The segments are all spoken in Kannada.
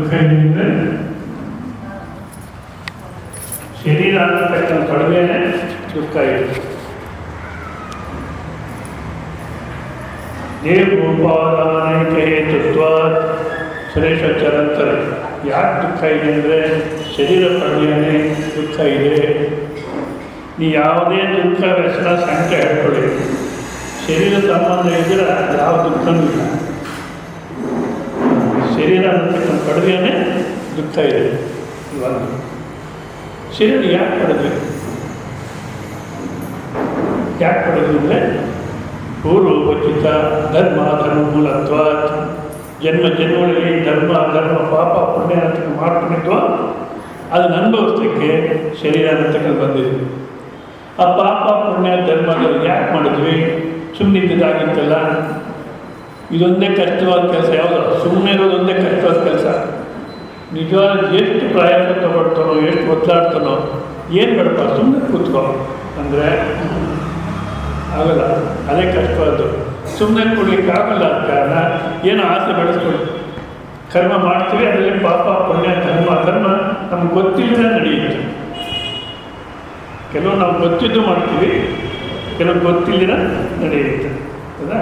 ದುಃಖ ಇದೆ ಅಂದರೆ ಶರೀರ ಅಂತಕ್ಕಂಥ ಕಡಿಮೆನೇ ದುಃಖ ಇದೆ. ದೇವೋಪಾದಾನೈಕ ಹೇತುತ್ವ ಸುರೇಶಾಚಾರ್ಯಂತಾರೆ. ಯಾಕೆ ದುಃಖ ಇದೆ ಅಂದರೆ ಶರೀರ ಕಡಿಮೆನೇ ದುಃಖ ಇದೆ. ನೀವು ಯಾವುದೇ ದುಃಖ ವ್ಯಸನ ಸಂಖ್ಯೆ ಹೇಳ್ಕೊಳ್ಳಿ, ಶರೀರ ಸಂಬಂಧ ಇದ್ದರೆ ಯಾವ ದುಃಖನೂ ಇಲ್ಲ. ಶರೀರ ಅಂತಕ್ಕಂಥ ಕಡಿಮೆನೇ ದುಃಖ ಇದೆ. ಇವಾಗ ಶರೀರ ಯಾಕೆ ಪಡೆದ್ವಿ ಅಂದರೆ ಪೂರ್ವೋಚಿತ ಧರ್ಮ ಮೂಲತ್ವ, ಜನ್ಮಗಳಲ್ಲಿ ಧರ್ಮ ಪಾಪ ಪುಣ್ಯ ಅಂತ ಮಾಡ್ಕೊಂಡಿದ್ವ ಅದನ್ನು ಅನುಭವಿಸ್ಲಿಕ್ಕೆ ಶರೀರ ಅಂತಕ್ಕಂಥ ಬಂದಿದೆ. ಆ ಪಾಪ ಪುಣ್ಯ ಧರ್ಮದಲ್ಲಿ ಯಾಕೆ ಮಾಡಿದ್ವಿ? ಸುಮ್ಮನಿದ್ದಾಗಿತ್ತಲ್ಲ. ಇದೊಂದೇ ಕಷ್ಟವಾದ ಕೆಲಸ. ಯಾವುದು? ಸುಮ್ಮನೆ ಇರೋದೊಂದೇ ಕಷ್ಟವಾದ ಕೆಲಸ. ನಿಜವಾದ ಎಷ್ಟು ಪ್ರಯತ್ನ ತಗೊಳ್ತಾನೋ, ಎಷ್ಟು ಒದ್ದಾಡ್ತಾನೋ, ಏನು ಬೇಡಪ್ಪ ಸುಮ್ಮನೆ ಕೂತ್ಕೋ ಅಂದರೆ ಆಗಲ್ಲ. ಅದೇ ಕಷ್ಟವಾದ್ದು. ಸುಮ್ಮನೆ ಕೊಡ್ಲಿಕ್ಕೆ ಆಗಲ್ಲ. ಆದ ಕಾರಣ ಏನೋ ಆಸೆ ಬೆಳೆಸ್ಕೊಳ್ಳಿ, ಕರ್ಮ ಮಾಡ್ತೀವಿ. ಅದರಲ್ಲಿ ಪಾಪ ಪುಣ್ಯ ಧರ್ಮ ನಮ್ಗೆ ಗೊತ್ತಿಲ್ಲದೆ ನಡೆಯುತ್ತೆ. ಕೆಲವು ನಾವು ಗೊತ್ತಿದ್ದು ಮಾಡ್ತೀವಿ, ಕೆಲವು ಗೊತ್ತಿಲ್ಲದ ನಡೆಯುತ್ತೆ. ಹೌದಾ?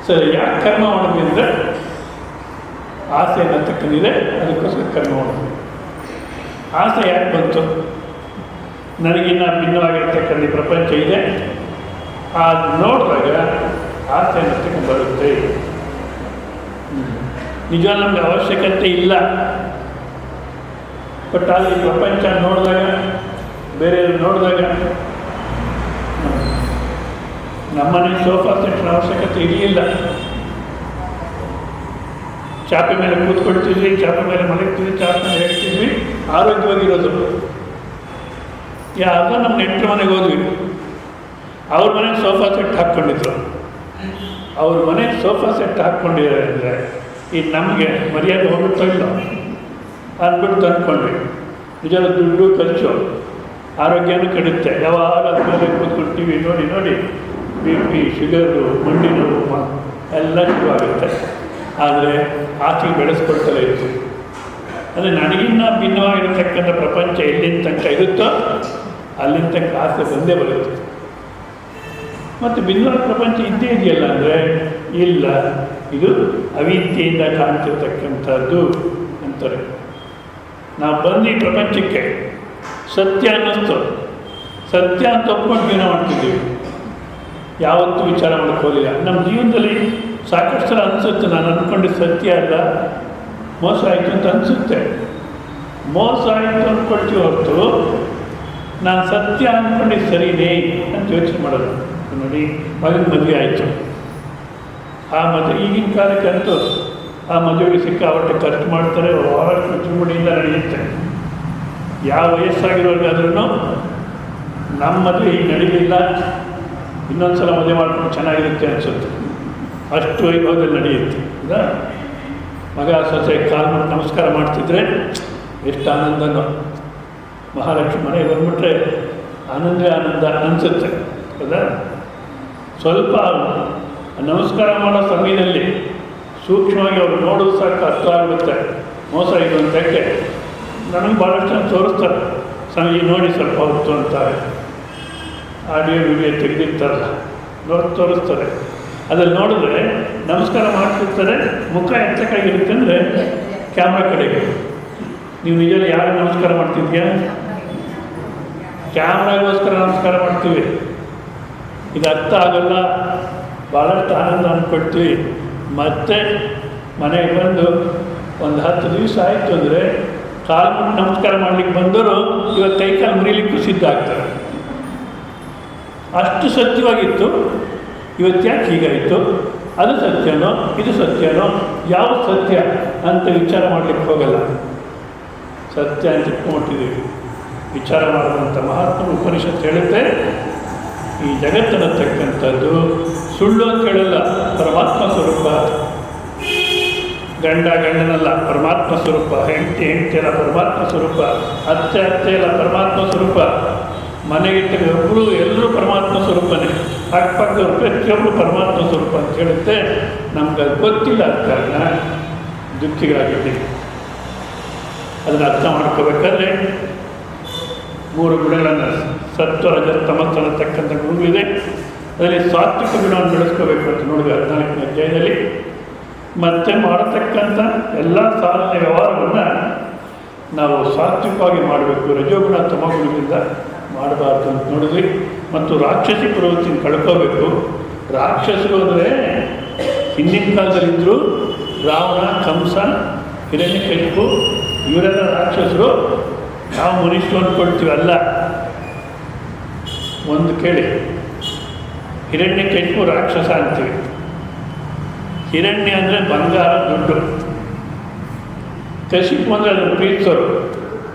ಸರಿ, ಯಾಕೆ ಕರ್ಮ ಮಾಡಿದ್ವಿ ಅಂದರೆ ಆಸೆ ಅನ್ನತಕ್ಕಂದಿದೆ, ಅದಕ್ಕೋಸ್ಕರ ಕರ್ಮ ಮಾಡಿದ್ವಿ. ಆಸೆ ಯಾಕೆ ಬಂತು? ನನಗಿನ್ನ ಭಿನ್ನವಾಗಿರ್ತಕ್ಕಂಥ ಪ್ರಪಂಚ ಇದೆ, ಅದು ನೋಡಿದಾಗ ಆಸೆ ಅನ್ನತಕ್ಕಂಥ ಬರುತ್ತೆ. ನಿಜ ನಮಗೆ ಅವಶ್ಯಕತೆ ಇಲ್ಲ, ಬಟ್ ಅಲ್ಲಿ ಪ್ರಪಂಚ ನೋಡಿದಾಗ, ಬೇರೆಯವ್ರು ನೋಡಿದಾಗ ನಮ್ಮನೆ ಸೋಫಾ ಸೆಟ್ನ ಅವಶ್ಯಕತೆ ಇರಲಿಲ್ಲ. ಚಾಪೆ ಮೇಲೆ ಕೂತ್ಕೊಳ್ತಿದ್ವಿ, ಚಾಪೆ ಮೇಲೆ ಮಲಗ್ತಿದ್ವಿ, ಚಾಪೆ ಮೇಲೆ ಹೇಳ್ತಿದ್ವಿ, ಆರೋಗ್ಯವಾಗಿರೋದು. ಯಾವಾಗ ನಮ್ಮ ನೆಂಟರ ಮನೆಗೆ ಹೋದ್ವಿ, ಅವ್ರ ಮನೆಗೆ ಸೋಫಾ ಸೆಟ್ ಹಾಕ್ಕೊಂಡಿದ್ರು. ಅವ್ರ ಮನೆಗೆ ಸೋಫಾ ಸೆಟ್ ಹಾಕ್ಕೊಂಡಿದ್ದಾರೆ ಅಂದರೆ ಈಗ ನಮಗೆ ಮರ್ಯಾದೆ ಹೋಗುತ್ತೋ ಇಲ್ಲ ಅಂದ್ಬಿಟ್ಟು ಅಂದ್ಕೊಂಡ್ವಿ. ನಿಜವಾದ ದುಡ್ಡು ಖರ್ಚು, ಆರೋಗ್ಯನೂ ಕೆಡುತ್ತೆ. ಯಾವಾಗ ಮೇಲೆ ಕೂತ್ಕೊಂಡು ಟಿ ವಿ ನೋಡಿ ಬಿ ಪಿ, ಶುಗರು, ಮಂಡಿ ನೋವು ಎಲ್ಲ ಶುರುವಾಗುತ್ತೆ. ಆದರೆ ಆಸೆಗೆ ಬೆಳೆಸ್ಕೊಳ್ತಲೇ ಇತ್ತು. ಅಂದರೆ ನನಗಿನ್ನ ಭಿನ್ನವಾಗಿರತಕ್ಕಂಥ ಪ್ರಪಂಚ ಎಲ್ಲಿಂದ ತನಕ ಇರುತ್ತೋ ಅಲ್ಲಿಂದ ತನಕ ಆಸೆ ಬಂದೇ ಬರುತ್ತೆ. ಮತ್ತು ಭಿನ್ನವಾದ ಪ್ರಪಂಚ ಇದ್ದೇ ಇದೆಯಲ್ಲ ಅಂದರೆ ಇಲ್ಲ, ಇದು ಅವಿದ್ಯೆಯಿಂದ ಕಾಣ್ತಿರ್ತಕ್ಕಂಥದ್ದು ಅಂತಾರೆ. ನಾವು ಬಂದು ಈ ಪ್ರಪಂಚಕ್ಕೆ ಸತ್ಯ ಅನ್ನಿಸ್ತು, ಸತ್ಯ ಅಂತ ಒಪ್ಕೊಂಡು ಜೀವನ ಮಾಡ್ತಿದ್ದೀವಿ. ಯಾವತ್ತೂ ವಿಚಾರ ಮಾಡ್ಕೋದಿಲ್ಲ. ನಮ್ಮ ಜೀವನದಲ್ಲಿ ಸಾಕಷ್ಟು ಸಲ ಅನಿಸುತ್ತೆ, ನಾನು ಅಂದ್ಕೊಂಡಿದ್ದು ಸತ್ಯ ಅಲ್ಲ, ಮೋಸ ಆಯಿತು ಅಂತ ಅನಿಸುತ್ತೆ. ಮೋಸ ಆಯಿತು ಅಂದ್ಕೊಳ್ತೀವಿ ಹೊರತು ನಾನು ಸತ್ಯ ಅಂದ್ಕೊಂಡಿದ್ದು ಸರಿನೇ ಅಂತ ಯೋಚನೆ ಮಾಡೋದು. ನೋಡಿ, ಮಗನ ಮದುವೆ ಆಯಿತು. ಆ ಮದುವೆ ಈಗಿನ ಕಾಲಕ್ಕಂತೂ ಆ ಮದುವೆಗೆ ಸಿಕ್ಕಾಪಟ್ಟೆ ಖರ್ಚು ಮಾಡ್ತಾರೆ, ಭಾಳಷ್ಟು ಚುರುಮುಡಿಯಿಂದ ನಡೆಯುತ್ತೆ. ಯಾವ ವಯಸ್ಸಾಗಿರೋರಿಗಾದ್ರೂ ನಮ್ಮ ಮದುವೆ ಈಗ ನಡೀಲಿಲ್ಲ, ಇನ್ನೊಂದು ಸಲ ಮದುವೆ ಮಾಡ್ಕೊಂಡು ಚೆನ್ನಾಗಿರುತ್ತೆ ಅನಿಸುತ್ತೆ. ಅಷ್ಟು ವೈಭವದಲ್ಲಿ ನಡೆಯುತ್ತೆ. ಹೌದಾ? ಮಗ ಸೊಸೆ ಕಾಲು ಮಾಡಿ ನಮಸ್ಕಾರ ಮಾಡ್ತಿದ್ರೆ ಎಷ್ಟು ಆನಂದನೋ. ಮಹಾಲಕ್ಷ್ಮಿ ಮನೆಗೆ ಬಂದ್ಬಿಟ್ರೆ ಆನಂದ ಅನಿಸುತ್ತೆ. ಹೌದಾ? ಸ್ವಲ್ಪ ನಮಸ್ಕಾರ ಮಾಡೋ ಸಮಯದಲ್ಲಿ ಸೂಕ್ಷ್ಮವಾಗಿ ಅವರು ನೋಡೋದು ಸಾಕು ಅರ್ಥ ಆಗುತ್ತೆ ಮೋಸ ಇದು ಅಂತಕ್ಕೆ. ನನಗೆ ಭಾಳಷ್ಟು ಜನ ತೋರಿಸ್ತಾರೆ, ಸಮಯ ನೋಡಿ ಸ್ವಲ್ಪ ಹೊತ್ತು ಅಂತಾರೆ. ಆಡಿಯೋ ವಿಡಿಯೋ ತೆಗೆದಿರ್ತಾರಲ್ಲ, ತೋರಿಸ್ತಾರೆ. ಅದ್ರಲ್ಲಿ ನೋಡಿದ್ರೆ ನಮಸ್ಕಾರ ಮಾಡ್ತಿರ್ತಾರೆ, ಮುಖ ಎತ್ತಕ್ಕಾಗಿರುತ್ತೆ ಅಂದರೆ ಕ್ಯಾಮ್ರಾ ಕಡೆಗೆ. ನೀವು ನಿಜವಾಗಿ ಯಾರು ನಮಸ್ಕಾರ ಮಾಡ್ತಿದ್ಯಾ? ಕ್ಯಾಮ್ರಾಗೋಸ್ಕರ ನಮಸ್ಕಾರ ಮಾಡ್ತೀವಿ. ಇದು ಅರ್ಥ ಆಗಲ್ಲ, ಭಾಳಷ್ಟು ಆನಂದ ಅಂದ್ಕೊಳ್ತೀವಿ. ಮತ್ತು ಮನೆಗೆ ಬಂದು ಒಂದು 10 ದಿವಸ ಆಯಿತು ಅಂದರೆ ಕಾಲು ಮುಟ್ಟು ನಮಸ್ಕಾರ ಮಾಡಲಿಕ್ಕೆ ಬಂದವರು ಇವತ್ತು ಕೈಕಾಲು ಮುರಿಲಿಕ್ಕೂ ಸಿದ್ಧ ಆಗ್ತಾರೆ. ಅಷ್ಟು ಸತ್ಯವಾಗಿತ್ತು. ಇವತ್ತು ಯಾಕೆ ಹೀಗಾಯಿತು? ಅದು ಸತ್ಯನೋ ಇದು ಸತ್ಯನೋ, ಯಾವ ಸತ್ಯ ಅಂತ ವಿಚಾರ ಮಾಡಲಿಕ್ಕೆ ಹೋಗಲ್ಲ. ಸತ್ಯ ಅಂತ ಇಟ್ಕೊಂಡ್ಬಿಟ್ಟಿದ್ದೀವಿ. ವಿಚಾರ ಮಾಡುವಂಥ ಮಹಾತ್ಮ ಉಪನಿಷತ್ತು ಹೇಳುತ್ತೆ, ಈ ಜಗತ್ತನ್ನತಕ್ಕಂಥದ್ದು ಸುಳ್ಳು ಅಂತ ಹೇಳಲ್ಲ, ಪರಮಾತ್ಮ ಸ್ವರೂಪ. ಗಂಡನಲ್ಲ, ಪರಮಾತ್ಮ ಸ್ವರೂಪ. ಹೆಂಡತಿ ಅಲ್ಲ, ಪರಮಾತ್ಮ ಸ್ವರೂಪ. ಅತ್ತೆ ಅಲ್ಲ, ಪರಮಾತ್ಮ ಸ್ವರೂಪ. ಮನೆಗಿಟ್ಟ ಒಬ್ಬರು ಎಲ್ಲರೂ ಪರಮಾತ್ಮ ಸ್ವರೂಪನೇ, ಅಕ್ಕಪಕ್ಕದವ್ರು ಪ್ರತಿಯೊಬ್ಬರು ಪರಮಾತ್ಮ ಸ್ವರೂಪ ಅಂತ ಹೇಳುತ್ತೆ. ನಮ್ಗೆ ಅದು ಗೊತ್ತಿಲ್ಲ, ಅದ ಕಾರಣ ದುಃಖಿಗಳಾಗಿದ್ದೀವಿ. ಅದನ್ನು ಅರ್ಥ ಮಾಡ್ಕೋಬೇಕಾದ್ರೆ 3 ಗುಣಗಳನ್ನು ಸತ್ವ ರಜ ತಮಸ್ಸು ಅನ್ನತಕ್ಕಂಥ ಗುಣಗಳಿದೆ. ಅದರಲ್ಲಿ ಸಾತ್ವಿಕ ಗುಣವನ್ನು ಬೆಳೆಸ್ಕೋಬೇಕು ಅಂತ ನೋಡಿದ್ರೆ 14ನೇ ಅಧ್ಯಾಯದಲ್ಲಿ. ಮತ್ತೆ ಮಾಡತಕ್ಕಂಥ ಎಲ್ಲ ಸಾಧನೆ ವ್ಯವಹಾರವನ್ನು ನಾವು ಸಾತ್ವಿಕವಾಗಿ ಮಾಡಬೇಕು, ರಜೋಗುಣ ತಮಗುಣದಿಂದ ಮಾಡಬಾರ್ದು ಅಂತ ನೋಡಿದ್ವಿ. ಮತ್ತು ರಾಕ್ಷಸಿ ಪ್ರವೃತ್ತಿನ ಕಳ್ಕೋಬೇಕು. ರಾಕ್ಷಸರು ಅಂದರೆ ಹಿಂದಿನ ಕಾಲದಲ್ಲಿದ್ದರು. ರಾವಣ, ಕಂಸ, ಹಿರಣ್ಯಕಶಿಪು ಇವರೆಲ್ಲ ರಾಕ್ಷಸರು. ನಾವು ಮನುಷ್ಯರು ಅಂದ್ಕೊಳ್ತೀವಿ, ಅಲ್ಲ. ಒಂದು ಕೇಳಿ, ಹಿರಣ್ಯಕಶಿಪು ರಾಕ್ಷಸ ಅಂತೀವಿ. ಹಿರಣ್ಯ ಅಂದರೆ ಬಂಗಾರ, ದುಡ್ಡು. ಕಶಿಪು ಅಂದರೆ ಅದನ್ನು ಪ್ರೀತಿಸೋರು.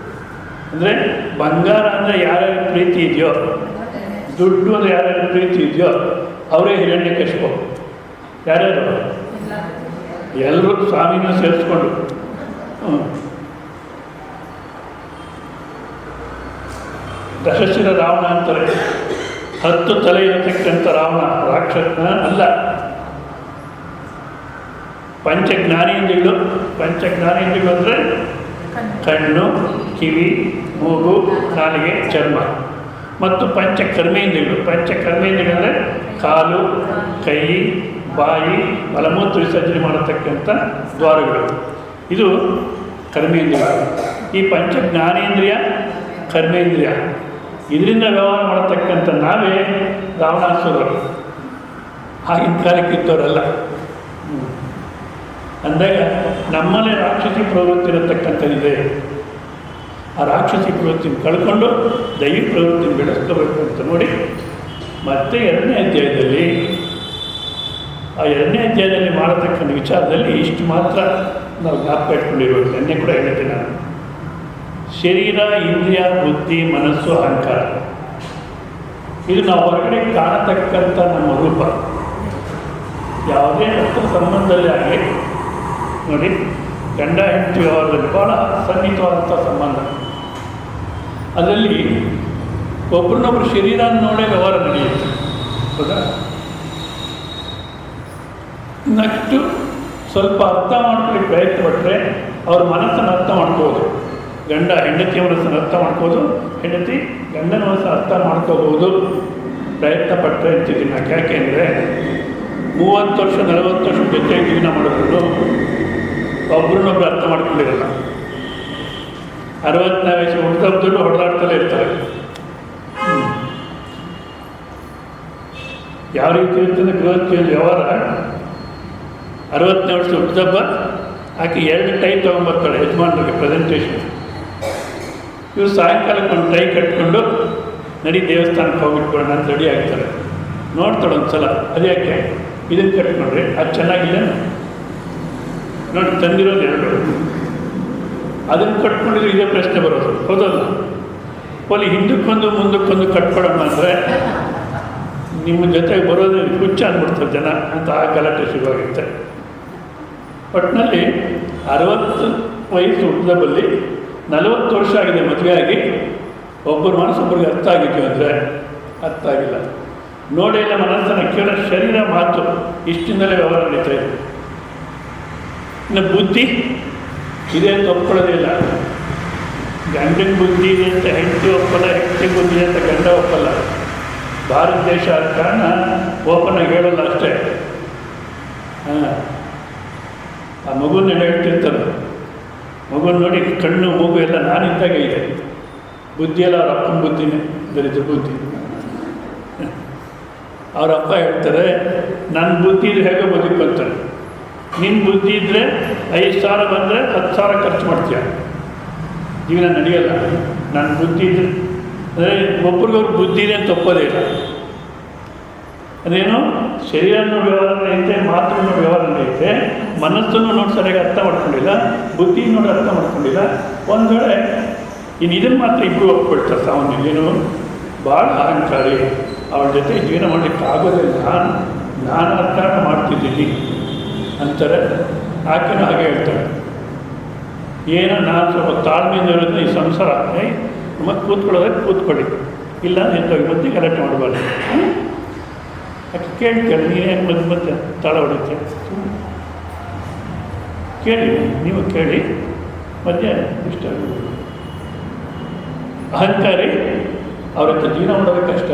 ಅಂದರೆ ಬಂಗಾರ ಅಂದರೆ ಯಾರ್ಯಾರ ಪ್ರೀತಿ ಇದೆಯೋ, ದುಡ್ಡು ಅಂದರೆ ಯಾರ್ಯಾರ ಪ್ರೀತಿ ಇದೆಯೋ ಅವರೇ ಹಿರಣ್ಯಕಶಿಪು. ಯಾರ್ಯಾರು? ಎಲ್ಲರೂ ಸ್ವಾಮಿನ ಸೇರಿಸ್ಕೊಂಡು. ದಶಶಿರ ರಾವಣ ಅಂತಾರೆ. 10 ತಲೆ ಇರತಕ್ಕಂಥ ರಾವಣ ರಾಕ್ಷಸನ ಅಲ್ಲ. ಪಂಚಜ್ಞಾನೇಂದ್ರಿಯಗಳು ಅಂದರೆ ಕಣ್ಣು, ಕಿವಿ, ಮೂಗು, ನಾಲಿಗೆ, ಚರ್ಮ. ಮತ್ತು ಪಂಚಕರ್ಮೇಂದ್ರಿಯಗಳು ಅಂದರೆ ಕಾಲು, ಕೈ, ಬಾಯಿ, ಮಲಮೂತ್ರ ವಿಸರ್ಜನೆ ಮಾಡತಕ್ಕಂಥ ದ್ವಾರಗಳು. ಇದು ಕರ್ಮೇಂದ್ರಿಯಗಳು. ಈ ಪಂಚಜ್ಞಾನೇಂದ್ರಿಯ, ಕರ್ಮೇಂದ್ರಿಯ ಇದರಿಂದ ವ್ಯವಹಾರ ಮಾಡತಕ್ಕಂಥ ನಾವೇ ರಾವಣಾಸುರರು. ಆಗಿನ ಕಾಲಕ್ಕಿದ್ದವರಲ್ಲ. ಅಂದಾಗ ನಮ್ಮಲ್ಲೇ ರಾಕ್ಷಸಿ ಪ್ರವೃತ್ತಿ ಇರತಕ್ಕಂಥದ್ದಿದೆ. ಆ ರಾಕ್ಷಸಿ ಪ್ರವೃತ್ತಿನ ಕಳ್ಕೊಂಡು ದೈವಿಕ ಪ್ರವೃತ್ತಿನ ಬೆಳೆಸ್ಕೋಬೇಕು ಅಂತ ನೋಡಿ. ಮತ್ತೆ 2ನೇ ಅಧ್ಯಾಯದಲ್ಲಿ, ಆ 2ನೇ ಅಧ್ಯಾಯದಲ್ಲಿ ಮಾಡತಕ್ಕಂಥ ವಿಚಾರದಲ್ಲಿ ಇಷ್ಟು ಮಾತ್ರ ನಾವು ಜ್ಞಾಪಕ ಇಟ್ಕೊಂಡಿರ್ಬೇಕು. ನೆನ್ನೆ ಕೂಡ ಹೇಳಿದ್ದೆ ನಾನು. ಶರೀರ, ಇಂದ್ರಿಯ, ಬುದ್ಧಿ, ಮನಸ್ಸು, ಅಹಂಕಾರ ಇದು ನಾವು ಹೊರಗಡೆ ಕಾಣತಕ್ಕಂಥ ನಮ್ಮ ರೂಪ. ಯಾವುದೇ ರಕ್ತ ಸಂಬಂಧದಲ್ಲಿ ಆಗಲಿ ನೋಡಿ, ಗಂಡ ಹೆಂಡತಿ ವ್ಯವಹಾರದಲ್ಲಿ ಭಾಳ ಸನ್ನಿಹಿತವಾದಂಥ ಸಂಬಂಧ. ಅದರಲ್ಲಿ ಒಬ್ರನ್ನೊಬ್ರು ಶರೀರ ನೋಡೇ ವ್ಯವಹಾರ ನಡೆಯುತ್ತೆ. ಹೌದಾ? ನೆಕ್ಸ್ಟು ಸ್ವಲ್ಪ ಅರ್ಥ ಮಾಡ್ಕೊಳ್ಳಿಕ್ಕೆ ಪ್ರಯತ್ನ ಪಟ್ಟರೆ ಅವ್ರ ಮನಸ್ಸನ್ನು ಅರ್ಥ ಮಾಡ್ಕೋಬೋದು. ಗಂಡ ಹೆಂಡತಿಯ ಮನಸ್ಸನ್ನು ಅರ್ಥ ಮಾಡ್ಕೋಬೋದು, ಹೆಂಡತಿ ಗಂಡನ ಮನಸ್ಸನ್ನು ಅರ್ಥ ಮಾಡ್ಕೋಬೋದು. ಪ್ರಯತ್ನ ಪಟ್ಟರೆ ಅಂತಿದ್ದೀನಿ ನಾನು. ಯಾಕೆ ಅಂದರೆ 30 ವರ್ಷ 40 ವರ್ಷ ಜೊತೆ ಜೀವನ ಮಾಡಿದ್ರು ಒಬ್ರನ್ನೊಬ್ರು ಅರ್ಥ ಮಾಡ್ಕೊಂಡಿರಲ್ಲ. 60ನೇ ವಯಸ್ಸು ಹುಟ್ಟಿದಬ್ಬದಲ್ಲೂ ಹೊಡೆದಾಡ್ತಲೇ ಇರ್ತಾರೆ. ಯಾವ ರೀತಿ ಇರ್ತದೆ ಗೃಹಸ್ಥಿಯಲ್ಲಿ ವ್ಯವಹಾರ? 60ನೇ ವರ್ಷ ಹುಟ್ಟಿದಬ್ಬ ಆಕೆ 2 ಟೈ ತೊಗೊಂಬರ್ತಾಳೆ ಯಜಮಾನರಿಗೆ ಪ್ರೆಸೆಂಟೇಷನ್. ಇವರು ಸಾಯಂಕಾಲಕ್ಕೆ ಒಂದು ಟೈ ಕಟ್ಕೊಂಡು ನಡಿ ದೇವಸ್ಥಾನಕ್ಕೆ ಹೋಗ್ಬಿಟ್ಕೊಳ್ಳೋಣ ಅಂತ ರೆಡಿ ಆಗ್ತಾರೆ. ನೋಡ್ತಾಳೆ ಒಂದು ಸಲ, ಅದ್ಯಾಕೆ ಇದನ್ನು ಕಟ್ಕೊಂಡ್ರೆ ಅದು ಚೆನ್ನಾಗಿಲ್ಲ ನೋಡಿ, ತಂದಿರೋದು 2 ಅದನ್ನು ಕಟ್ಕೊಂಡಿದ್ರೆ ಇದೇ ಪ್ರಶ್ನೆ ಬರೋದು. ಹೌದಲ್ಲ? ಒಲಿ ಹಿಂದಕ್ಕೊಂದು ಮುಂದಕ್ಕೊಂದು ಕಟ್ಕೊಳ್ಳೋಣ ಅಂದರೆ ನಿಮ್ಮ ಜೊತೆಗೆ ಬರೋದೇ ಹುಚ್ಚ ಅಂದ್ಬಿಡ್ತಾರೆ ಜನ ಅಂತ. ಆ ಗಲಾಟೆ ಶುರುವಾಗಿರುತ್ತೆ. ಒಟ್ಟಿನಲ್ಲಿ 60 ವಯಸ್ಸು ಹುಟ್ಟಿದಬ್ಬಲ್ಲಿ 40 ವರ್ಷ ಆಗಿದೆ ಮದುವೆ ಆಗಿ, ಒಬ್ಬರ ಮನಸ್ಸೊಬ್ಬರಿಗೆ ಅರ್ಥ ಆಗಿತ್ತು ಅಂದರೆ ಅರ್ಥ ಆಗಿಲ್ಲ. ನೋಡೇ ಇಲ್ಲ ಮನಸ್ಸನ್ನು, ಕೇಳೋ ಶರೀರ ಮಾತು ಇಷ್ಟಿಂದಲೇ ವ್ಯವಹಾರ ನಡೀತಾ ಇದೆ. ಇನ್ನು ಬುದ್ಧಿ ಇದೆ ಅಂತ ಒಪ್ಕೊಳ್ಳೋದೇ ಇಲ್ಲ. ಗಂಡನ ಬುದ್ಧಿ ಇದೆ ಅಂತ ಹೆಂಡತಿ ಒಪ್ಪಲ್ಲ, ಹೆಂಡತಿ ಬುದ್ಧಿ ಇದೆ ಅಂತ ಗಂಡ ಒಪ್ಪಲ್ಲ. ಭಾರತ ದೇಶ ಆದ ಕಾರಣ ಓಪನಾಗಿ ಹೇಳೋಲ್ಲ ಅಷ್ಟೇ. ಆ ಮಗುನ ಹೇಳ್ತಿರ್ತಾರೆ. ಮಗುನ ನೋಡಿ ಕಣ್ಣು ಮೂಗು ಎಲ್ಲ ನಾನಿದ್ದಾಗೆ ಇದೆ. ಬುದ್ಧಿಯೆಲ್ಲ ಅವ್ರ ಅಪ್ಪನ ಬುದ್ಧಿನೇ, ದರಿದ್ರ ಬುದ್ಧಿ. ಅವ್ರ ಅಪ್ಪ ಹೇಳ್ತಾರೆ, ನನ್ನ ಬುದ್ಧಿ ಇದ್ರೆ ಹೇಗೆ ಬದುಕೊಂತಾರೆ. ನಿನ್ನ ಬುದ್ಧಿ ಇದ್ದರೆ 5,000 ಬಂದರೆ 10,000 ಖರ್ಚು ಮಾಡ್ತೀಯ, ಜೀವನ ನಡೆಯಲ್ಲ. ನನ್ನ ಬುದ್ಧಿ ಇದ್ರೆ ಅಂದರೆ ಒಬ್ರಿಗೊಬ್ರು ಬುದ್ಧಿ ಇದೆ ಅಂತ ಒಪ್ಪೋದೇ ಇಲ್ಲ. ಅದೇನು ಶರೀರನೂ ವ್ಯವಹಾರ ನಡೆಯುತ್ತೆ, ಮಾತನ್ನು ವ್ಯವಹಾರ ನಡೆಯುತ್ತೆ, ಮನಸ್ಸನ್ನು ನೋಡಿ ಸರಿಯಾಗಿ ಅರ್ಥ ಮಾಡ್ಕೊಂಡಿಲ್ಲ, ಬುದ್ಧಿ ನೋಡಿ ಅರ್ಥ ಮಾಡ್ಕೊಂಡಿಲ್ಲ. ಒಂದು ವೇಳೆ ಇನ್ನು ಇದನ್ನು ಮಾತ್ರ ಇಬ್ಬರು ಒಪ್ಕೊಳ್ತಾರೆ. ಸಾವನ್ನೇನು ಭಾಳ ಅಹಂಕಾರಿ, ಅವಳ ಜೊತೆ ಜೀವನ ಮಾಡಲಿಕ್ಕೆ ಆಗೋದಿಲ್ಲ, ನಾನು ಅರ್ಥ ಮಾಡ್ತಿದ್ದೀನಿ ಅಂತಾರೆ. ಆಕೆನೂ ಹಾಗೆ ಹೇಳ್ತಾಳೆ, ಏನೋ ನಾನು ಸ್ವಲ್ಪ ತಾಳ್ಮೆಯಿಂದ ಇರೋದನ್ನ ಈ ಸಂಸಾರ ಮತ್ತೆ ಕೂತ್ಕೊಳ್ಳೋದಕ್ಕೆ ಕೂತ್ಕೊಳ್ಳಿ, ಇಲ್ಲ ನಿಂತೋಗಿ ಮತ್ತೆ ಗಲಾಟೆ ಮಾಡಬಾರ್ದು. ಯಾಕೆ ಕೇಳಿ ನೀನೇನು ಮತ್ತೆ ತಾಳ ಹೊಡಿತೆ ಕೇಳಿ, ನೀವು ಕೇಳಿ ಮತ್ತೆ ಇಷ್ಟ. ಅಹಂಕಾರಿ ಅವ್ರ ಹತ್ರ ಜೀವನ ಮಾಡೋದು ಕಷ್ಟ.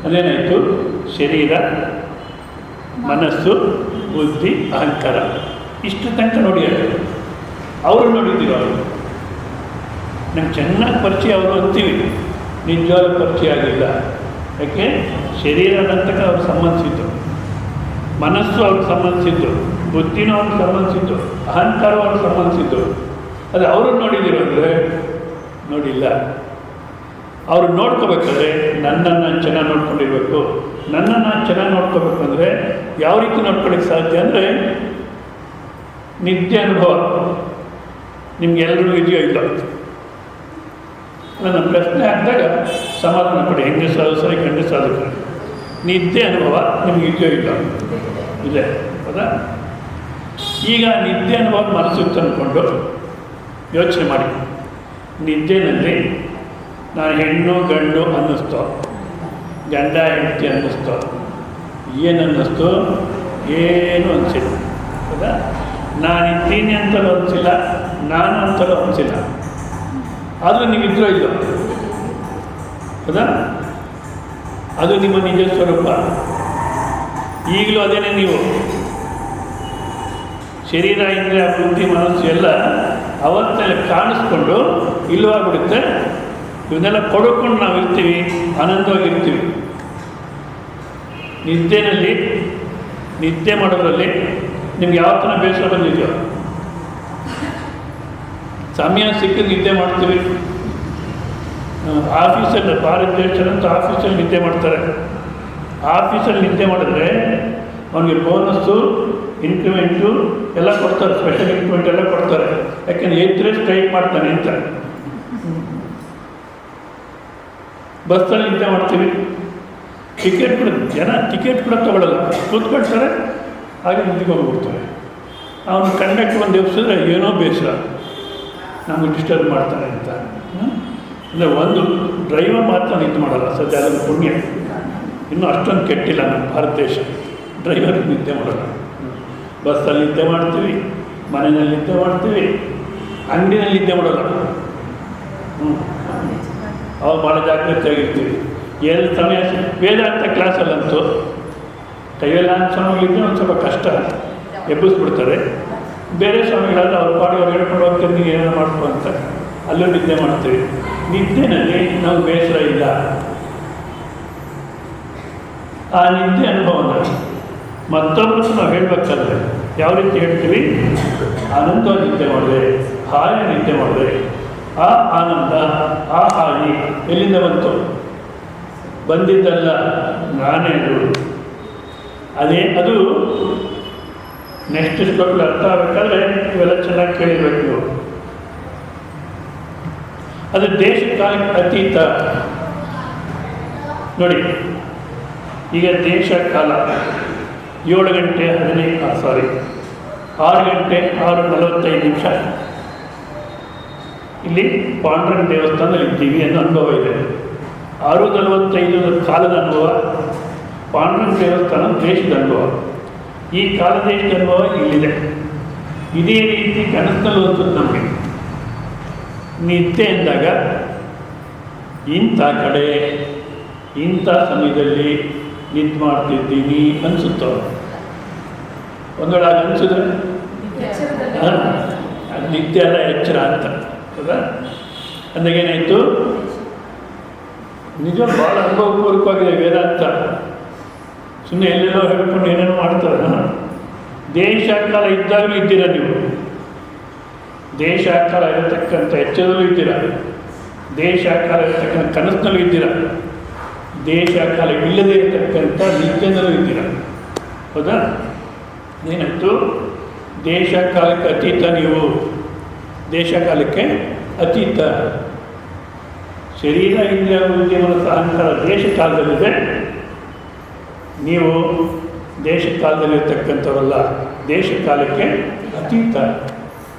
ಅದೇನಾಯಿತು, ಶರೀರ, ಮನಸ್ಸು, ಬುದ್ಧಿ, ಅಹಂಕಾರ ಇಷ್ಟು ತನಕ ನೋಡಿ. ಅವರು ನೋಡಿದ್ದೀವಿ, ಅವರು ನಮ್ಗೆ ಚೆನ್ನಾಗಿ ಪರಿಚಯ ಅವರು ಅಂತೀವಿ, ನಿಜವಾದ ಪರಿಚಯ ಆಗಿಲ್ಲ. ಯಾಕೆ ಶರೀರ ನಂತಕ ಅವ್ರಿಗೆ ಸಂಬಂಧಿಸಿದ್ದು, ಮನಸ್ಸು ಅವ್ರಿಗೆ ಸಂಬಂಧಿಸಿದ್ದು, ಬುದ್ಧಿನೂ ಅವ್ರಿಗೆ ಸಂಬಂಧಿಸಿದ್ದು, ಅಹಂಕಾರ ಅವ್ರಿಗೆ ಸಂಬಂಧಿಸಿದ್ದು. ಅದು ಅವರು ನೋಡಿದ್ದೀರೋ ಅಂದರೆ ನೋಡಿಲ್ಲ. ಅವರು ನೋಡ್ಕೋಬೇಕಾದ್ರೆ ನನ್ನನ್ನು ಚೆನ್ನಾಗಿ ನೋಡ್ಕೊಂಡಿರ್ಬೇಕು. ನನ್ನನ್ನು ಚೆನ್ನಾಗಿ ನೋಡ್ಕೋಬೇಕು ಅಂದರೆ ಯಾವ ರೀತಿ ನೋಡ್ಕೊಳ್ಳಿಕ್ಕೆ ಸಾಧ್ಯ ಅಂದರೆ ನಿತ್ಯ ಅನುಭವ. ನಿಮ್ಗೆಲ್ಲರಿಗೂ ಇದೆಯೋ ಇಲ್ಲ? ನನ್ನ ಪ್ರಶ್ನೆ ಹಾಕಿದಾಗ ಸಮಾಧಾನ ಕೊಡಿ, ಹೆಂಗಸಾದ್ರು ಸರಿ ಗಂಡಸಾದ್ರು ಸರಿ. ನಿದ್ದೆ ಅನುಭವ ನಿಮ್ಗೆ ಇದೆಯೋ ಇಲ್ಲ? ಇದೆ, ಹೌದಾ? ಈಗ ನಿದ್ದೆ ಅನುಭವ ಮನಸ್ಸಿಗೆ ತಂದುಕೊಂಡು ಯೋಚನೆ ಮಾಡಿ. ನಿದ್ದೆನಲ್ಲಿ ನಾನು ಹೆಣ್ಣು ಗಂಡು ಅನ್ನಿಸ್ತೋ, ಗಂಡ ಹೆಂಡತಿ ಅನ್ನಿಸ್ತೋ, ಏನು ಅನ್ನಿಸ್ತು? ಏನು ಅನಿಸಿಲ್ಲ, ಹೌದಾ? ನಾನಿದ್ದೀನಿ ಅಂತಲೂ ಅನಿಸಿಲ್ಲ, ನಾನು ಅಂತಲೂ ಅನಿಸಿಲ್ಲ. ಆದರೂ ನೀವಿದ್ರೋ ಇಲ್ಲ, ಹೌದಾ? ಅದು ನಿಮ್ಮ ನಿಜ ಸ್ವರೂಪ. ಈಗಲೂ ಅದೇನೇ ನೀವು. ಶರೀರ, ಇಂದ್ರಿಯ, ಬುದ್ಧಿ, ಮನಸ್ಸು ಎಲ್ಲ ಅವತ್ತೆಲ್ಲ ಕಾಣಿಸ್ಕೊಂಡು ಇಲ್ಲವಾಗ್ಬಿಡುತ್ತೆ. ಇವನ್ನೆಲ್ಲ ಪಡ್ಕೊಂಡು ನಾವು ಇರ್ತೀವಿ, ಆನಂದವಾಗಿರ್ತೀವಿ. ನಿದ್ದೆ ಮಾಡೋದ್ರಲ್ಲಿ ನಿಮ್ಗೆ ಯಾವ ಥರ ಬೇಸರ ಬಂದಿದೆಯೋ, ಸಮಯ ಸಿಕ್ಕಿದ್ರೆ ನಿದ್ದೆ ಮಾಡ್ತೀವಿ. ಆಫೀಸಲ್ಲಿ ಭಾರತ ದೇಶದಂತ ಆಫೀಸಲ್ಲಿ ನಿದ್ದೆ ಮಾಡ್ತಾರೆ. ಆಫೀಸಲ್ಲಿ ನಿದ್ದೆ ಮಾಡಿದ್ರೆ ಅವನಿಗೆ ಬೋನಸ್ಸು, ಇನ್ಕ್ರಿಮೆಂಟು ಎಲ್ಲ ಕೊಡ್ತಾರೆ, ಸ್ಪೆಷಲ್ ಇನ್ಕ್ರಿಮೆಂಟ್ ಎಲ್ಲ ಕೊಡ್ತಾರೆ. ಯಾಕೆಂದ್ರೆ ಎದ್ದರೆ ಸ್ಟ್ರೈಕ್ ಮಾಡ್ತಾನೆ ಅಂತ. ಬಸ್ಸಲ್ಲಿ ನಿದ್ದೆ ಮಾಡ್ತೀವಿ. ಟಿಕೆಟ್ ಕೂಡ ಜನ ಟಿಕೆಟ್ ಕೂಡ ತೊಗೊಳ್ಳಲ್ಲ, ಕೂತ್ಕೊಳ್ತಾರೆ, ಹಾಗೆ ನಿದ್ದೆಗೆ ಹೋಗ್ಬಿಡ್ತಾರೆ. ಅವನು ಕಂಡಕ್ಟರ್ ಒಂದು ಎಬ್ಸಿದ್ರೆ ಏನೋ ಬೇಸರ, ನಮಗೆ ಡಿಸ್ಟರ್ಬ್ ಮಾಡ್ತಾನೆ ಅಂತ. ಅಂದರೆ ಒಂದು ಡ್ರೈವರ್ ಮಾತ್ರ ನಿದ್ದೆ ಮಾಡಲ್ಲ, ಸದ್ಯ ಅದನ್ನು ಪುಣ್ಯ. ಇನ್ನೂ ಅಷ್ಟೊಂದು ಕೆಟ್ಟಿಲ್ಲ ನಮ್ಮ ಭಾರತ ದೇಶ. ಡ್ರೈವರ್ ನಿದ್ದೆ ಮಾಡಲ್ಲ. ಬಸ್ಸಲ್ಲಿ ನಿದ್ದೆ ಮಾಡ್ತೀವಿ, ಮನೆಯಲ್ಲಿ ನಿದ್ದೆ ಮಾಡ್ತೀವಿ, ಅಂಗಡಿನಲ್ಲಿ ನಿದ್ದೆ ಮಾಡಲ್ಲ. ಅವಾಗ ಭಾಳ ಜಾಗ್ರತೆಯಾಗಿರ್ತೀವಿ. ಎಲ್ಲಿ ಸಮಯ ವೇದಾಂತ ಕ್ಲಾಸಲ್ಲಂತೂ ಕೈಯೆಲ್ಲ ಸ್ವಾಮಿಗಳಿದ್ದರೆ ಒಂದು ಸ್ವಲ್ಪ ಕಷ್ಟ, ಎಬ್ಬಿಸ್ಬಿಡ್ತಾರೆ. ಬೇರೆ ಸ್ವಾಮಿಗಳಾದ್ರೆ ಅವ್ರ ಪಾಡಿ ಅವ್ರು ಹೇಳ್ಕೊಂಡು ಹೋಗ್ತಾರೆ, ನೀವು ಏನಾರು ಮಾಡ್ಕೊ ಅಂತ ಅಲ್ಲೂ ನಿದ್ದೆ ಮಾಡ್ತೀವಿ. ನಿದ್ದೆನಲ್ಲಿ ನಾವು ಬೇಸರ ಇಲ್ಲ. ಆ ನಿದ್ದೆ ಅನುಭವನ ಮತ್ತೊಬ್ಬರು ನಾವು ಹೇಳಬೇಕಾದ್ರೆ ಯಾವ ರೀತಿ ಹೇಳ್ತೀವಿ? ಆನಂದವಾಗಿ ನಿದ್ದೆ ಮಾಡಿದೆ, ಹಾಗೆ ನಿದ್ದೆ ಮಾಡಿದೆ. ಆ ಆನಂದ, ಆ ಹಾನಿ ಎಲ್ಲಿಂದ ಬಂತು? ಬಂದಿದ್ದಲ್ಲ, ನಾನೇ ಅದೇ. ಅದು ನೆಕ್ಸ್ಟ್ ಶ್ಲೋಕದಲ್ಲಿ ಅರ್ಥ ಆಗಬೇಕಾದ್ರೆ ಇವೆಲ್ಲ ಚೆನ್ನಾಗಿ ಕೇಳಿರ್ಬೇಕು ನೀವು. ಅದು ದೇಶ ಕಾಲಕ್ಕೆ ಅತೀತ. ನೋಡಿ, ಈಗ ದೇಶ ಕಾಲ 6 ಗಂಟೆ 6:45 ಇಲ್ಲಿ ಪಾಂಡುರಂಗ ದೇವಸ್ಥಾನದಲ್ಲಿ ಇದ್ದೀವಿ ಅನ್ನೋ ಅನುಭವ ಇದೆ. 6:45 ಕಾಲದ ಅನುಭವ, ಪಾಂಡುರಂಗ ದೇವಸ್ಥಾನ ದೇಶದ ಅನುಭವ. ಈ ಕಾಲ ದೇಶದ ಅನುಭವ ಇಲ್ಲಿದೆ. ಇದೇ ರೀತಿ ಕನಸಿನಲ್ಲಿ ಅನ್ಸುತ್ತೆ ನಮಗೆ. ನಿದ್ದೆ ಎಂದಾಗ ಇಂಥ ಕಡೆ ಇಂಥ ಸಮಯದಲ್ಲಿ ನಿದ್ದೆ ಮಾಡ್ತಿದ್ದೀನಿ ಅನಿಸುತ್ತೋ? ಒಂದು ವೇಳೆ ಅದು ಅನಿಸಿದ್ರೆ ಅದು ನಿದ್ದೆ ಅಲ್ಲ, ಎಚ್ಚರ ಅಂತ, ಹೌದಾ? ಅಂದಾಗೇನಾಯಿತು? ನಿಜ ಭಾಳ ಅನುಭವಪೂರ್ವಕವಾಗಿದೆ ವೇದಾಂತ. ಸುಮ್ಮನೆ ಎಲ್ಲೆಲ್ಲೋ ಹೇಳ್ಕೊಂಡು ಏನೇನೋ ಮಾಡ್ತಾರೆ. ದೇಶ ಕಾಲ ಇದ್ದಾಗಲೂ ಇದ್ದೀರ ನೀವು. ದೇಶ ಕಾಲ ಇರತಕ್ಕಂಥ ಎಚ್ಚರದಲ್ಲೂ ಇದ್ದೀರ, ದೇಶ ಕಾಲ ಇರತಕ್ಕಂಥ ಕನಸಿನಲ್ಲೂ ಇದ್ದೀರ, ದೇಶ ಕಾಲ ಇಲ್ಲದೇ ಇರತಕ್ಕಂಥ ನಿತ್ಯದಲ್ಲೂ ಇದ್ದೀರ, ಹೌದಾ? ಏನಾಯಿತು? ದೇಶ ಕಾಲಕ್ಕೆ ಅತೀತ ನೀವು. ದೇಶ ಕಾಲಕ್ಕೆ ಅತೀತ. ಶರೀರ, ಇಂದ್ರಿಯ, ಬುದ್ಧಿ, ಮನಸ್ಸು, ಅಹಂಕಾರ ದೇಶ ಕಾಲದಲ್ಲಿದೆ. ನೀವು ದೇಶ ಕಾಲದಲ್ಲಿರ್ತಕ್ಕಂಥವರಲ್ಲ, ದೇಶ ಕಾಲಕ್ಕೆ ಅತೀತ.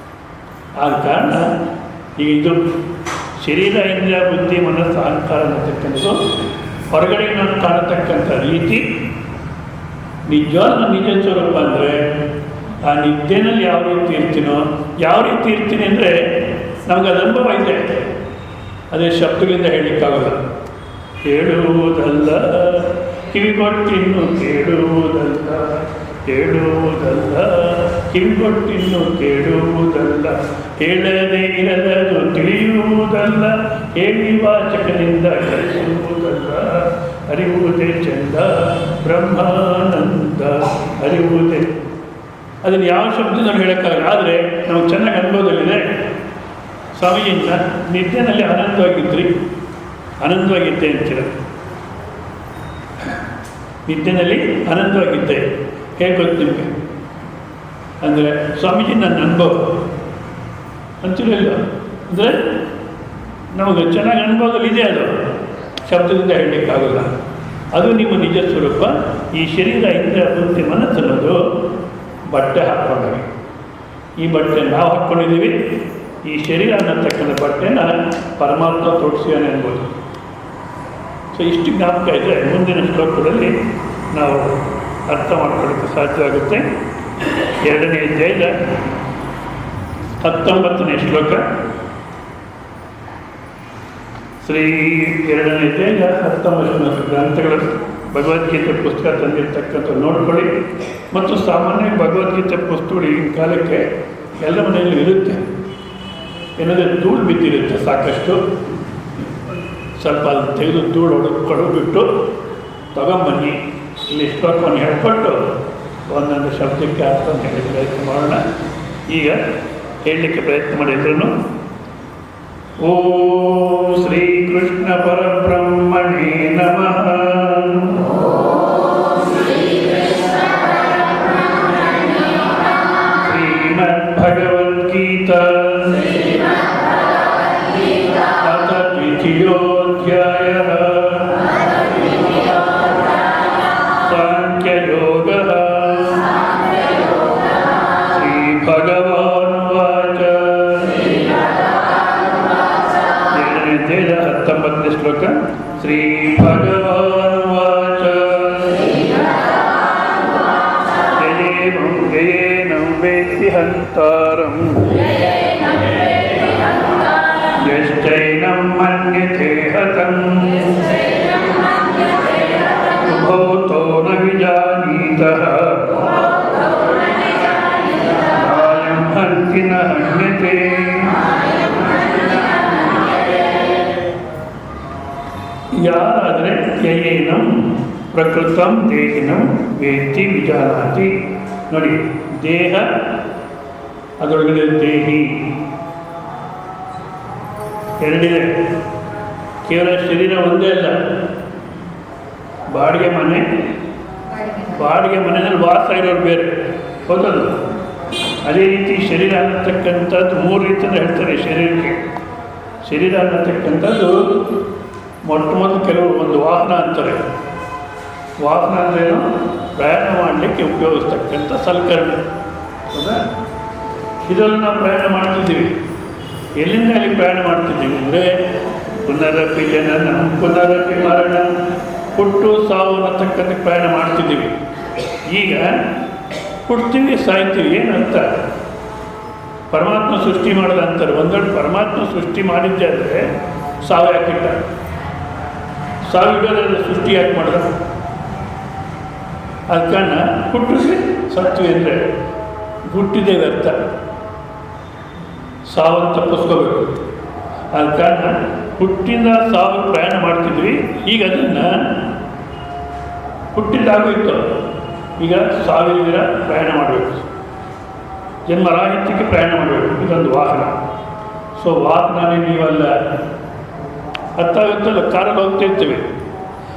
ಆದ ಕಾರಣ ಈಗ ಇದು ಶರೀರ ಇಂದ್ರಿಯ ಬುದ್ಧಿ ಮನಸ್ಸು ಅಹಂಕಾರ ಅನ್ನತಕ್ಕಂಥದ್ದು ಹೊರಗಡೆ ನಾವು ಕಾಣತಕ್ಕಂಥ ರೀತಿ. ನಿಜವಾದ ನಿಜ ಸ್ವರೂಪ ಅಂದರೆ ಆ ನಿದ್ದೆನಲ್ಲಿ ಯಾವ ರೀತಿ ಇರ್ತೀನೋ, ಯಾವ ರೀತಿ ಇರ್ತೀನಿ ಅಂದರೆ ನಮ್ಗೆ ಅದು ಅನುಭವ ಇದೆ. ಅದೇ ಶಬ್ದಗಳಿಂದ ಹೇಳಲಿಕ್ಕಾಗಲ್ಲ. ಹೇಳುವುದಲ್ಲ ಕಿವಿಗೊಟ್ಟಿನ್ನು ಕೇಳುವುದಲ್ಲ, ಹೇಳುವುದಲ್ಲ ಕಿವಿಗೊಟ್ಟಿನ್ನು ಕೇಳುವುದಲ್ಲ, ಹೇಳದೆ ಇರದದು ತಿಳಿಯುವುದಲ್ಲ, ಹೇಳಿ ವಾಚಕದಿಂದ ಕಲಿಸುವುದಲ್ಲ, ಅರಿವುದೇ ಚಂದ ಬ್ರಹ್ಮಾನಂದ ಅರಿವುದೇ. ಅದನ್ನು ಯಾವ ಶಬ್ದದಲ್ಲಿ ಹೇಳೋಕ್ಕಾಗಲ್ಲ. ಆದರೆ ನಮಗೆ ಚೆನ್ನಾಗಿ ಅನುಭವದಲ್ಲಿದೆ. ಸ್ವಾಮೀಜಿಯಿಂದ ನಿದ್ದೆನಲ್ಲಿ ಆನಂದವಾಗಿದ್ದೆ ಅಂತೀರ. ನಿದ್ದೆನಲ್ಲಿ ಆನಂದವಾಗಿದ್ದೆ ಹೇಗೆ ಗೊತ್ತು ನಿಮಗೆ ಅಂದರೆ ಸ್ವಾಮೀಜಿ ನನ್ನ ಅನುಭವ ಅಂತಿರಲಿಲ್ಲ. ಅಂದರೆ ನಮಗೆ ಚೆನ್ನಾಗಿ ಅನುಭವದಲ್ಲಿದೆ. ಅದು ಶಬ್ದದಿಂದ ಹೇಳಲಿಕ್ಕಾಗಲ್ಲ. ಅದು ನಿಮ್ಮ ನಿಜ ಸ್ವರೂಪ. ಈ ಶರೀರ ಇಂದ್ರಿಯ ಬುದ್ಧಿ ಮನಸ್ಸು ಅನ್ನೋದು ಬಟ್ಟೆ ಹಾಕ್ಕೊಂಡಾಗ, ಈ ಬಟ್ಟೆ ನಾವು ಹಾಕ್ಕೊಂಡಿದ್ದೀವಿ. ಈ ಶರೀರ ಅನ್ನತಕ್ಕಂಥ ಬಟ್ಟೆನ ಪರಮಾತ್ಮ ತೊಡಿಸಿಯಾನೆ ಅನ್ಬೋದು. ಸೊ ಇಷ್ಟು ಜ್ಞಾಪಕ ಇದ್ದರೆ ಮುಂದಿನ ಶ್ಲೋಕದಲ್ಲಿ ನಾವು ಅರ್ಥ ಮಾಡ್ಕೊಳ್ಳೋಕ್ಕೆ ಸಾಧ್ಯವಾಗುತ್ತೆ. 2ನೇ ಅಧ್ಯಾಯದ 19ನೇ ಶ್ಲೋಕ. ಶ್ರೀ 2ನೇ ಅಧ್ಯಾಯದ 19 ಗ್ರಂಥಗಳು ಭಗವದ್ಗೀತೆ ಪುಸ್ತಕ ತಂದಿರ್ತಕ್ಕಂಥ ನೋಡ್ಕೊಳ್ಳಿ. ಮತ್ತು ಸಾಮಾನ್ಯ ಭಗವದ್ಗೀತೆ ಪುಸ್ತಕಗಳು ಈಗಿನ ಕಾಲಕ್ಕೆ ಎಲ್ಲ ಮನೆಯಲ್ಲೂ ಇರುತ್ತೆ. ಏನಾದರೂ ಧೂಳು ಬಿದ್ದಿರುತ್ತೆ ಸಾಕಷ್ಟು, ಸ್ವಲ್ಪ ಅಲ್ಲಿ ತೆಗೆದು ಧೂಳು ಕೊಡಬಿಟ್ಟು ತಗೊಂಬನ್ನಿ, ಇಲ್ಲಿ ಶ್ಲೋಕವನ್ನು ಹೇಳ್ಕೊಟ್ಟು ಒಂದೊಂದು ಶಬ್ದಕ್ಕೆ ಅರ್ಥವನ್ನು ಹೇಳಿ ಪ್ರಯತ್ನ ಮಾಡೋಣ. ಈಗ ಹೇಳಲಿಕ್ಕೆ ಪ್ರಯತ್ನ ಮಾಡಿದ್ರು. ಓಂ ಶ್ರೀ ಕೃಷ್ಣ ಪರಬ್ರಹ್ಮಣೇ ನಮಃ. ಶ್ರೀಮದ್ಭಗವದ್ಗೀತಾ ಅಥ ದ್ವಿತೀಯೋಧ್ಯಾಯಃ ಸಾಂಖ್ಯಯೋಗಃ. ಶ್ರೀಭಗವಾನುವಾಚ. 2ನೇ ಅಧ್ಯಾಯದ 19ನೇ ಶ್ಲೋಕ. ಶ್ರೀ ಭಗವಾನುವಾಚ. ಯಯೇನಂ ವೇತ್ತಿ ಹಂತಾರಂ ಯಶ್ಚೈನಂ ಮನ್ಯತೆ ಹತಂ ಉಭೌತೋ ನ ವಿಜಾನೀತಃ ನಾಯಂ ಹಂತಿ ನ ಹನ್ಯತೆ. ಯಾರಾದರೆ ಯಯೇನಂ ಪ್ರಕೃತಂ ದೇಹಿನಂ ವೇತ್ತಿ ವಿಜಾನಾತಿ. ನೋಡಿ, ದೇಹ ಅದರೊಳಗಡೆ ದೇಹಿ ಎರಡಿದೆ. ಕೇವಲ ಶರೀರ ಒಂದೇ ಅಲ್ಲ, ಬಾಡಿಗೆ ಮನೆಯಲ್ಲಿ ವಾಸ ಇರೋರು ಬೇರೆ, ಹೌದಲ್ಲ? ಅದೇ ರೀತಿ ಶರೀರ ಅನ್ನತಕ್ಕಂಥದ್ದು 3 ರೀತಿಯಿಂದ ಹೇಳ್ತಾರೆ. ಶರೀರ ಅನ್ನತಕ್ಕಂಥದ್ದು ಮೊದಲು ಕೆಲವರು ಒಂದು ವಾಹನ ಅಂತಾರೆ. ವಾಹನ ಅಂದ್ರೇನು? ಪ್ರಯಾಣ ಮಾಡಲಿಕ್ಕೆ ಉಪಯೋಗಿಸ್ತಕ್ಕಂಥ ಸಲಕರಣೆ, ಹೌದಾ? ಇದರಲ್ಲಿ ನಾವು ಪ್ರಯಾಣ ಮಾಡ್ತಿದ್ದೀವಿ. ಎಲ್ಲಿಂದ ಅಲ್ಲಿ ಪ್ರಯಾಣ ಮಾಡ್ತಿದ್ದೀವಿ ಅಂದರೆ ಪುನರಪಿ ಜನನ ಪುನರಪಿ ಮರಣ, ಹುಟ್ಟು ಸಾವು ಅನ್ನತಕ್ಕಂಥ ಪ್ರಯಾಣ ಮಾಡ್ತಿದ್ದೀವಿ. ಈಗ ಹುಡ್ತೀವಿ, ಸಾಯ್ತೀವಿ. ಏನಂತ ಪರಮಾತ್ಮ ಸೃಷ್ಟಿ ಮಾಡೋದು ಅಂತಾರೆ. ಒಂದೊಂದು ಪರಮಾತ್ಮ ಸೃಷ್ಟಿ ಮಾಡಿದ್ದೆ ಅಂದರೆ ಸಾವು ಯಾಕಿಟ್ಟ? ಸಾವಿಡೋದ್ರಲ್ಲಿ ಸೃಷ್ಟಿ ಯಾಕೆ ಮಾಡಿದ? ಅದ ಕಾರಣ ಹುಟ್ಟಿಸಿ ಸತ್ವಿ ಅಂದರೆ ಹುಟ್ಟಿದ್ದೇವೆ ಅರ್ಥ. ಸಾವನ್ನು ತಪ್ಪಿಸ್ಕೋಬೇಕು. ಆದ ಕಾರಣ ಹುಟ್ಟಿಂದ ಸಾವು ಪ್ರಯಾಣ ಮಾಡ್ತಿದ್ವಿ. ಈಗ ಅದನ್ನು ಹುಟ್ಟಿದ್ದಾಗೋಯ್ತು, ಈಗ ಸಾವಿರ ಪ್ರಯಾಣ ಮಾಡಬೇಕು, ಜನ್ಮರಾಹಿತ್ಯಕ್ಕೆ ಪ್ರಯಾಣ ಮಾಡಬೇಕು. ಇದೊಂದು ವಾಹನ. ಸೊ ವಾಹನನೇ ನೀವಲ್ಲ. ಹತ್ತಾಗುತ್ತಲ್ಲ, ಕಾರಲ್ಲಿ ಹೋಗ್ತಾ ಇರ್ತೀವಿ,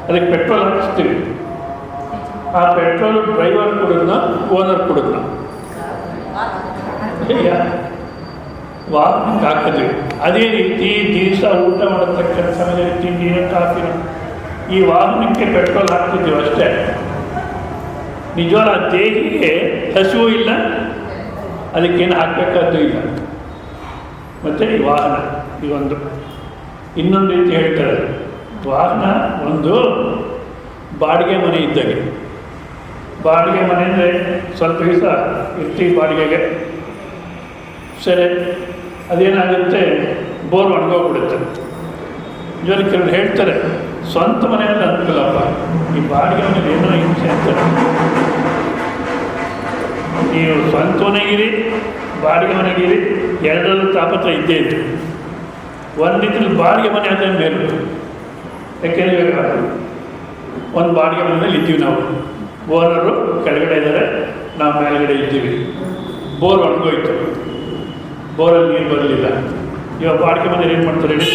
ಅದಕ್ಕೆ ಪೆಟ್ರೋಲ್ ಹಾಕಿಸ್ತೀವಿ. ಆ ಪೆಟ್ರೋಲ್ ಡ್ರೈವರ್ ಕೊಡೋದನ್ನ ಓನರ್ ಕೊಡೋದನ್ನ ವಾಹನಕ್ಕೆ ಹಾಕಿದ್ವಿ. ಅದೇ ರೀತಿ ದಿವಸ ಊಟ ಮಾಡತಕ್ಕಂಥ ಸಮಯದಲ್ಲಿ ತಿಂಡಿನ ಕಾಫಿನ ಈ ವಾಹನಕ್ಕೆ ಪೆಟ್ರೋಲ್ ಹಾಕ್ತಿದ್ದೀವಿ ಅಷ್ಟೇ. ನಿಜವಾದ ದೇಹಿಗೆ ಹಸಿವು ಇಲ್ಲ, ಅದಕ್ಕೇನು ಹಾಕಬೇಕಾದ್ದು ಇಲ್ಲ. ಮತ್ತು ಈ ವಾಹನ ಇದೊಂದು ಇನ್ನೊಂದು ರೀತಿ ಹೇಳ್ತಾರೆ, ವಾಹನ ಒಂದು ಬಾಡಿಗೆ ಮನೆ ಇದ್ದಾಗೆ. ಬಾಡಿಗೆ ಮನೆ ಅಂದರೆ ಸ್ವಲ್ಪ ದಿವಸ ಇರ್ತೀವಿ ಬಾಡಿಗೆಗೆ, ಸರಿ ಅದೇನಾಗುತ್ತೆ, ಬೋರ್ ಒಣಗೋಗ್ಬಿಡುತ್ತೆ. ಇವಾಗ ಕೆಲವರು ಹೇಳ್ತಾರೆ ಸ್ವಂತ ಮನೆಯಲ್ಲಿ ಅನುಕೂಲಪ್ಪ, ಈ ಬಾಡಿಗೆ ಮನೇಲಿ ಏನೋ ಹಿಂಸೆ ಅಂತಾರೆ. ನೀವು ಸ್ವಂತ ಮನೆಗಿರಿ ಬಾಡಿಗೆ ಮನೆಗಿರಿ ಎರಡರಲ್ಲೂ ತಾಪತ್ರ ಇದ್ದೇ ಇತ್ತು. ಒಂದು ರೀತಿಯಲ್ಲಿ ಬಾಡಿಗೆ ಮನೆ ಆದರೆ ಮೇಲು. ಯಾಕೆಂದರೆ ಇವಾಗ ಒಂದು ಬಾಡಿಗೆ ಮನೆಯಲ್ಲಿ ಇದ್ದೀವಿ ನಾವು, ಓನರು ಕೆಳಗಡೆ ಇದ್ದಾರೆ, ನಾವು ಮೇಲ್ಗಡೆ ಇದ್ದೀವಿ. ಬೋರ್ ಒಣಗೋಯ್ತು, ಬೋರಲ್ಲಿ ನೀರು ಬರಲಿಲ್ಲ. ಇವಾಗ ಬಾಡಿಗೆ ಮನೇಲಿ ಏನು ಮಾಡ್ತಾರೆ ಹೇಳಿ,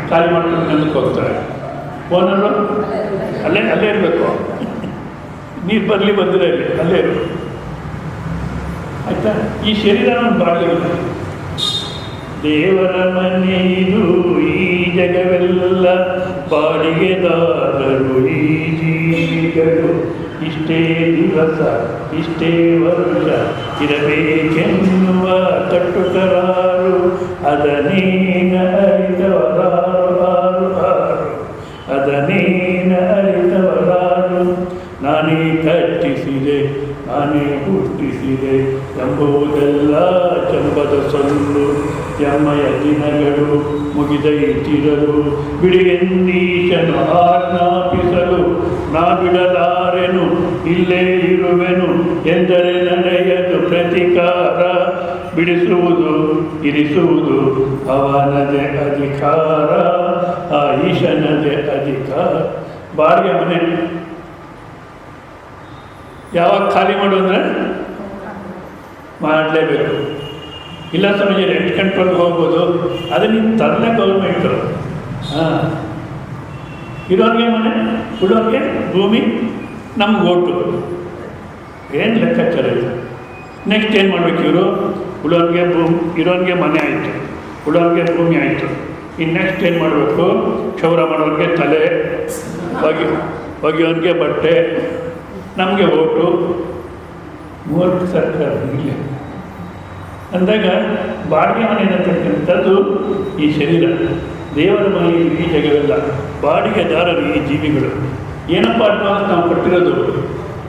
ಖಾಲಿ ಮಾಡ್ಕೊಂಡು ನೆನಕ್ಕೆ ಹೋಗ್ತಾರೆ. ಓನರು ಅಲ್ಲೇ ಇರಬೇಕು, ನೀರು ಬರಲಿ ಬಂದಿರ ಇಲ್ಲಿ ಅಲ್ಲೇ ಇರಬೇಕು. ಆಯಿತಾ? ಈ ಶರೀರ ನಮ್ಮ ಬಾಡಿಗೆ ಮನೆ. ದೇವರ ಮನೆಯಿದು ಈ ಜಗವೆಲ್ಲ ಬಾಡಿಗೆದಾರರು ಈ ಜೀವಿಗಳು. ಇಷ್ಟೇ ದಿವಸ ಇಷ್ಟೇ ವರ್ಷ ಇರಬೇಕೆನ್ನುವ ಕಟ್ಟುಕರಾರು, ಅದನೇನ ಅರಿತವರಾರು, ಅದನೇನ ಅರಿತವರಾರು. ನಾನೇ ಕಟ್ಟಿಸಿದೆ ನಾನೇ ಹುಟ್ಟಿಸಿದೆ ಎಂಬುವುದೆಲ್ಲ ಚಂಬದ ಸೊಲ್ಲು. ಎಮ್ಮಯ ದಿನಗಳು ಮುಗಿದೈತಿರಲು ಬಿಡಿಯೆಂದೀಶನು ಆಜ್ಞಾಪಿಸಲು. ನಾ ಬಿಡಲಾರೆನು ಇಲ್ಲೇ ಇರುವೆನು ಎಂದರೆ ನಡೆಯದು ಪ್ರತಿಕಾರ. ಬಿಡಿಸುವುದು ಇರಿಸುವುದು ಅವನದೇ ಅಧಿಕಾರ, ಆ ಈಶನದೇ ಅಧಿಕಾರ. ಬಾಡಿಗೆ ಮನೆ ಯಾವಾಗ ಖಾಲಿ ಮಾಡು ಅಂದರೆ ಮಾಡಲೇಬೇಕು. ಇಲ್ಲ ಸಮಯ ರೆಂಟ್ ಕಂಟ್ರೋಲ್ಗೆ ಹೋಗ್ಬೋದು, ಅದು ನೀನು ತರಲೇ ಗೌರ್ಮೆಂಟು. ಹಾಂ, ಇರೋರಿಗೆ ಮನೆ, ಉಳೋರಿಗೆ ಭೂಮಿ, ನಮ್ಗೆ ಓಟು. ಏನು ಲೆಕ್ಕಾಚಾರ ಇದೆ? ನೆಕ್ಸ್ಟ್ ಏನು ಮಾಡಬೇಕು ಇವರು? ಉಳೋರಿಗೆ ಭೂಮಿ, ಇರೋರಿಗೆ ಮನೆ ಆಯಿತು, ಉಳೋರಿಗೆ ಭೂಮಿ ಆಯಿತು. ಇನ್ನು ನೆಕ್ಸ್ಟ್ ಏನು ಮಾಡಬೇಕು? ಕ್ಷೌರ ಮಾಡೋರಿಗೆ ತಲೆ, ಒಗೆಯೋರಿಗೆ ಬಟ್ಟೆ, ನಮಗೆ ಓಟು. ಮೂರ್ಖ ಸರ್ಕಾರ ಇಲ್ಲ ಅಂದಾಗ ಬಾಡಿಗೆ ಮನೆ ಅನ್ನತಕ್ಕಂಥದ್ದು ಈ ಶರೀರ. ದೇವರ ಮನೆಯಲ್ಲಿ ಈ ಜಗವೆಲ್ಲ ಬಾಡಿಗೆದಾರರು ಈ ಜೀವಿಗಳು. ಏನಪ್ಪ ಅಡ್ವಾನ್ಸ್ ನಾವು ಕೊಟ್ಟಿರೋದು?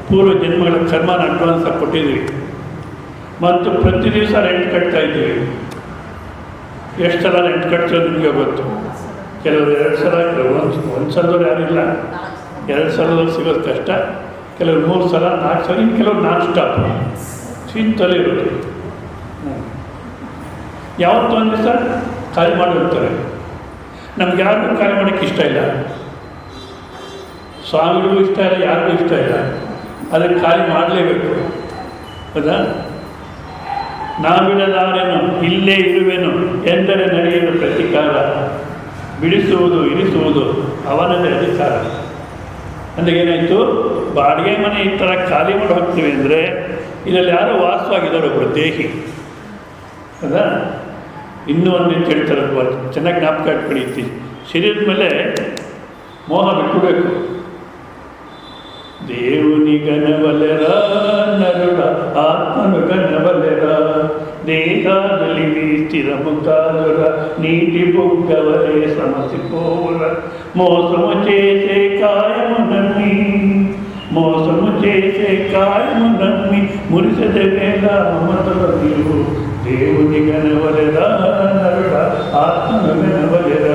ಪೂರ್ವ ಜನ್ಮಗಳ ಕರ್ಮನ ಅಡ್ವಾನ್ಸ್ ಆಗಿ ಕೊಟ್ಟಿದ್ದೀವಿ. ಮತ್ತು ಪ್ರತಿ ದಿವಸ ರೆಂಟ್ ಕಟ್ತಾ ಇದ್ದೀವಿ. ಎಷ್ಟು ಸಲ ರೆಂಟ್ ಕಟ್ಸೋದು ನಿಮಗೆ ಗೊತ್ತು. ಕೆಲವರು 2 ಸಲ, ಒಂದು ಸಲದವ್ರು ಯಾರಿಲ್ಲ, 2 ಸಲದಲ್ಲಿ ಸಿಗೋದು ಕಷ್ಟ. ಕೆಲವರು 3 ಸಲ, 4 ಸಲ, ಇನ್ನು ಕೆಲವರು ನಾನ್ ಸ್ಟಾಪ್ ಚಿಂತಲೇ ಇರೋದು. ಯಾವತ್ತೂ ಒಂದು ದಿವಸ ಖಾಲಿ ಮಾಡಿರ್ತಾರೆ. ನಮ್ಗೆ ಯಾರಿಗೂ ಖಾಲಿ ಮಾಡೋಕ್ಕೆ ಇಷ್ಟ ಇಲ್ಲ, ಸ್ವಾಮಿಗಳಿಗೂ ಇಷ್ಟ ಇಲ್ಲ, ಯಾರಿಗೂ ಇಷ್ಟ ಇಲ್ಲ. ಅದಕ್ಕೆ ಖಾಲಿ ಮಾಡಲೇಬೇಕು. ಹೌದಾ? ನಾ ಬಿಡಲಾರೆನು ಇಲ್ಲೇ ಇರುವೆನು ಎಂದರೆ ನಡೆಯಲು ಪ್ರತಿಕಾರ. ಬಿಡಿಸುವುದು ಇರಿಸುವುದು ಅವನದೇ ಅಧಿಕಾರ. ಅಂದರೆ ಏನಾಯಿತು? ಬಾಡಿಗೆ ಮನೆ ಈ ಥರ ಖಾಲಿ ಮಾಡಿ ಹೋಗ್ತೀವಿ ಅಂದರೆ ಇದರಲ್ಲಿ ಯಾರೋ ವಾಸವಾಗಿದ್ದಾರೆ, ಒಬ್ಬರು ದೇಹಿ. ಹೌದಾ? ಇನ್ನೂ ಒಂದು ರೀತಿ ಹೇಳ್ತಾರೆ, ಚೆನ್ನಾಗಿ ಜ್ಞಾಪಕ ಇಟ್ಕೊಳ್ಳಿ. ಶರೀರದ ಮೇಲೆ ಮೋಹ ಬಿಟ್ಟಬೇಕು. ದೇವುನಿಗನವಲೆರ ನರುಡ ಆತ್ಮನು ಗನವಲೆರ, ದೇಹದಲ್ಲಿ ಸ್ಥಿರ ಮುಖಾದುರ ನೀತಿ ಬುಗ್ಗವಲೇ ಸಮಸಿಪೋರ. మోసము చేసే కాయము నమ్మి, మోసము చేసే కాయము నమ్మి మురిసెద వేళ మమతల నీవు. దేవుని గనవలెరా నరుడ ಆತ್ಮನು ಗನವಲೆರ.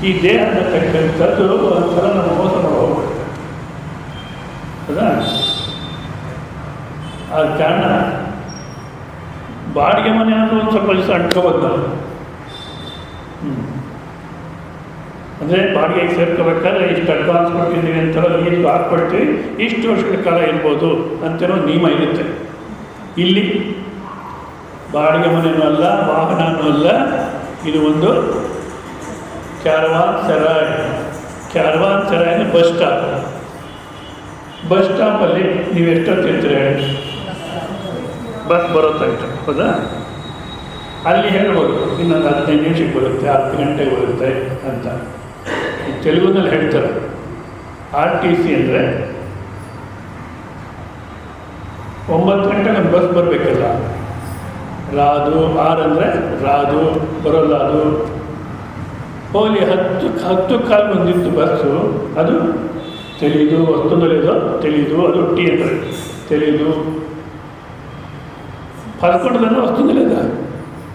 ಈ ದೇಹ ಅನ್ನತಕ್ಕಂಥದ್ದು ಒಂದ್ಸಲ ನಮ್ಮ ಮೋಸ ಹೋಗ್ಬಿಡುತ್ತೆ. ಹೌದಾ? ಆದ ಕಾರಣ ಬಾಡಿಗೆ ಮನೆ ಅಂದರೆ ಒಂದು ಸ್ವಲ್ಪ ದಿವಸ ಅಂಟ್ಕೋಬೋದು ನಾವು. ಅಂದರೆ ಬಾಡಿಗೆಗೆ ಸೇರ್ಕೋಬೇಕಾದ್ರೆ ಇಷ್ಟು ಅಡ್ವಾನ್ಸ್ ಕೊಟ್ಟಿದ್ದೀವಿ ಅಂತೆಲ್ಲ ಇಷ್ಟು ಹಾಕ್ಕೊಡ್ತೀವಿ, ಇಷ್ಟು ವರ್ಷಗಳ ಕಾಲ ಇರ್ಬೋದು ಅಂತೇನೋ ನಿಯಮ ಇರುತ್ತೆ. ಇಲ್ಲಿ ಬಾಡಿಗೆ ಮನೆಯೂ ಅಲ್ಲ, ವಾಹನವೂ ಅಲ್ಲ, ಇದು ಒಂದು ಕ್ಯಾರವಾನ್ ಸೆರಾಯ್. ಕ್ಯಾರವಾನ್ ಸೆರಾಯ್ ಅಂದರೆ ಬಸ್ ಸ್ಟಾಪ್. ಬಸ್ ಸ್ಟಾಪಲ್ಲಿ ನೀವು ಎಷ್ಟೊತ್ತು ಇರ್ತೀರಿ ಹೇಳಿ? ಬಸ್ ಬರೋ ತನಕ. ಹೌದಾ? ಅಲ್ಲಿ ಹೇಳ್ಬೋದು ಇನ್ನೊಂದು 15 ನಿಮಿಷಕ್ಕೆ ಬರುತ್ತೆ, 10 ಗಂಟೆಗೆ ಬರುತ್ತೆ ಅಂತ. ತೆಲುಗುನಲ್ಲಿ ಹೇಳ್ತಾರೆ. RTC ಅಂದರೆ 9 ಗಂಟೆಗೆ ಒಂದು ಬಸ್ ಬರಬೇಕಲ್ಲ, ರಾದು. 6 ಅಂದರೆ ರಾದು, ಬರೋಲ್ಲ ಅದು. ಹೋಗಿ 10 ಕಾಲು ಬಂದಿತ್ತು ಬಸ್ಸು, ಅದು ತೆಲೀದು ವಸ್ತುನಲ್ಲಿದೋ ತೆಲೀದು, ಅದು ಟಿ ಅಂದರೆ ತೆಲೀದು ಪಡ್ಕೊಂಡದನ್ನು ವಸ್ತುನಲ್ಲಿದ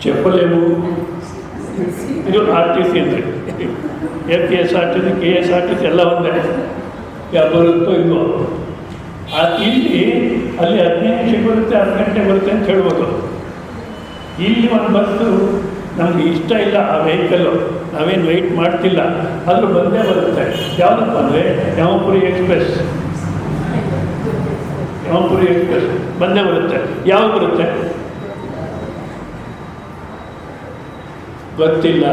ಚೆಪ್ಪಲೇವು. ಇದು RTC ಅಂದರೆ KSRTC KSRTC ಎಲ್ಲ ಒಂದೇ, ಯಾವ ಬರುತ್ತೋ ಇಲ್ವೋ. ಇಲ್ಲಿ ಅಲ್ಲಿ 15 ನಿಮಿಷಕ್ಕೆ ಬರುತ್ತೆ, 10 ಗಂಟೆ ಬರುತ್ತೆ ಅಂತ ಹೇಳ್ಬೋದು. ಇಲ್ಲಿ ಒಂದು ಬಸ್ಸು ನಮಗೆ ಇಷ್ಟ ಇಲ್ಲ, ಆ ವೆಹಿಕಲ್ಲು ನಾವೇನು ವೆಯ್ಟ್ ಮಾಡ್ತಿಲ್ಲ, ಆದರೂ ಬಂದೇ ಬರುತ್ತೆ. ಯಾವುದಪ್ಪ ಅಂದರೆ ಯಮಪುರಿ ಎಕ್ಸ್ಪ್ರೆಸ್ ಬಂದೇ ಬರುತ್ತೆ. ಯಾವಾಗ ಬರುತ್ತೆ ಗೊತ್ತಿಲ್ಲ.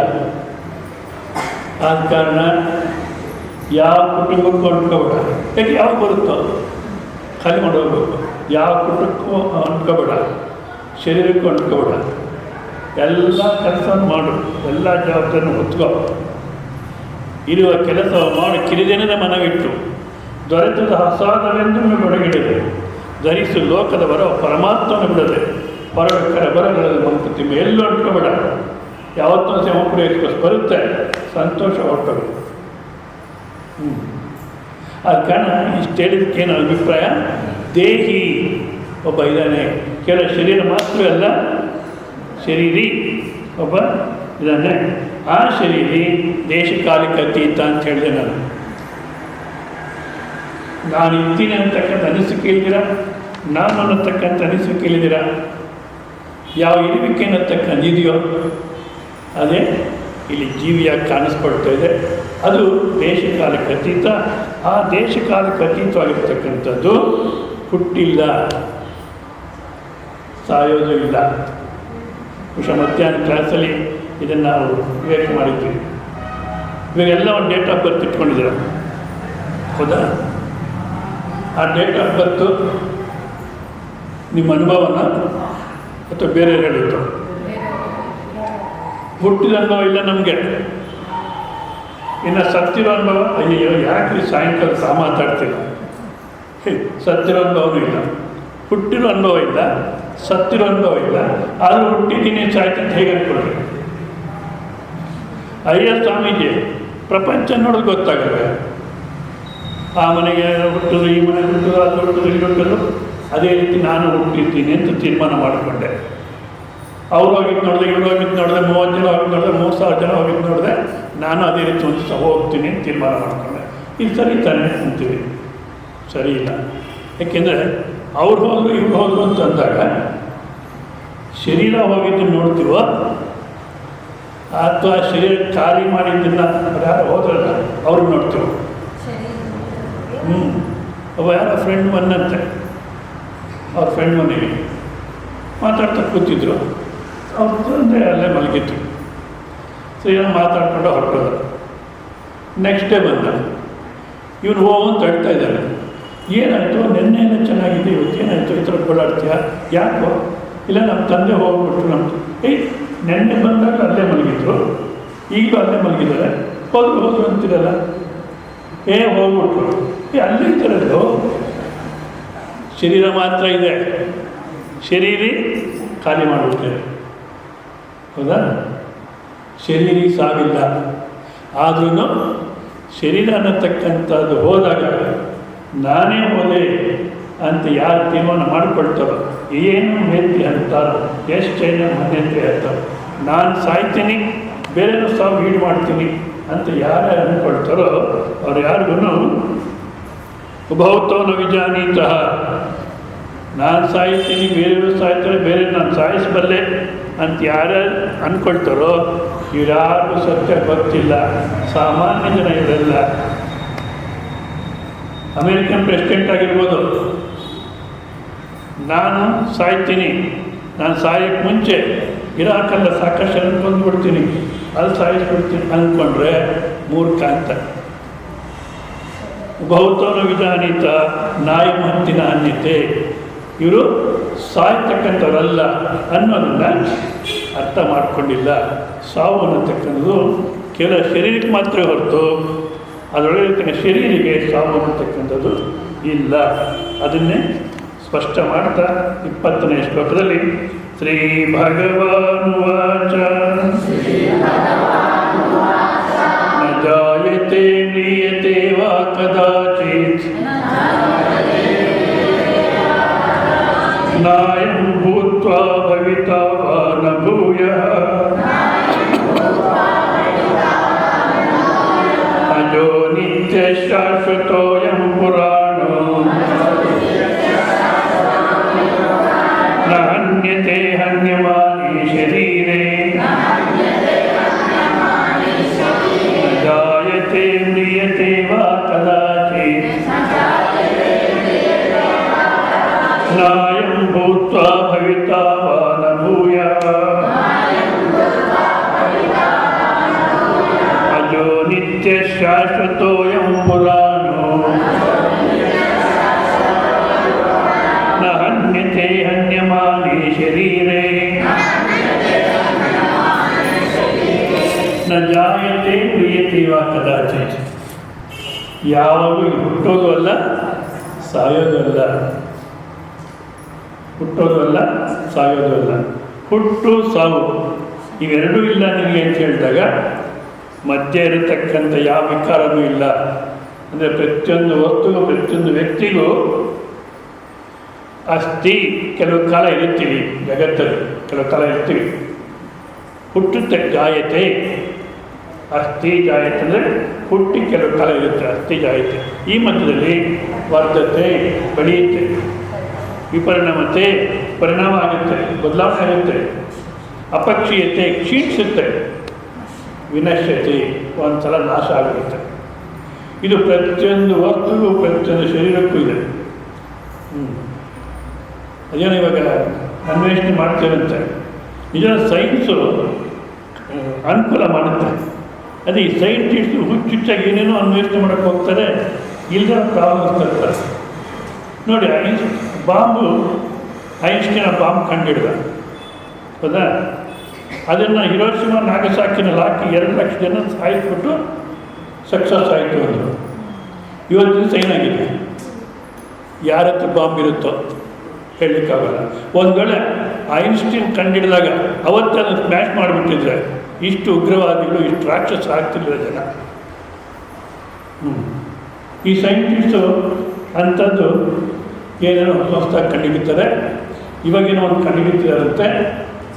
ಆದ ಕಾರಣ ಯಾವ ಕುಟುಂಬಕ್ಕೂ ಅಂಟ್ಕೋಬೇಡ. ಯಾಕೆ ಯಾವಾಗ ಬರುತ್ತೋ ಖಾಲಿ ಮಾಡೋಗ್ಬೇಕು. ಯಾವ ಕುಟುಂಬಕ್ಕೂ ಅಂಟ್ಕೋಬೇಡ, ಶರೀರಕ್ಕೂ ಅಂಟ್ಕೋಬೇಡ. ಎಲ್ಲ ಕೆಲಸ ಮಾಡು, ಎಲ್ಲ ಜವಾಬ್ದಾರಿನ ಹೊತ್ಕೋ. ಇರುವ ಕೆಲಸ ಮಾಡು, ಕಿರಿದೆನದ ಮನವಿಟ್ಟು ದೊರೆತದ ಅಸಾಧವೆಂದು ಬೆಳಗಿಡದೆ ಧರಿಸು ಲೋಕದ ಬರ ಪರಮಾತ್ಮನ ಬಿಡದೆ ಹೊರಗರ ಬರಗಳಲ್ಲಿ ಮಂಕುತಿಮ್ಮ ಎಲ್ಲೂ ಅಂಟ್ಕೋಬೇಡ. ಯಾವತ್ತೂ ಯಮಪುರಿ ಎಕ್ಸ್ಪ್ರೆಸ್ ಬರುತ್ತೆ, ಸಂತೋಷ ಹೊರಟೋದು. ಆದ ಕಾರಣ ಇಷ್ಟು ಹೇಳಿದಕ್ಕೇನು ಅಭಿಪ್ರಾಯ, ದೇಹಿ ಒಬ್ಬ ಇದ್ದಾನೆ, ಕೇವಲ ಶರೀರ ಮಾತ್ರವಲ್ಲ ಶರೀರಿ ಒಬ್ಬ ಇದ್ದಾನೆ. ಆ ಶರೀರಿ ದೇಶಕಾಲಿಕ ಅತೀತ ಅಂತ ಹೇಳಿದೆ. ನಾನು ಇದ್ದೀನಿ ಅಂತಕ್ಕಂಥ ಅನಿಸಿಕೆ ಇಲ್ದಿರ, ನಾನು ಅನ್ನತಕ್ಕಂಥ ಅನಿಸಿಕೆ ಇಲ್ದಿರ, ಯಾವ ಇರುವಿಕೆ ಅನ್ನತಕ್ಕಂಥ ಇದೆಯೋ ಅದೇ ಇಲ್ಲಿ ಜೀವಿಯಾಗಿ ಕಾಣಿಸ್ಕೊಳ್ತಾ ಇದೆ. ಅದು ದೇಶಕಾಲಕ್ಕೆ ಅತೀತ. ಆ ದೇಶಕಾಲಕ್ಕೆ ಅತೀತವಾಗಿರ್ತಕ್ಕಂಥದ್ದು ಹುಟ್ಟಿಲ್ಲ, ಸಾಯೋದು ಇಲ್ಲ. ಮಧ್ಯಾಹ್ನ ಕ್ಲಾಸಲ್ಲಿ ಇದನ್ನು ನಾವು ವಿವೇಕ ಮಾಡಿದ್ವಿ. ಇವಾಗೆಲ್ಲ ಒಂದು ಡೇಟ್ ಆಫ್ ಬರ್ತ್ ಇಟ್ಕೊಂಡಿದ್ದೀರ, ಹೌದಾ? ಆ ಡೇಟ್ ಆಫ್ ಬರ್ತು ನಿಮ್ಮ ಅನುಭವನ ಅಥವಾ ಬೇರೆ ಹೇಳಿತ್ತು? ಹುಟ್ಟಿದ ಅನುಭವ ಇಲ್ಲ ನಮಗೆ. ಇನ್ನು ಸತ್ತಿರೋ ಅನುಭವ, ಅಯ್ಯೋ ಯಾಕೆ ಸಾಯಂಕಾಲ ಸಹ ಮಾತಾಡ್ತಿಲ್ಲ. ಸತ್ತಿರೋ ಅನುಭವನೂ ಇಲ್ಲ, ಹುಟ್ಟಿರೋ ಅನುಭವ ಇಲ್ಲ, ಸತ್ತಿರೋ ಅನುಭವ ಇಲ್ಲ. ಆದರೂ ಹುಟ್ಟಿದ್ದೀನಿ ಸಾಯ್ತಂತ ಹೇಗೆ ಅನ್ಕೊಳ್ಳಿ? ಅಯ್ಯ ಸ್ವಾಮೀಜಿ ಪ್ರಪಂಚ ನೋಡೋದು ಗೊತ್ತಾಗಲ್ಲ. ಆ ಮನೆಗೆ ಹುಟ್ಟೋದು, ಈ ಮನೆಗೆ ಹುಟ್ಟೋದು, ಅದು ಹುಟ್ಟೋದು, ಇಲ್ಲಿ ಹುಟ್ಟೋದು. ಅದೇ ರೀತಿ ನಾನು ಹುಟ್ಟಿರ್ತೀನಿ ಅಂತ ತೀರ್ಮಾನ ಮಾಡಿಕೊಂಡೆ. ಅವ್ರು ಹೋಗಿದ್ದು ನೋಡಿದೆ, ಇವ್ರು ಹೋಗಿದ್ದು ನೋಡಿದೆ, 30 ಜನ ಹೋಗಿದ್ದು ನೋಡಿದೆ, 3000 ಜನ ಹೋಗಿದ್ದು ನೋಡಿದೆ. ನಾನು ಅದೇ ರೀತಿ ಒಂದು ಸಹ ಹೋಗ್ತೀನಿ ಅಂತ ತೀರ್ಮಾನ ಮಾಡಿಕೊಂಡೆ. ಇದು ಸರಿ ತಾನೆ ಅಂತೀವಿ? ಸರಿ ಇಲ್ಲ. ಯಾಕೆಂದರೆ ಅವ್ರು ಹೋದರು ಇವ್ರು ಹೋದರು ಅಂತ ಅಂದಾಗ ಶರೀರ ಹೋಗಿದ್ದನ್ನು ನೋಡ್ತೀವೋ ಅಥವಾ ಶರೀರ ಖಾಲಿ ಮಾಡಿದ್ದನ್ನು ಯಾರು ಹೋದ್ರಲ್ಲ ಅವ್ರಿಗೆ ನೋಡ್ತೀವೋ. ಅವ ಯಾರೋ ಫ್ರೆಂಡ್ ಬಂದಂತೆ, ಅವ್ರ ಫ್ರೆಂಡ್ ಮನೆಗೆ ಮಾತಾಡ್ತಾ ಕೂತಿದ್ರು. ಅವ್ರ ತಂದೆ ಅಲ್ಲೇ ಮಲಗಿತ್ತು. ಸೊ ಏನೋ ಮಾತಾಡ್ಕೊಂಡು ಹೊರಟೋದ. ನೆಕ್ಸ್ಟ್ ಡೇ ಬಂದ. ಇವನು ಹೋಗಂತ ಹೇಳ್ತಾ ಇದ್ದಾನೆ. ಏನಾಯಿತು? ನೆನ್ನೆಲ್ಲ ಚೆನ್ನಾಗಿದೆ, ಇವತ್ತೇನಾಯಿತು ಈ ಥರ ಗೋಳಾಡ್ತೀಯ? ಯಾಕೋ? ಇಲ್ಲ ನಮ್ಮ ತಂದೆ ಹೋಗ್ಬಿಟ್ರು. ನಮ್ಮ ನೆನ್ನೆ ಬಂದಾಗ ಅಲ್ಲೇ ಮಲಗಿದ್ರು, ಈಗಲೂ ಅಲ್ಲೇ ಮಲಗಿದ್ದಾರೆ. ಹೋದ್ರು ಅಂತಿರಲ್ಲ, ಹೋಗ್ಬಿಟ್ರು. ಅಲ್ಲೇ ಇದ್ದಾರಲ್ಲೋ, ಶರೀರ ಮಾತ್ರ ಇದೆ, ಶರೀರಿ ಖಾಲಿ ಮಾಡಿಬಿಡ್ತೇವೆ. ಹೌದಾ? ಶರೀರಿ ಸಾವಿಲ್ಲ. ಆದ್ರೂ ಶರೀರ ಅನ್ನತಕ್ಕಂಥದ್ದು ಹೋದಾಗ ನಾನೇ ಹೋದೆ ಅಂತ ಯಾರು ತೀರ್ಮಾನ ಮಾಡಿಕೊಳ್ತಾರೋ, ಏನು ವೇದ್ಯ ಅಂತಾರೋ, ಎಷ್ಟೈನ ಮಾನ್ಯತೆ ಅಂತಾರೋ, ನಾನು ಸಾಯ್ತೀನಿ ಬೇರೆಯೂ ಸಾವು ಈಡು ಮಾಡ್ತೀನಿ ಅಂತ ಯಾರೇ ಅಂದ್ಕೊಳ್ತಾರೋ ಅವ್ರು ಯಾರಿಗೂ ಉಭೌತವನ ವಿಜಾನೀತಃ. ನಾನು ಸಾಯ್ತೀನಿ, ಬೇರೆಯವರು ಸಾಯ್ತಾರೆ, ಬೇರೆ ನಾನು ಸಾಯಿಸಬಲ್ಲೆ ಅಂತ ಯಾರ್ಯಾರು ಅಂದ್ಕೊಳ್ತಾರೋ ಇವರಾರು ಸತ್ಯ ಗೊತ್ತಿಲ್ಲ. ಸಾಮಾನ್ಯ ಜನ ಇವರೆಲ್ಲ. ಅಮೇರಿಕನ್ ಪ್ರೆಸಿಡೆಂಟ್ ಆಗಿರ್ಬೋದು, ನಾನು ಸಾಯ್ತೀನಿ, ನಾನು ಸಾಯೋಕ್ಕೆ ಮುಂಚೆ ಇರಾಕಲ್ಲ ಸಾಕಷ್ಟು ಅನ್ಕೊಂಡ್ಬಿಡ್ತೀನಿ, ಅಲ್ಲಿ ಸಾಯಿಸ್ಬಿಡ್ತೀನಿ ಅಂದ್ಕೊಂಡ್ರೆ ಮೂರ್ಖ ಅಂತ. ಬಹುತೋನ ವಿಧಾನಿತ ನಾಯಿ ಮತ್ತಿನ ಅನ್ಯತೆ. ಇವರು ಸಾಯ್ತಕ್ಕಂಥವರಲ್ಲ ಅನ್ನೋದನ್ನ ಅರ್ಥ ಮಾಡಿಕೊಂಡಿಲ್ಲ. ಸಾವು ಅನ್ನತಕ್ಕಂಥದ್ದು ಕೇವಲ ಶರೀರಕ್ಕೆ ಮಾತ್ರ ಹೊರತು ಅದರೊಳಗೆ ಶರೀರಿಗೆ ಸಾವು ಅನ್ನತಕ್ಕಂಥದ್ದು ಇಲ್ಲ. ಅದನ್ನೇ ಸ್ಪಷ್ಟ ಮಾಡ್ತಾ 20ನೇ ಶ್ಲೋಕದಲ್ಲಿ ಶ್ರೀ ಭಗವಾನುವಾಚ ಹನ್ಯತೆ ಹನ್ಯಮಾನಿ ಶರೀರೇ ಜಾಯತೆ ಮ್ರಿಯತೆ ವಾ ಕದಾಚಿತ್ ನಾಯಂ ಭೂತ್ವಾ ಭವಿತಾ ವಾ ನ ಭೂಯಾತ್ ಅಜೋ ನಿತ್ಯ ಶಾಶ್ವತೋಯಂ ಪುರಾಣೋ ನ ಹನ್ಯತೆ ಹನ್ಯಮಾನಿ ಶರೀರೇ ನ ಜಾಯತೆ ಮ್ರಿಯತೆ ವಾ ಕದಾಚಿತ್. ಯಾವಾಗಲೂ ಹುಟ್ಟೋದು ಅಲ್ಲ, ಸಾಯೋದು ಅಲ್ಲ. ಹುಟ್ಟೋದು ಅಲ್ಲ, ಸಾಯೋದು ಅಲ್ಲ. ಹುಟ್ಟು ಸಾವು ಇವೆರಡೂ ಇಲ್ಲ ನಿಮಗೆ ಅಂತ ಹೇಳಿದಾಗ ಮಧ್ಯೆ ಇರತಕ್ಕಂಥ ಯಾವ ವಿಕಾರವೂ ಇಲ್ಲ. ಅಂದರೆ ಪ್ರತಿಯೊಂದು ವಸ್ತುಗೂ ಪ್ರತಿಯೊಂದು ವ್ಯಕ್ತಿಗೂ ಅಸ್ಥಿ ಕೆಲವು ಕಾಲ ಇರ್ತೀವಿ, ಜಗತ್ತಲ್ಲಿ ಕೆಲವು ಕಾಲ ಇರ್ತೀವಿ. ಹುಟ್ಟುತ್ತೆ, ಜಾಯತೆ ಅಸ್ಥಿ ಜಾಯತೆ ಅಂದರೆ ಹುಟ್ಟಿ ಕೆಲವು ಕಾಲ ಇರುತ್ತೆ, ಅಸ್ಥಿ ಜಾಯತೆ. ಈ ಮಧ್ಯದಲ್ಲಿ ವರ್ಧತೆ ಬೆಳೆಯುತ್ತೆ, ವಿಪರಿಣಾಮತೆ ಪರಿಣಾಮ ಆಗುತ್ತೆ, ಬದಲಾವಣೆ ಆಗುತ್ತೆ, ಅಪಕ್ಷೀಯತೆ ಕ್ಷೀಣಿಸುತ್ತೆ, ವಿನಶ್ಯತೆ ಒಂದ್ಸಲ ನಾಶ ಆಗಿರುತ್ತೆ. ಇದು ಪ್ರತಿಯೊಂದು ವಸ್ತುಗೂ ಪ್ರತಿಯೊಂದು ಶರೀರಕ್ಕೂ ಇದೆ. ಅದೇನೋ ಇವಾಗ ಅನ್ವೇಷಣೆ ಮಾಡ್ತೇವಂತೆ, ನಿಜ ಸೈನ್ಸು ಅನುಕೂಲ ಮಾಡುತ್ತೆ. ಅದೇ ಈ ಸೈಂಟಿಸ್ಟು ಹುಚ್ಚುಚ್ಚಾಗಿ ಏನೇನೋ ಅನ್ವೇಷಣೆ ಮಾಡೋಕ್ಕೆ ಹೋಗ್ತಾರೆ, ಇಲ್ಲದ ಪ್ರಾಬ್ಲಮ್ಸ್ ತರ್ತಾರೆ. ನೋಡಿ, ಬಾಂಬು ಐನ್ಸ್ಟೈನ್ ಬಾಂಬ್ ಕಂಡುಹಿಡಿದ, ಹೌದಾ? ಅದನ್ನು ಹಿರೋಶಿಮಾ ನಾಗಸಾಕಿನಲ್ಲಿ ಹಾಕಿ 2 ಲಕ್ಷ ಜನ ಸಾಯಿಸ್ಬಿಟ್ಟು ಸಕ್ಸಸ್ ಆಯಿತು ಅಂದರು. ಇವತ್ತು ದಿವಸ ಏನಾಗಿದೆ, ಯಾರ ಹತ್ರ ಬಾಂಬ್ ಇರುತ್ತೋ ಹೇಳಲಿಕ್ಕಾಗಲ್ಲ. ಒಂದು ವೇಳೆ ಐನ್ಸ್ಟೈನ್ ಕಂಡುಹಿಡಿದಾಗ ಅವತ್ತನ್ನು ಸ್ಮ್ಯಾಶ್ ಮಾಡಿಬಿಟ್ಟಿದ್ರೆ ಇಷ್ಟು ಉಗ್ರವಾದಿಗಳು, ಇಷ್ಟು ರಾಕ್ಷಸ ಆಗ್ತಿರ್ಲಿಲ್ಲ ಜನ. ಈ ಸೈಂಟಿಸ್ಟು ಅಂಥದ್ದು ಏನೇನೋ ಹೊಸದಾಗಿ ಕಂಡುಹಿಡಿತಾರೆ. ಇವಾಗೇನೋ ಒಂದು ಕಂಡುಹಿಡಿತಿದಾರಂತೆ,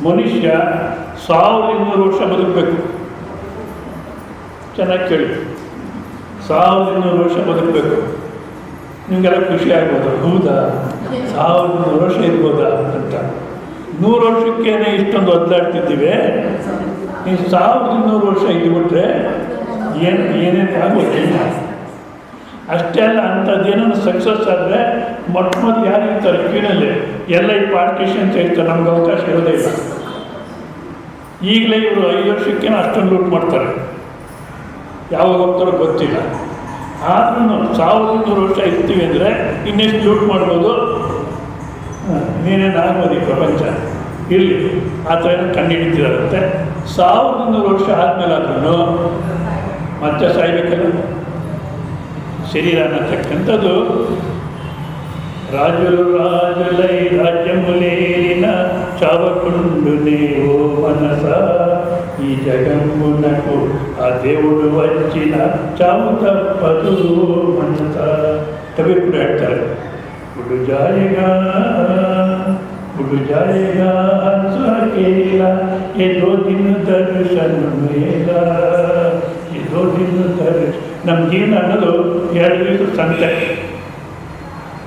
ಮನುಷ್ಯ 1200 ವರ್ಷ ಬದುಕಬೇಕು. ಚೆನ್ನಾಗಿ ಕೇಳಿ, 1200 ವರ್ಷ ಬದುಕಬೇಕು. ನಿಮಗೆಲ್ಲ ಖುಷಿ ಆಗ್ಬೋದು, ಹೌದಾ 1200 ವರ್ಷ ಇರ್ಬೋದಾ ಅಂತ. 100 ವರ್ಷಕ್ಕೇನೆ ಇಷ್ಟೊಂದು ಒದ್ದಾಡ್ತಿದ್ದೀವಿ, ನೀವು 1200 ವರ್ಷ ಇದ್ಬಿಟ್ರೆ ಏನೇನು ಆಗೋದಿಲ್ಲ. ಅಷ್ಟೇ ಅಲ್ಲ, ಅಂಥದ್ದೇನೋ ಸಕ್ಸಸ್ ಆದರೆ ಮೊಟ್ಟ ಮೊದಲು ಯಾರು ಇರ್ತಾರೆ ಕ್ಯೂನಲ್ಲಿ, ಎಲ್ಲ ಈ ಪಾರ್ಟಿಷನ್ಸ್ ಇರ್ತಾರೆ, ನಮ್ಗೆ ಅವಕಾಶ ಇರೋದೇ ಇಲ್ಲ. ಈಗಲೇ ಇವರು 5 ವರ್ಷಕ್ಕೇನೋ ಅಷ್ಟೊಂದು ಲೂಟ್ ಮಾಡ್ತಾರೆ, ಯಾವಾಗ ಹೋಗ್ತಾರೋ ಗೊತ್ತಿಲ್ಲ. ಆದ್ರೂ 1200 ವರ್ಷ ಇರ್ತೀವಿ ಅಂದರೆ ಇನ್ನೆಷ್ಟು ಲೂಟ್ ಮಾಡ್ಬೋದು, ನೀನೇನು ಆಗ್ಬೋದು ಈ ಪ್ರಪಂಚ. ಇಲ್ಲಿ ಆ ಥರ ಏನೋ ಕಂಡುಹಿಡಿತಿದಾರಂತೆ. 1200 ವರ್ಷ ಆದಮೇಲೆ ಆದ್ರೂ ಮತ್ತೆ ಸಾಯ್ಬೇಕಲ್ಲ. ಶರೀರ ಅನ್ನತಕ್ಕಂಥದ್ದು రాజులు రాజులై రాజ్యములేలిన చావకుండు నీవు మనస ఈ జగమునకు ఆ దేవుడు వచ్చిన చావు తప్పదు మనస. కవి కూడా ಹೇಳ್ತಾರೆ, बुड जाएगा हंस अकेला ये 2 दिन दर्शन मेरा, ये 2 दिन दर्शन. ನಮ್ಮ ಜೀವನ ಅನ್ನೋದು 2 ದಿವಸ ಸಂತೆ.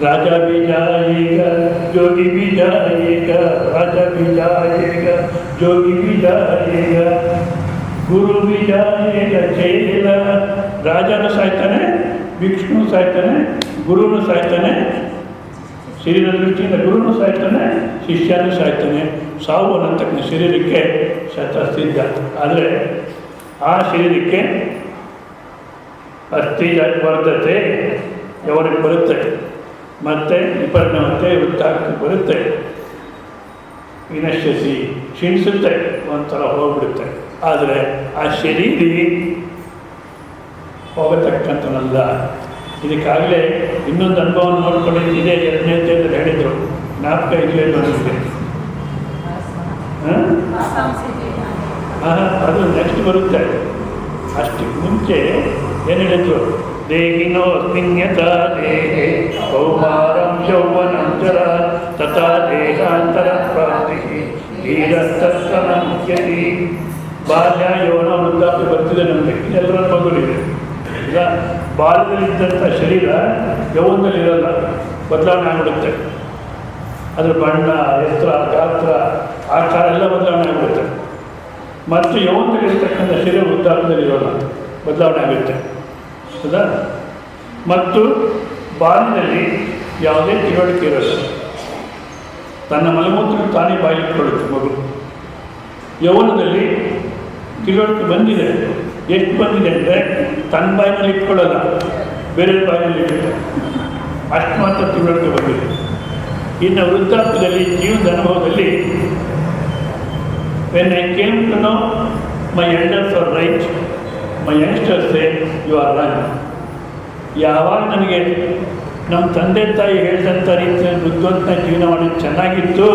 राजा भी जाएगा, जोगी भी जाएगा, राजा भी जाएगा, जोगी भी जाएगा, गुरु भी जाएगा, चेला. ರಾಜನು ಸಾಯ್ತಾನೆ, ವಿಷ್ಣು ಸಾಯ್ತಾನೆ, ಗುರುನು ಸಾಯ್ತಾನೆ, ಶರೀರ ದೃಷ್ಟಿಯಿಂದ ಗುರುನು ಸಾಯ್ತಾನೆ, ಶಿಷ್ಯನು ಸಾಯ್ತಾನೆ. ಸಾವು ಅನ್ನತಕ್ಕಂಥ ಶರೀರಕ್ಕೆ ಶತಸಿದ್ಧ. ಆದರೆ ಆ ಶರೀರಕ್ಕೆ ಅಸ್ಥಿ ವರ್ಧತೆ ಯಾವನಿಗೆ ಬರುತ್ತೆ, ಮತ್ತು ವಿಪರಿಣಾಮತೆ ವೃತ್ತಾಕ್ಕೆ ಬರುತ್ತೆ, ವಿನಶ್ಯತಿ ಕ್ಷೀಣಿಸುತ್ತೆ, ಒಂಥರ ಹೋಗ್ಬಿಡುತ್ತೆ. ಆದರೆ ಆ ಶರೀರಿ ಹೋಗತಕ್ಕಂಥನಲ್ಲ. ಇದಕ್ಕಾಗಲೇ ಇನ್ನೊಂದು ಅನುಭವ ನೋಡ್ಕೊಂಡು ಇದೇ 2ನೇ ಅಧ್ಯಾಯದಲ್ಲಿ ಹೇಳಿದರು, ಜ್ಞಾಪಕ ಇಲ್ಲೇ ನೋಡಿದ್ದೆ. ಅದು ನೆಕ್ಸ್ಟ್ ಬರುತ್ತೆ. ಅಷ್ಟಕ್ಕೆ ಮುಂಚೆ ಏನು ಹೇಳಿದ್ರು, ದೇಹಿನೋ ಸ್ಮಿನ್ಯತಾ ದೇಹೇ ಕೌಮಾರಂ ಯೌವನಂ ಜರಾ ತಥಾ ದೇಹಾಂತರ ಪ್ರಾಪ್ತಿ ಧೀರಸ್ತನಂತ್ಯತಿ. ಬಾಲ್ಯ ಯೌವನ ವೃದ್ಧಾಪ್ಯ ಬರ್ತಿದೆ ನಮಗೆ, ಎಲ್ಲರ ಮಗುವಿದೆ. ಈಗ ಬಾಲ್ಯದಲ್ಲಿದ್ದಂಥ ಶರೀರ ಯೌವನದಲ್ಲಿರಲ್ಲ, ಬದಲಾವಣೆ ಆಗಿಬಿಡುತ್ತೆ. ಅದರ ಬಣ್ಣ, ಎತ್ತರ, ಗಾತ್ರ, ಆಕಾರ ಎಲ್ಲ ಬದಲಾವಣೆ ಆಗುತ್ತೆ. ಮತ್ತು ಯೌವನದಲ್ಲಿರ್ತಕ್ಕಂಥ ಶರೀರ ವೃದ್ಧಾಪ್ಯದಲ್ಲಿ ಇರೋಲ್ಲ, ಬದಲಾವಣೆ ಆಗುತ್ತೆ. ಹೌದಾ? ಮತ್ತು ಬಾಲ್ಯದಲ್ಲಿ ಯಾವುದೇ ತಿಳುವಳಿಕೆ ಇರೋಲ್ಲ, ತನ್ನ ಮಲಮೂತ್ರ ತಾನೇ ಬಾಯಿಲಿಟ್ಕೊಳ್ಳುತ್ತೆ ಮಗು. ಯೌವನದಲ್ಲಿ ತಿಳುವಳಿಕೆ ಬಂದಿದೆ. ಎಷ್ಟು ಬಂದಿದೆ ಅಂದರೆ ತನ್ನ ಬಾಯಿನಲ್ಲಿ ಇಟ್ಕೊಳ್ಳಲ್ಲ, ಬೇರೆ ಬಾಯಿನಲ್ಲಿ ಇಟ್ಟಿದೆ, ಅಷ್ಟು ಮಾತ್ರ ತಿಳುವಳಿಕೆ ಬಂದಿದೆ. ಇನ್ನು ವೃದ್ಧಾಪ್ಯದಲ್ಲಿ ಜೀವನದ ಅನುಭವದಲ್ಲಿ when I came to know my elders are right, my youngsters say you are wrong. ಯಾವಾಗ ನನಗೆ ನಮ್ಮ ತಂದೆ ತಾಯಿ ಹೇಳಿದಂಥ ರೀತಿಯಲ್ಲಿ ಬುದ್ಧಿವಂತ ಜೀವನ ಮಾಡೋದು ಚೆನ್ನಾಗಿತ್ತು,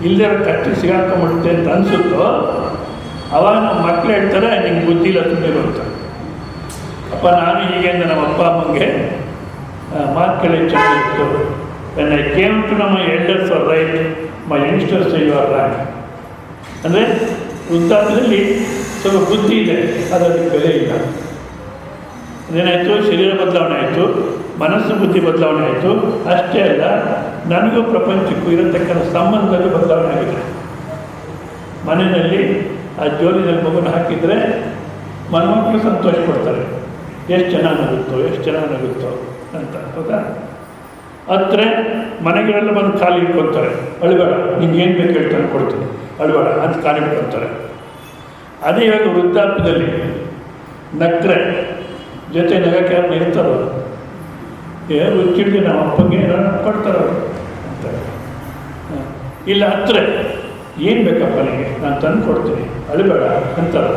ಇಲ್ಲದೆ ಕಟ್ಟಿ ಸಿಗಾಕೊಂಡ್ಬಿಡುತ್ತೆ ಅಂತ ಅನಿಸುತ್ತೋ, ಆವಾಗ ನಮ್ಮ ಮಕ್ಕಳು ಹೇಳ್ತಾರೆ ನಿಂಗೆ ಬುದ್ಧಿ ಇಲ್ಲ ತುಂಬಿರು ಅಂತ. ಅಪ್ಪ ನಾನು ಹೀಗೆ ನಮ್ಮ ಅಪ್ಪ ಅಮ್ಮಂಗೆ ಮಾತುಗಳೇ ಚೆನ್ನಾಗಿತ್ತು. when I came to know my elders are right, my youngsters say you are wrong. ಅಂದರೆ ವೃದ್ಧಾಪ್ಯದಲ್ಲಿ ಸ್ವಲ್ಪ ಬುದ್ಧಿ ಇದೆ, ಅದಕ್ಕೆ ಬೆಲೆ ಇಲ್ಲ. ಅದೇನಾಯಿತು, ಶರೀರ ಬದಲಾವಣೆ ಆಯಿತು, ಮನಸ್ಸು ಬುದ್ಧಿ ಬದಲಾವಣೆ ಆಯಿತು. ಅಷ್ಟೇ ಅಲ್ಲ, ನನಗೂ ಪ್ರಪಂಚಕ್ಕೂ ಇರತಕ್ಕಂಥ ಸಂಬಂಧದಲ್ಲಿ ಬದಲಾವಣೆ ಆಗಿದೆ. ಮನೆಯಲ್ಲಿ ಆ ಜೋಲಿನಲ್ಲಿ ಮಗುನ ಹಾಕಿದರೆ ಮಕ್ಕಳು ಸಂತೋಷ ಪಡ್ತಾರೆ, ಎಷ್ಟು ಚೆನ್ನಾಗಾಗುತ್ತೋ ಎಷ್ಟು ಚೆನ್ನಾಗಾಗುತ್ತೋ ಅಂತ. ಹೌದಾ? ಹತ್ರ ಮನೆಗಳೆಲ್ಲ ಬಂದು ಕಾಲು ಇಟ್ಕೊಳ್ತಾರೆ, ಅಳುಬೇಡ ನಿಂಗೆ ಏನು ಬೇಕು ಹೇಳ್ತಾನೆ ಕೊಡ್ತೀನಿ, ಅಳುಬೇಡ ಅಂತ ಕಾಲು ಇಟ್ಕೊಳ್ತಾರೆ. ಅದೇ ಇವಾಗ ವೃದ್ಧಾಪ್ಯದಲ್ಲಿ ನಕ್ಕರೆ ಜೊತೆ ನಗಕ್ಕೆ ಯಾರು ಇರ್ತಾರೋ, ರುಚಿಡಿದು ನಮ್ಮ ಅಪ್ಪಂಗೆ ಕೊಡ್ತಾರವರು ಅಂತ. ಇಲ್ಲ ಹತ್ರ ಏನು ಬೇಕಪ್ಪ ನಿಮಗೆ ನಾನು ತಂದು ಕೊಡ್ತೀನಿ, ಅಳುಬೇಡ ಅಂತಾರೆ.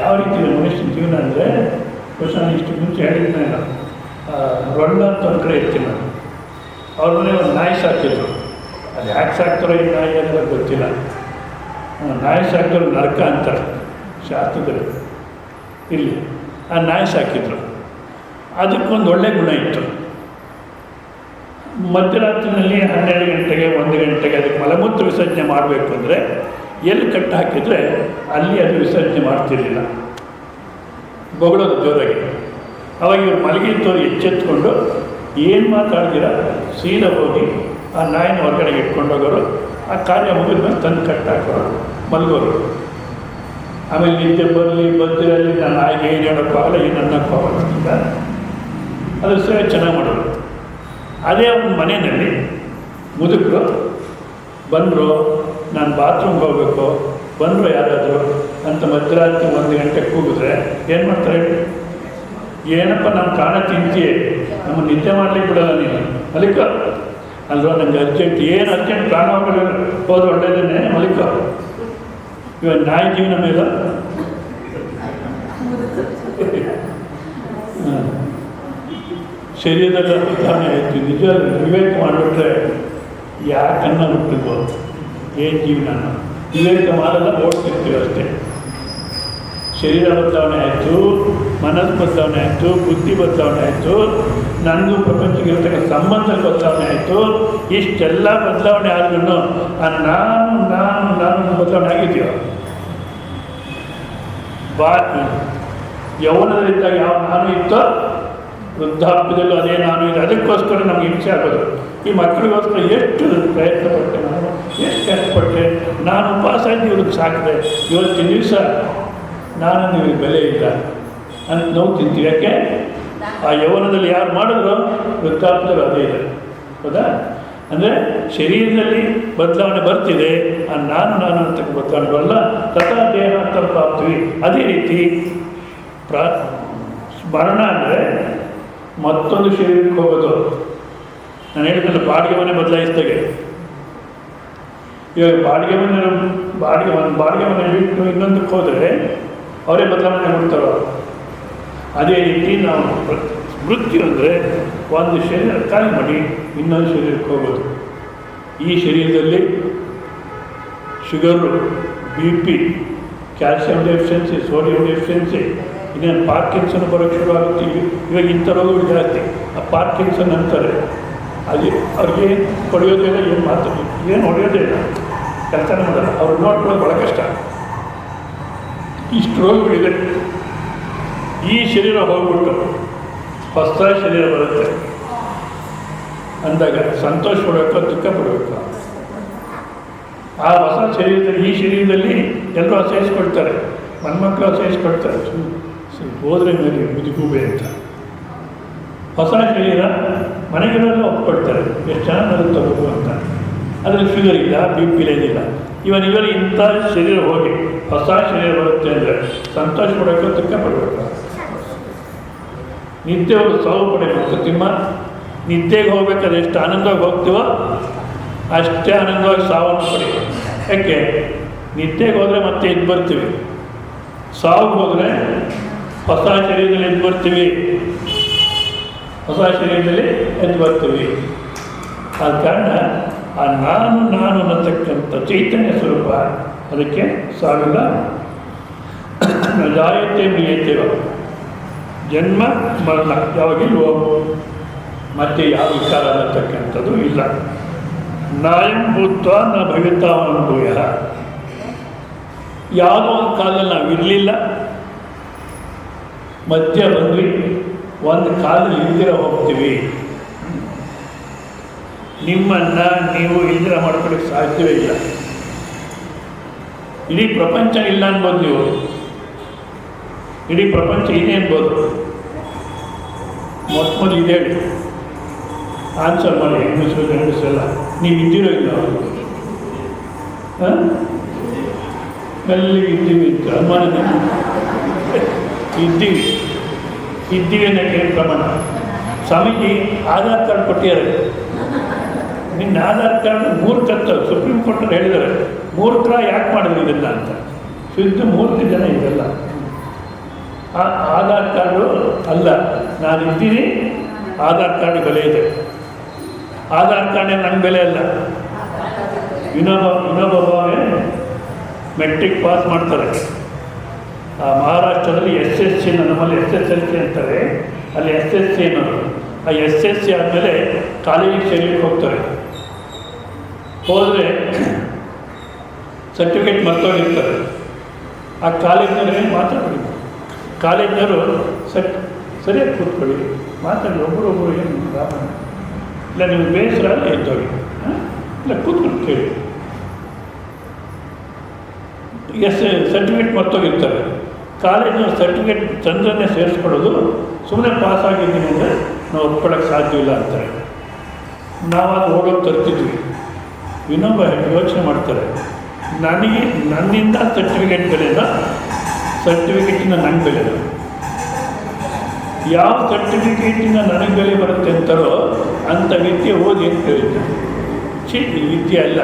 ಯಾವ ರೀತಿ ಮನುಷ್ಯನ ಜೀವನ ಅಂದರೆ, ನಾನು ಇಷ್ಟು ಮುಂಚೆ ಹೇಳಿದ್ದೆ, ರೊಂಡ ಅಂತ ಒಂದು ಕಡೆ ಇರ್ತೀನಿ ನಾನು. ಅವ್ರ ಮನೆ ಒಂದು ನಾಯಿ ಸಾಕಿದ್ರು. ಅದು ಯಾಕೆ ಸಾಕ್ತಾರೋ ಈ ನಾಯಿ ಅನ್ನೋದು ಗೊತ್ತಿಲ್ಲ. ನಾಯಿ ಸಾಕಿದ್ರು ನರಕ ಅಂತಾರೆ ಶಾಸ್ತ್ರದಲ್ಲಿ. ಇಲ್ಲಿ ಆ ನಾಯಿ ಸಾಕಿದ್ರು, ಅದಕ್ಕೊಂದು ಒಳ್ಳೆ ಗುಣ ಇತ್ತು. ಮಧ್ಯರಾತ್ರಿನಲ್ಲಿ 12 ಗಂಟೆಗೆ 1 ಗಂಟೆಗೆ ಅದಕ್ಕೆ ಮಲಮೂತ್ರ ವಿಸರ್ಜನೆ ಮಾಡಬೇಕು ಅಂದರೆ ಎಲ್ಲಿ ಕಟ್ಟು ಹಾಕಿದರೆ ಅಲ್ಲಿ ಅದು ವಿಸರ್ಜನೆ ಮಾಡ್ತಿರ್ಲಿಲ್ಲ, ಬೊಗಳೋದು ಜೋರಾಗಿ. ಅವಾಗ ಇವರು ಮಲಗಿದ್ದವ್ರು ಎಚ್ಚೆತ್ಕೊಂಡು ಏನು ಮಾತಾಡ್ತೀರ ಸೀದಾ ಹೋಗಿ ಆ ನಾಯಿನ ಹೊರಗಡೆಗೆ ಇಟ್ಕೊಂಡೋಗೋರು. ಆ ಕಾರ್ಯ ಮುಗಿದ ಮೇಲೆ ತಂದು ಕಟ್ಟಾಕೋರು, ಮಲಗೋರು. ಆಮೇಲೆ ನಿದ್ದೆ ಬರಲಿ ಬಂದಿರಲಿ ನಾನು ನಾಯಿಗೆ ಏನು ಹೇಳೋಕ್ಕಾಗಲ್ಲ, ಏನು ಅನ್ನೋಕ್ಕಾಗಲ್ಲ ಅಂತ ಅದ್ರ ಸೇವೆ ಚೆನ್ನಾಗಿ ಮಾಡೋರು. ಅದೇ ಒಂದು ಮನೆಯಲ್ಲಿ ಮುದುಕರು ಬಂದರು, ನಾನು ಬಾತ್ರೂಮ್ಗೆ ಹೋಗಬೇಕು, ಬಂದರು ಯಾರಾದರೂ ಅಂತ ಮಧ್ಯರಾತ್ರಿ 1 ಗಂಟೆಗೆ ಕೂಗಿದ್ರೆ ಏನು ಮಾಡ್ತಾರೆ? ಏನಪ್ಪ ನಮ್ಮ ಕಾಣ ತಿಂತೀಯೇ, ನಮ್ಮ ನಿದ್ದೆ ಮಾಡಲಿಕ್ಕೆ ಬಿಡಲ್ಲ ನೀನು, ಮಲಿಕ ಅಲ್ವಾ, ನನಗೆ ಅರ್ಜೆಂಟ್, ಏನು ಅರ್ಜೆಂಟ್, ಪ್ರಾಣ ಹೋದ್ರೆ ಒಳ್ಳೆಯದೇ ಮಲಿಕ. ಇವಾಗ ನಾಯಿ ಜೀವನ ಮೇಲೆ ಶರೀರದಲ್ಲಿ ಬದಲಾವಣೆ ಆಯಿತು. ನಿಜ ವಿವೇಕ ಮಾಡಿಬಿಟ್ರೆ ಯಾಕನ್ನ ಹುಟ್ಟಿದ್ವು, ಏನು ಜೀವನ ವಿವೇಕ ಮಾಡಲ್ಲ, ಓಡ್ತಿರ್ತೀವಿ ಅಷ್ಟೇ. ಶರೀರ ಬದಲಾವಣೆ ಆಯಿತು, ಮನಸ್ಸು ಬದಲಾವಣೆ ಆಯಿತು, ಬುದ್ಧಿ ಬದಲಾವಣೆ ಆಯಿತು, ನನಗೂ ಪ್ರಪಂಚಕ್ಕೆ ಇರತಕ್ಕಂಥ ಸಂಬಂಧ ಬದಲಾವಣೆ ಆಯಿತು. ಇಷ್ಟೆಲ್ಲ ಬದಲಾವಣೆ ಆದ್ರೂ ನಾನು ನಾನು ನಾನು ಬದಲಾವಣೆ ಆಗಿದೆಯೋ? ಯೌವನದಲ್ಲಿದ್ದಾಗ ಯಾವ ನಾನು ಇತ್ತೋ ವೃದ್ಧಾಪ್ಯದಲ್ಲೂ ಅದೇ ನಾನು ಇದೆ. ಅದಕ್ಕೋಸ್ಕರ ನಮ್ಗೆ ಹಿಂಸೆ ಆಗೋದು. ಈ ಮಕ್ಕಳಿಗೋಸ್ಕರ ಎಷ್ಟು ಪ್ರಯತ್ನ ಪಟ್ಟೆ ನಾನು, ಎಷ್ಟು ಕಷ್ಟಪಟ್ಟೆ ನಾನು. ಪಾಸಾಗಿ ಇವ್ರಿಗೆ ಸಾಕಿದೆ, ಇವತ್ತಿನ ದಿವಸ ನಾನು ಇವ್ರಿಗೆ ಬೆಲೆ ಇಲ್ಲ ಅಂತ ನೋವು ತಿಂತೀವಿ. ಯಾಕೆ? ಆ ಯೌವನದಲ್ಲಿ ಯಾರು ಮಾಡಿದ್ರು ವೃದ್ಧಾಪ್ಯದಲ್ಲಿ ಅದೇ ಇದೆ. ಹೌದಾ? ಅಂದರೆ ಶರೀರದಲ್ಲಿ ಬದಲಾವಣೆ ಬರ್ತಿದೆ, ಆ ನಾನು ಅಂತ ಬದಲಾವಣೆ ಬರಲ್ಲ. ತಥಾ ದೇಹ ಅಂತ ಪ್ರಾಪ್ತೀವಿ. ಅದೇ ರೀತಿ ಮರಣ ಅಂದರೆ ಮತ್ತೊಂದು ಶರೀರಕ್ಕೆ ಹೋಗೋದು. ನಾನು ಹೇಳಿದ್ನಲ್ಲ, ಬಾಡಿಗೆ ಮನೆ ಬದಲಾಯಿಸಿದಾಗೆ. ಇವಾಗ ಬಾಡಿಗೆ ಮನೆ ಬಿಟ್ಟು ಇನ್ನೊಂದಕ್ಕೆ ಹೋದರೆ ಅವರೇ ಬದಲಾವಣೆ ಮಾಡ್ತಾರೋ. ಅದೇ ರೀತಿ ನಾವು ಮೃತ್ಯು ಅಂದರೆ ಒಂದು ಶರೀರ ಖಾಲಿ ಮಾಡಿ ಇನ್ನೊಂದು ಶರೀರಕ್ಕೆ ಹೋಗೋದು. ಈ ಶರೀರದಲ್ಲಿ sugar, BP, calcium deficiency, sodium deficiency, ಇನ್ನೇನು ಪಾರ್ಕಿನ್ಸನ್ ಬರೋಕ್ಕೆ ಶುರುವಾಗುತ್ತೆ. ಇವಾಗ ಇಂಥ ರೋಗಗಳು ಜಾಸ್ತಿ. ಆ ಪಾರ್ಕಿನ್ಸನ್ ಅಂತಾರೆ. ಅಲ್ಲಿ ಅವ್ರಿಗೆ ಹೊಡೆಯೋದಿಲ್ಲ, ಏನು ಮಾತಾಡೋದು, ಏನು ಹೊಡೆಯೋದೇ ಇಲ್ಲ, ಕೆಲಸನೇ ಮಾಡಲ್ಲ. ಅವ್ರು ನೋಡ್ಕೊಳ್ಳೋದು ಭಾಳ ಕಷ್ಟ. ಇಷ್ಟು ರೋಗಗಳಿದೆ. ಈ ಶರೀರ ಹೋಗ್ಬಿಟ್ಟು ಹೊಸ ಶರೀರ ಬರುತ್ತೆ. ಅಂದಾಗ ಸಂತೋಷ ಪಡಬೇಕು, ದುಃಖ ಪಡಬೇಕು. ಆ ಹೊಸ ಶರೀರದಲ್ಲಿ, ಈ ಶರೀರದಲ್ಲಿ ಎಲ್ಲರೂ ಅಸಹಿಸ್ಕೊಳ್ತಾರೆ, ಮನ್ಮಕ್ಕಳು ಅಸಹಿಸ್ಕೊಳ್ತಾರೆ, ಹೋದರೆ ಮೇಲೆ ಮುದುಕೂಬೆ ಅಂತ. ಹೊಸ ಶರೀರ ಮನೆಗಳೆಲ್ಲ ಒಪ್ಕೊಳ್ತಾರೆ, ಎಷ್ಟು ಚೆನ್ನಾಗಿ ತಗೋದು ಅಂತ. ಅದರಲ್ಲಿ ಶುಗರ್ ಇಲ್ಲ, ಬಿ ಪಿ ಏನಿಲ್ಲ. ಇವರಲ್ಲಿ ಇಂಥ ಶರೀರ ಹೋಗಿ ಹೊಸ ಶರೀರ ಬರುತ್ತೆ ಅಂದರೆ ಸಂತೋಷ ಪಡಬೇಕು, ದುಃಖ ಪಡಬೇಕು. ನಿದ್ದೆ ಹೋಗಿ ಸಾವು ಪಡೆಯಬೇಕು ತಿಮ್ಮ. ನಿದ್ದೆಗೆ ಹೋಗ್ಬೇಕಾದ್ರೆ ಎಷ್ಟು ಆನಂದವಾಗಿ ಹೋಗ್ತೀವೋ ಅಷ್ಟೇ ಆನಂದವಾಗಿ ಸಾವನ್ನು ಪಡೆಯಬೇಕು. ಯಾಕೆ? ನಿದ್ದೆಗೆ ಹೋದರೆ ಮತ್ತೆ ಎದ್ದು ಬರ್ತೀವಿ, ಸಾವು ಹೋದರೆ ಹೊಸ ಶರೀರದಲ್ಲಿ ಎದ್ದು ಬರ್ತೀವಿ, ಹೊಸ ಶರೀರದಲ್ಲಿ ಎದ್ದು ಬರ್ತೀವಿ. ಆದ ಕಾರಣ ಆ ನಾನು ಅನ್ನತಕ್ಕಂಥ ಚೈತನ್ಯ ಸ್ವರೂಪ, ಅದಕ್ಕೆ ಸಾವಿಲ್ಲ. ಜಾಯತೆ ಮಿಯತೆವ, ಜನ್ಮ ಮರಣ ಯಾವಾಗಿಲ್ವೋ, ಮತ್ತೆ ಯಾವ ವಿಚಾರ ಅನ್ನತಕ್ಕಂಥದ್ದು ಇಲ್ಲ. ನಾಯಂ ಭೂತ್ವ ನ ಭವಿತಾವನುಭೂಯ, ಯಾವುದೋ ಒಂದು ಕಾಲದಲ್ಲಿ ನಾವು ಇರಲಿಲ್ಲ, ಮಧ್ಯ ಬಂದ್ವಿ, ಒಂದು ಕಾಲದಲ್ಲಿ ಇಲ್ದಿರ ಹೋಗ್ತೀವಿ. ನಿಮ್ಮನ್ನು ನೀವು ಇಲ್ದಿರ ಮಾಡ್ಕೊಳ್ಳಿಕ್ಕೆ ಸಾಧ್ಯವೇ ಇಲ್ಲ. ಇಡೀ ಪ್ರಪಂಚ ಇಲ್ಲ ಅನ್ಬೋದು, ನೀವು ಇಡೀ ಪ್ರಪಂಚ ಇದೆ ಅನ್ಬೋದು. ಮೊದಲು ಇದೆ ಹೇಳಿ, ಆನ್ಸರ್ ಮಾಡಿ. ಹೆಂಗಸರು ಗಂಡಸರೆಲ್ಲ ನೀವು ಇದ್ದೀರೋ ಇಲ್ಲ? ಮೆಲ್ಲಿಗೆ ಇದ್ದೀವಿ ಅಂತ ಅನುಮಾನ. ಇದ್ದೀವಿ ಅನ್ನೋಕ್ಕೆ ಪ್ರಮಾಣ. ಸ್ವಾಮೀಜಿ ಆಧಾರ್ ಕಾರ್ಡ್ ಕೊಟ್ಟಿದ್ದಾರೆ, ನಿನ್ನ ಆಧಾರ್ ಕಾರ್ಡ್ ಮೂರ್ಖತ್ತ ಸುಪ್ರೀಂ ಕೋರ್ಟಲ್ಲಿ ಹೇಳಿದ್ದಾರೆ. ಮೂರ್ಖರ ಯಾಕೆ ಮಾಡಿದ್ರು ಇದೆಲ್ಲ ಅಂತ. ಶುದ್ಧ ಮೂರ್ಖ ಜನ ಇದೆಲ್ಲ. ಆಧಾರ್ ಕಾರ್ಡು ಅಲ್ಲ, ನಾನಿದ್ದೀನಿ, ಆಧಾರ್ ಕಾರ್ಡ್ ಬೆಲೆ ಇದೆ. ಆಧಾರ್ ಕಾರ್ಡೇ ನನ್ನ ಬೆಲೆ ಅಲ್ಲ. ಇನ್ನೊಬ್ಬವೇ ಮೆಟ್ರಿಕ್ ಪಾಸ್ ಮಾಡ್ತಾರೆ. ಆ ಮಹಾರಾಷ್ಟ್ರದಲ್ಲಿ SSC, ನಮ್ಮಲ್ಲಿ SSLC ಅಂತಾರೆ, ಅಲ್ಲಿ SSC ಅನ್ನೋದು. ಆ SSC ಆದಮೇಲೆ ಕಾಲೇಜಿಗೆ ಸೇರ್ಲಿಕ್ಕೆ ಹೋಗ್ತಾರೆ. ಹೋದರೆ ಸರ್ಟಿಫಿಕೇಟ್ ಮರ್ತೋಗಿರ್ತಾರೆ. ಆ ಕಾಲೇಜಿನವ್ರು ಏನು ಮಾತಾಡಬೇಕು, ಕಾಲೇಜಿನವರು ಸರಿಯಾಗಿ ಕೂತ್ಕೊಳ್ಳಿ, ಮಾತಾಡಿ, ಒಬ್ಬರೊಬ್ಬರು ಏನು ರಾಮಣ್ಣ ಇಲ್ಲ, ನೀವು ಬೇಸರ ಅಲ್ಲ ಎದ್ದೋಗಿ, ಇಲ್ಲ ಕೂತ್ಕೊಂಡು ಕೇಳಿ. ಸರ್ಟಿಫಿಕೇಟ್ ಮರ್ತೋಗಿರ್ತಾರೆ. ಕಾಲೇಜಿನ ಸರ್ಟಿಫಿಕೇಟ್ ಚಂದ್ರನ್ನೇ ಸೇರಿಸ್ಕೊಳ್ಳೋದು, ಸುಮ್ಮನೆ ಪಾಸ್ ಆಗಿದ್ದೀನಿ ಅಂದರೆ ನಾವು ಒಪ್ಕೊಳ್ಳೋಕ್ಕೆ ಸಾಧ್ಯವಿಲ್ಲ ಅಂತಾರೆ. ನಾವಾಗ ಹೋಗೋದು ತರ್ತಿದ್ವಿ. ಇನ್ನೊಬ್ಬ ಯೋಚನೆ ಮಾಡ್ತಾರೆ, ನನಗೆ ನನ್ನಿಂದ ಸರ್ಟಿಫಿಕೇಟ್ ಬೆಲೆನ, ಸರ್ಟಿಫಿಕೇಟಿನ ನನ್ನ ಬೆಲೆನ. ಯಾವ ಸರ್ಟಿಫಿಕೇಟಿನ ನನಗೆ ಬೆಲೆ ಬರುತ್ತೆ ಅಂತಾರೋ ಅಂಥ ವಿದ್ಯೆ ಓದಿ ಅಂತ ಹೇಳ್ತಾರೆ. ವಿದ್ಯೆ ಅಲ್ಲ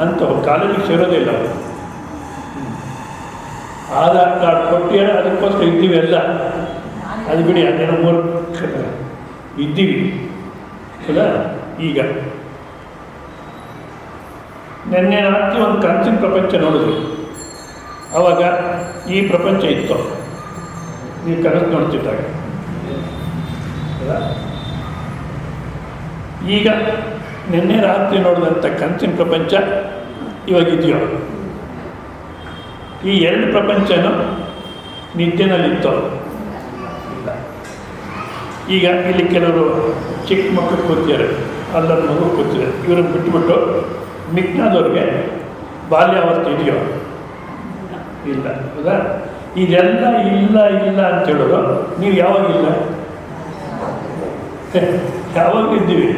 ಅಂತ ಕಾಲೇಜಿಗೆ ಸೇರೋದೇ ಇಲ್ಲ. ಆಧಾರ್ ಕಾರ್ಡ್ ಕೊಟ್ಟಿದ್ದಾರೆ, ಅದಕ್ಕೋಸ್ಕರ ಇದ್ದೀವಿ ಎಲ್ಲ. ಅದು ಬಿಡಿ, ಅದೇನೋ ಮೂರ್ಖ ಇದ್ದೀವಿ ಅಲ್ಲ. ಈಗ ನಿನ್ನೆ ರಾತ್ರಿ ಒಂದು ಕನಸಿನ ಪ್ರಪಂಚ ನೋಡಿದ್ವಿ. ಆವಾಗ ಈ ಪ್ರಪಂಚ ಇತ್ತು, ನೀವು ಕನಸು ನೋಡ್ತಿದ್ದಾಗ. ಈಗ ನಿನ್ನೆ ರಾತ್ರಿ ನೋಡಿದಂಥ ಕನಸಿನ ಪ್ರಪಂಚ ಇವಾಗಿದೆಯೋ? ಈ ಎರಡು ಪ್ರಪಂಚನೂ ನಿದ್ದೆನಲ್ಲಿತ್ತು. ಈಗ ಇಲ್ಲಿ ಕೆಲವರು ಚಿಕ್ಕ ಮಕ್ಕಳು ಕೂತಿದ್ದಾರೆ, ಅಲ್ಲದ ಮಗು ಕೂತಿದ್ದಾರೆ. ಇವ್ರನ್ನ ಬಿಟ್ಬಿಟ್ಟು ಮಿಕ್ನಾದವ್ರಿಗೆ ಬಾಲ್ಯಾವಸ್ಥೆ ಇದೆಯೋ? ಇಲ್ಲ. ಹೌದಾ? ಇದೆಲ್ಲ ಇಲ್ಲ ಇಲ್ಲ ಅಂತ ಹೇಳೋದು. ನೀವು ಯಾವಾಗಿಲ್ಲ? ಯಾವಾಗಿದ್ದೀವಿ?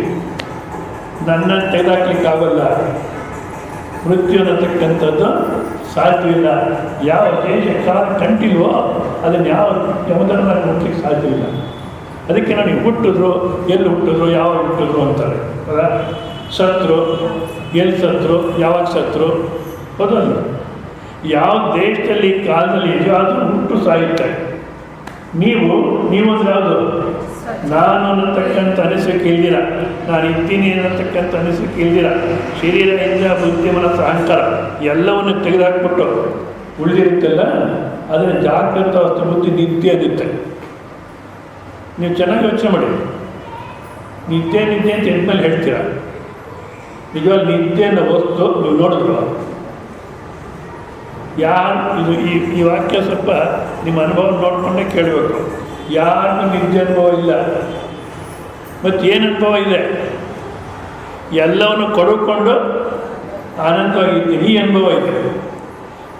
ನನ್ನ ತೆಗೆದಾಕ್ಲಿಕ್ಕಾಗಲ್ಲ. ಮೃತ್ಯು ಅನ್ನತಕ್ಕಂಥದ್ದು ಸಾಧ್ಯವಿಲ್ಲ. ಯಾವ ದೇಶ ಕಾಲ ಕಂಟಿಲ್ವೋ ಅದನ್ನು ಯಾವ ಯಮಧರ್ಮ ಹುಟ್ಟಲಿಕ್ಕೆ ಸಾಧ್ಯವಿಲ್ಲ. ಅದಕ್ಕೆ ನನಗೆ ಹುಟ್ಟಿದ್ರು, ಎಲ್ಲಿ ಹುಟ್ಟಿದ್ರು, ಯಾವಾಗ ಹುಟ್ಟಿದ್ರು ಅಂತಾರೆ. ಹೌದಾ? ಸತ್ರು, ಎಲ್ಲಿ ಸತ್ರು, ಯಾವಾಗ ಸತ್ರು, ಹೌದಲ್ಲ? ಯಾವ ದೇಶದಲ್ಲಿ ಕಾಲದಲ್ಲಿ ಇದೆಯೋ ಅದು ಹುಟ್ಟು ಸಾಯುತ್ತೆ. ನೀವೊಂದು ಯಾವುದು? ನಾನು ಅನ್ನತಕ್ಕಂಥ ಅನಿಸಿಕೆ ಇಲ್ದಿರ, ನಾನು ಇದ್ದೀನಿ ಅನ್ನತಕ್ಕಂಥ ಅನಿಸಿಕೆ ಇಲ್ದಿರ, ಶರೀರ, ಇಂದ್ರಿಯ, ಬುದ್ಧಿ, ಮನಸ್ಸು, ಅಹಂಕಾರ ಎಲ್ಲವನ್ನು ತೆಗೆದುಹಾಕ್ಬಿಟ್ಟು ಉಳಿದಿರುತ್ತಲ್ಲ, ಅದನ್ನು ಜಾಗೃತ ಅವಸ್ಥೆ ಬುದ್ಧಿ ನಿದ್ದೆ ಅದಿತ್ತೆ. ನೀವು ಚೆನ್ನಾಗಿ ಯೋಚನೆ ಮಾಡಿ. ನಿದ್ದೆ ನಿದ್ದೆ ಅಂತ ಎದ್ಮೇಲೆ ಹೇಳ್ತೀರಾ. ನಿಜವಾಗಿ ನಿದ್ದೆ ಅನ್ನೋ ವಸ್ತು ನೀವು ನೋಡಿದ್ರು ಯಾರು ಇದು ಈ ವಾಕ್ಯ ಸ್ವಲ್ಪ ನಿಮ್ಮ ಅನುಭವ ನೋಡಿಕೊಂಡೇ ಕೇಳಬೇಕು. ಯಾರಿಗೂ ನಿದ್ದೆ ಅನುಭವ ಇಲ್ಲ. ಮತ್ತು ಏನು ಅನುಭವ ಇದೆ? ಎಲ್ಲವನ್ನು ಕೊಡುಕೊಂಡು ಆನಂದವಾಗಿದ್ದೀನಿ ಈ ಅನುಭವ ಇದೆ.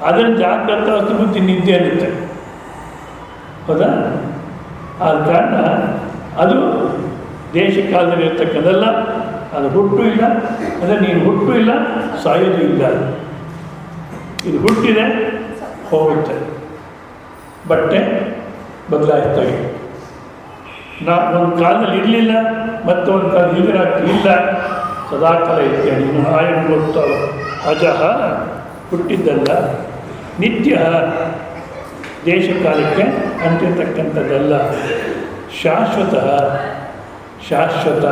ಅದನ್ನು ಜಾಗ್ರತ ಬುದ್ಧಿ ನಿದ್ದೆ ಅನ್ನುತ್ತೆ. ಹೌದಾ? ಆದ ಕಾರಣ ಅದು ದೇಶ ಕಾಲದಲ್ಲಿ ಇರ್ತಕ್ಕಂಥದ್ದಲ್ಲ. ಅದು ಹುಟ್ಟು ಇಲ್ಲ, ಅಂದರೆ ನೀನು ಹುಟ್ಟು ಇಲ್ಲ, ಸಾಯೋದು ಇಲ್ಲ. ಇದು ಹುಟ್ಟಿದೆ, ಹೋಗುತ್ತೆ. ಬಟ್ಟೆ ಬದಲಾಯಿಸ್ತಾವೆ. ಒಂದು ಕಾಲದಲ್ಲಿ ಇರಲಿಲ್ಲ, ಮತ್ತೆ ಒಂದು ಕಾಲ ಇಲ್ಲ, ಸದಾಕಾಲ ಇರ್ತೀಯ ನೀನು. ಆಯನ ಗೊತ್ತು ಅಜಃ, ಹುಟ್ಟಿದ್ದಲ್ಲ, ನಿತ್ಯ, ದೇಶ ಕಾಲಕ್ಕೆ ಅಂಟಿರ್ತಕ್ಕಂಥದ್ದಲ್ಲ, ಶಾಶ್ವತ, ಶಾಶ್ವತ,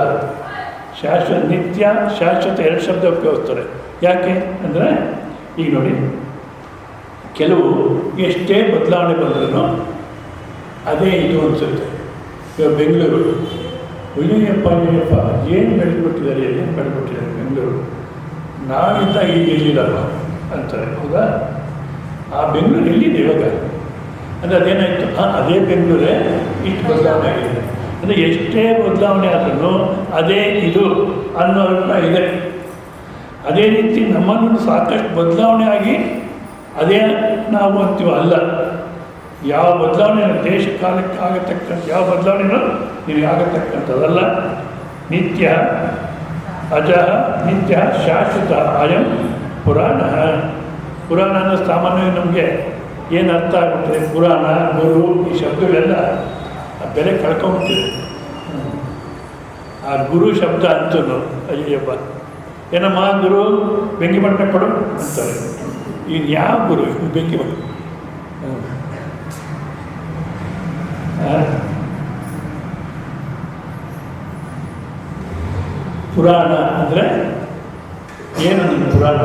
ಶಾಶ್ವತ, ನಿತ್ಯ, ಶಾಶ್ವತ ಎರಡು ಶಬ್ದ ಉಪಯೋಗಿಸ್ತಾರೆ. ಯಾಕೆ ಅಂದರೆ ಈಗ ನೋಡಿ, ಕೆಲವು ಎಷ್ಟೇ ಬದಲಾವಣೆ ಬಂದ್ರೂ ಅದೇ ಇದು ಅನಿಸುತ್ತೆ. ಇವಾಗ ಬೆಂಗಳೂರು, ಅಯ್ಯಪ್ಪ ಏನು ಬೆಳೆದ್ಬಿಟ್ಟಿದ್ದಾರೆ, ಏನು ಬೆಳೆದ್ಬಿಟ್ಟಿದ್ದಾರೆ ಬೆಂಗಳೂರು, ನಾವಿಂದ ಈಗ ಇರಲಿಲ್ಲಪ್ಪ ಅಂತಾರೆ. ಹೌದಾ? ಆ ಬೆಂಗಳೂರು ಎಲ್ಲಿದೆ ಇವಾಗ? ಅಂದರೆ ಅದೇನಾಯಿತು, ಅದೇ ಬೆಂಗಳೂರೇ ಇಷ್ಟು ಬದಲಾವಣೆ ಆಗಿದೆ. ಅಂದರೆ ಎಷ್ಟೇ ಬದಲಾವಣೆ ಆದ್ರೂ ಅದೇ ಇದು ಅನ್ನೋ ಅಭಿಪ್ರಾಯ ಇದೆ. ಅದೇ ರೀತಿ ನಮ್ಮನ್ನು ಸಾಕಷ್ಟು ಬದಲಾವಣೆ ಆಗಿ ಅದೇ ನಾವು ಅಂತೀವ. ಅಲ್ಲ, ಯಾವ ಬದಲಾವಣೆ ದೇಶ ಕಾಲಕ್ಕೆ ಆಗತಕ್ಕಂಥ ಯಾವ ಬದಲಾವಣೆನೂ ನಿನಗೆ ಆಗತಕ್ಕಂಥದ್ದಲ್ಲ. ನಿತ್ಯ ಅಜಃ, ನಿತ್ಯ, ಶಾಶ್ವತ, ಅಯಂ ಪುರಾಣ. ಪುರಾಣ ಅನ್ನೋ ಸಾಮಾನ್ಯವಾಗಿ ನಮಗೆ ಏನು ಅರ್ಥ ಆಗುತ್ತೆ? ಪುರಾಣ, ಗುರು, ಈ ಶಬ್ದಗಳೆಲ್ಲ ಬೆಲೆ ಕಳ್ಕೊಂಬಿಟ್ಟಿದೆ. ಆ ಗುರು ಶಬ್ದ ಅಂತೂ ಅಯ್ಯಪ್ಪ, ಏನಮ್ಮ ಗುರು ಬೆಂಕಿ ಬಣ್ಣ ಕೊಡು ಅಂತಾರೆ. ಇನ್ನು ಯಾವ ಗುರು ಬೆಂಕಿ ಬಣ್ಣ? ಪುರಾಣ ಅಂದರೆ ಏನು? ನಿನ್ನ ಪುರಾಣ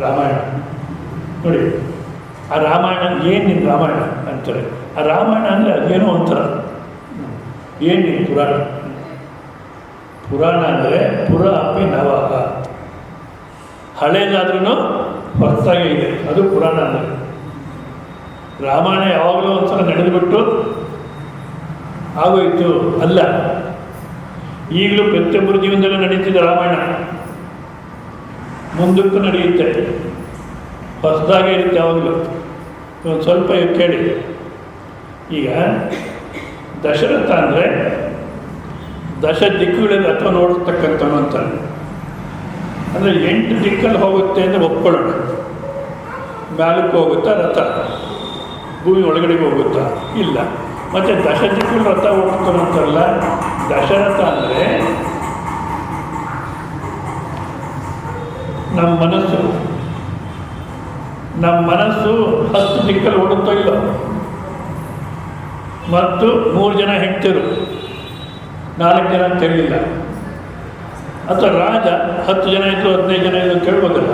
ರಾಮಾಯಣ ನೋಡಿ. ಆ ರಾಮಾಯಣ ಏನು ನಿನ್ನ ರಾಮಾಯಣ ಅಂತಾರೆ. ಆ ರಾಮಾಯಣ ಅಂದರೆ ಅದೇನೋ ಒಂಥರ. ಏನು ನಿನ್ನ ಪುರಾಣ? ಪುರಾಣ ಅಂದರೆ ಪುರ ಅಪಿ ನವಃ, ಹಳೇದಾದ್ರೂ ಹೊಸದಾಗೇ ಇದೆ, ಅದು ಪುರಾಣ ಅಂದರೆ. ರಾಮಾಯಣ ಯಾವಾಗಲೂ ಒಂದ್ಸಲ ನಡೆದುಬಿಟ್ಟು ಆಗೋಯ್ತು ಅಲ್ಲ. ಈಗಲೂ ಪ್ರತಿಯೊಬ್ಬರ ಜೀವನದಲ್ಲೂ ನಡೀತಿದೆ ರಾಮಾಯಣ, ಮುಂದಕ್ಕೂ ನಡೆಯುತ್ತೆ, ಹೊಸದಾಗೇ ಇರುತ್ತೆ ಯಾವಾಗಲೂ. ಒಂದು ಸ್ವಲ್ಪ ಕೇಳಿ. ಈಗ ದಶರಥ ಅಂದರೆ ದಶ ದಿಕ್ಕುಗಳಲ್ಲಿ ರಥ ನೋಡ್ತಕ್ಕಂಥವನು ಅಂತಾನೆ. ಅಂದರೆ 8 ದಿಕ್ಕಲ್ಲಿ ಹೋಗುತ್ತೆ ಅಂದರೆ ಒಪ್ಕೊಳ್ಳೋಣ. ಮ್ಯಾಲಕ್ಕೆ ಹೋಗುತ್ತಾ ರಥ? ಭೂಮಿ ಒಳಗಡೆಗೆ ಹೋಗುತ್ತಾ? ಇಲ್ಲ. ಮತ್ತು ದಶ ದಿಕ್ಕಲ್ಲಿ ರಥ ಓಡ್ತಾನಂತಾರಲ್ಲ, ದಶರಥ ಅಂದರೆ ನಮ್ಮ ಮನಸ್ಸು 10 ದಿಕ್ಕಲ್ಲಿ ಓಡುತ್ತೋ ಇಲ್ಲ. ಮತ್ತು 3 ಜನ ಹೆಂಡ್ತಿರು, 4 ಜನ ಅಂತ ಹೇಳಿಲ್ಲ. ಅಥವಾ ರಾಜ 10 ಜನ ಇದ್ರು 15 ಜನ ಇದ್ರು ಕೇಳ್ಬೋದಲ್ಲ.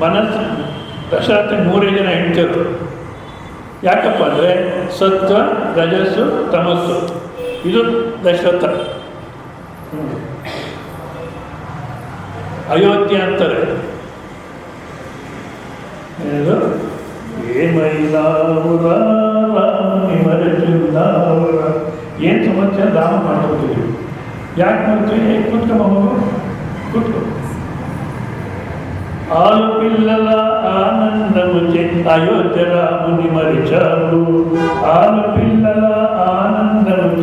ಮನಸ್ಸು ದಶರಥ 3 ಜನ ಹೆಂಡ್ತಿರು. ಯಾಕಪ್ಪ ಅಂದರೆ ಸತ್ವ, ರಜಸ್ಸು, ತಮಸ್ಸು, ಇದು ದಶರಥ. ಅಯೋಧ್ಯ ಅಂತಾರೆ. ಏನದು? ಏನು ಸಮಸ್ಯೆ? ರಾಮ ಮಾಡ್ಕೊತೀವಿ. ಯಾಕೆ ಮಾಡ್ತೀವಿ? ಕೂತ್ಕೊಂಬ ಮಗು, ಕೂತ್ಕೊ. ఆలు పిల్లల ఆనందము అయోధ్య రాముని మరిచారు. ఆలు పిల్లల ఆనందము